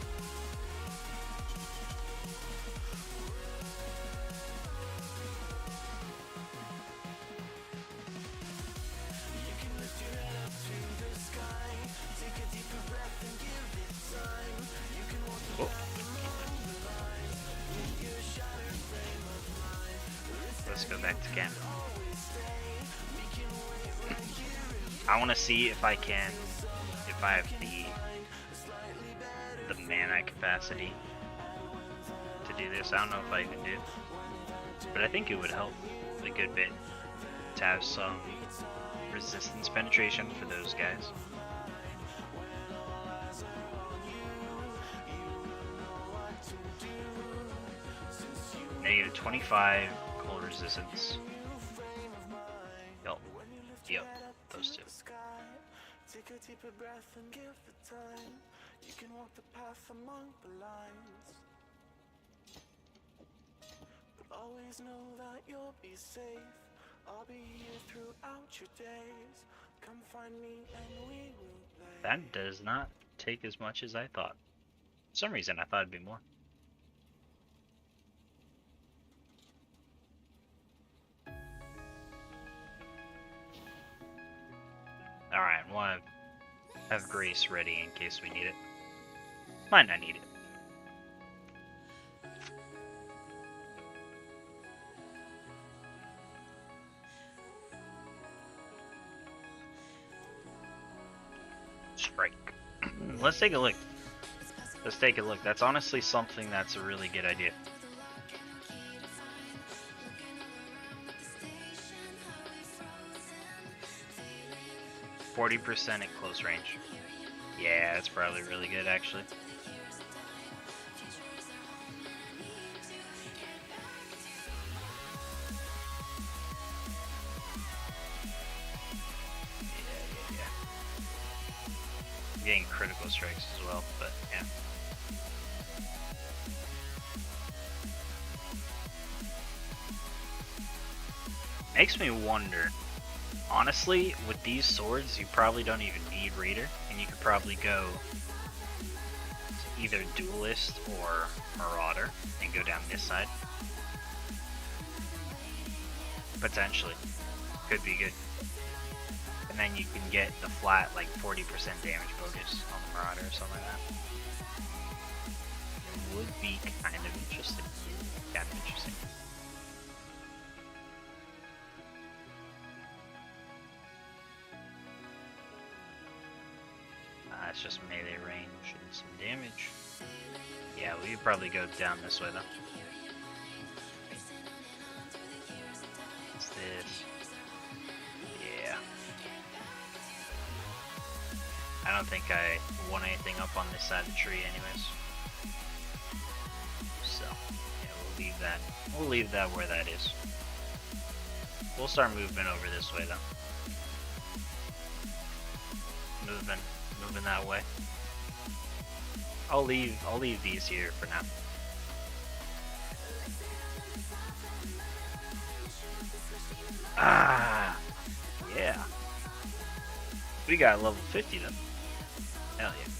Oh. Let's go back to Canada. I want to see if I can, if I have the mana capacity to do this. I don't know if I even do, but I think it would help a good bit to have some resistance penetration for those guys. Negative 25 cold resistance. Yep, those two. Take a deeper breath and give it time. You can walk the path among the lines. But always know that you'll be safe. I'll be here throughout your days. Come find me and we will play. That does not take as much as I thought. For some reason, I thought it'd be more. Alright, want to have Grace ready in case we need it. Might not need it. Strike. Let's take a look. Let's take a look. That's honestly something that's a really good idea. %40 at close range. Yeah, that's probably really good actually. Yeah. I'm getting critical strikes as well, but yeah. Makes me wonder. Honestly, with these swords, you probably don't even need Raider, and you could probably go either Duelist or Marauder and go down this side. Potentially. Could be good. And then you can get the flat, like 40% damage bonus on the Marauder or something like that. It would be kind of interesting. Kind of interesting. It's just melee range and some damage. Yeah, we could probably go down this way though. What's this? Yeah. I don't think I want anything up on this side of the tree anyways. So, yeah, we'll leave that. We'll leave that where that is. We'll start moving over this way though. Moving that way. I'll leave these here for now. Ah, yeah. We got level 50 then. Hell yeah.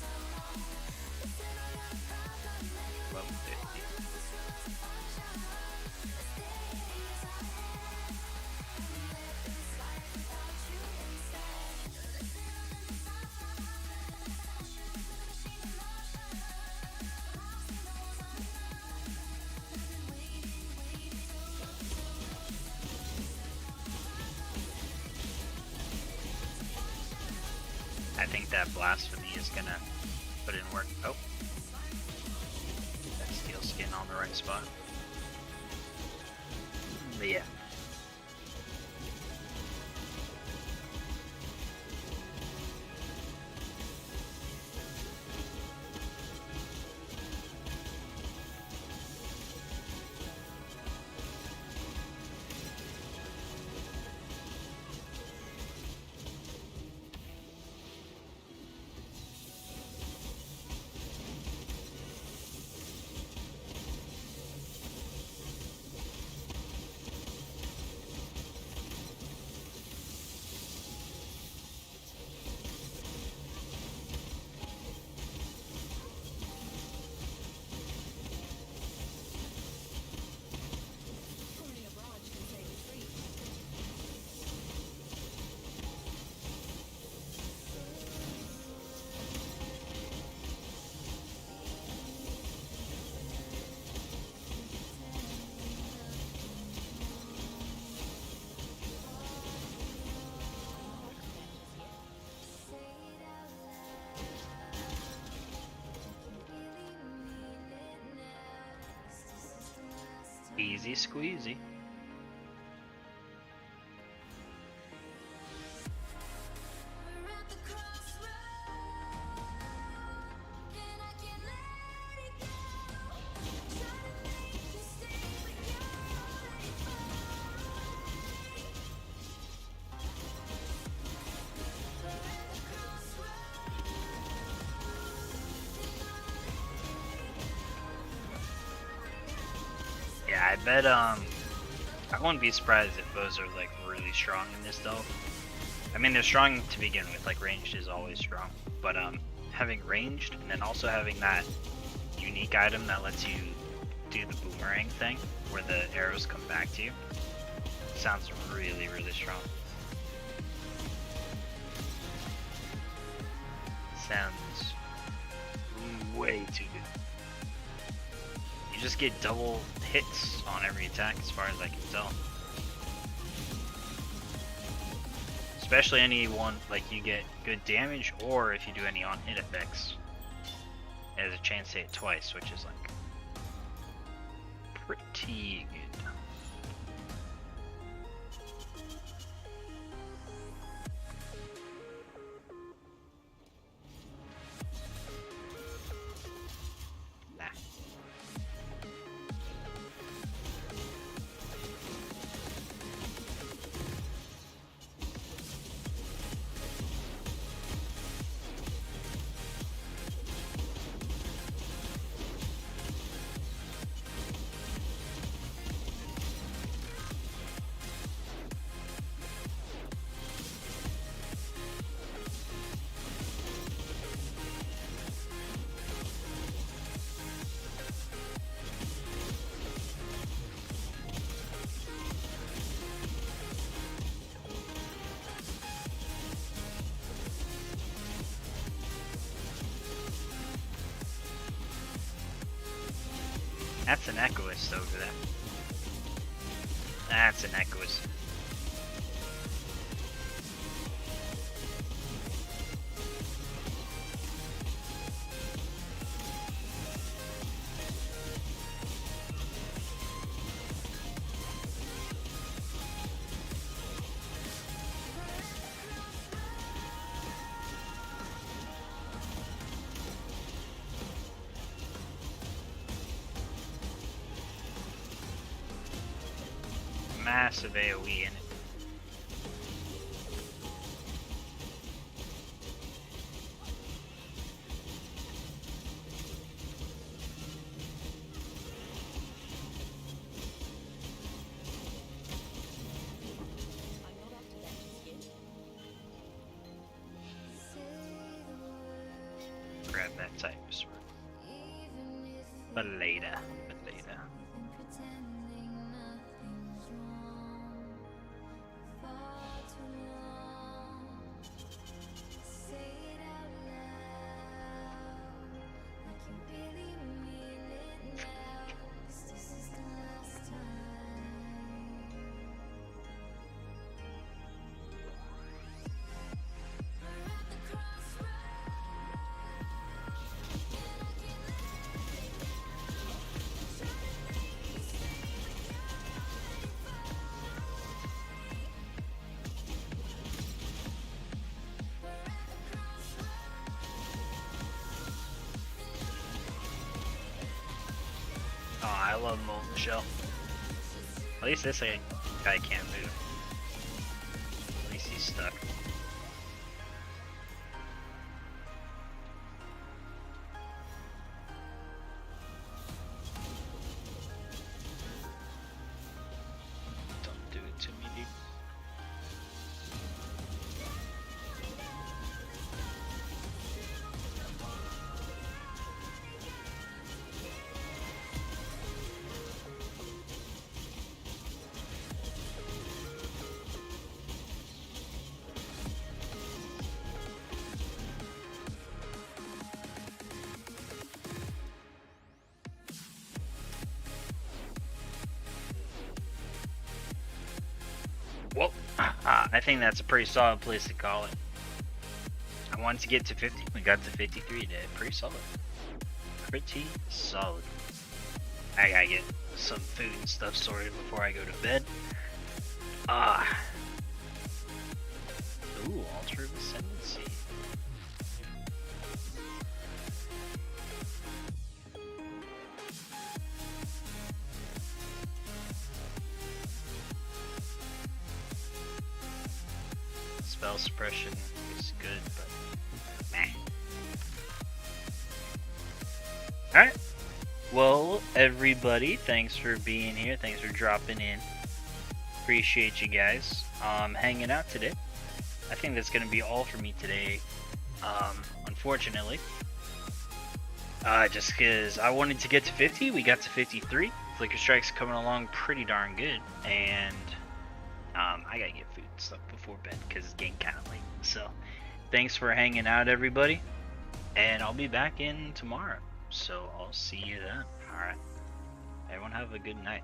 Level 50. I think that Blasphemy is gonna put in work. Oh. That steel skin on the right spot. But yeah. Easy squeezy. We're at the crossroads, and I can't let it go. Trying to make you stay, but you're already far. We're at the crossroads, Yeah, I bet I wouldn't be surprised if bows are like really strong in this though. I mean, they're strong to begin with. Like ranged is always strong, but having ranged and then also having that unique item that lets you do the boomerang thing, where the arrows come back to you, sounds really, really strong. Sounds way too good. You just get double hits on every attack as far as I can tell. Especially any one, like you get good damage, or if you do any on-hit effects, it has a chance to hit twice, which is like pretty good. Nah. That's an Echoist over there. That's an Echoist. Massive AoE in it. I'm not up to that just yet. Grab that type of sword. But later. But later. Pretending nothing's wrong, far too long. Say it out loud, like you really mean it now. 'Cause this is the last time. We're at the Oh, I love Molten Shell. At least this guy can't move. At least he's stuck. Don't do it to me, dude. Well, I think that's a pretty solid place to call it. I wanted to get to 50. We got to 53 today. Pretty solid. Pretty solid. I gotta get some food and stuff sorted before I go to bed. Ooh, Altar of Ascendancy. Spell suppression is good, but meh. Alright. Well, everybody, thanks for being here. Thanks for dropping in. Appreciate you guys hanging out today. I think that's gonna be all for me today. Unfortunately, just because I wanted to get to 50, we got to 53. Flicker Strike's coming along pretty darn good, and I gotta get food and stuff before bed because it's getting kind of late. So, thanks for hanging out, everybody, and I'll be back in tomorrow. So I'll see you then. All right, everyone have a good night.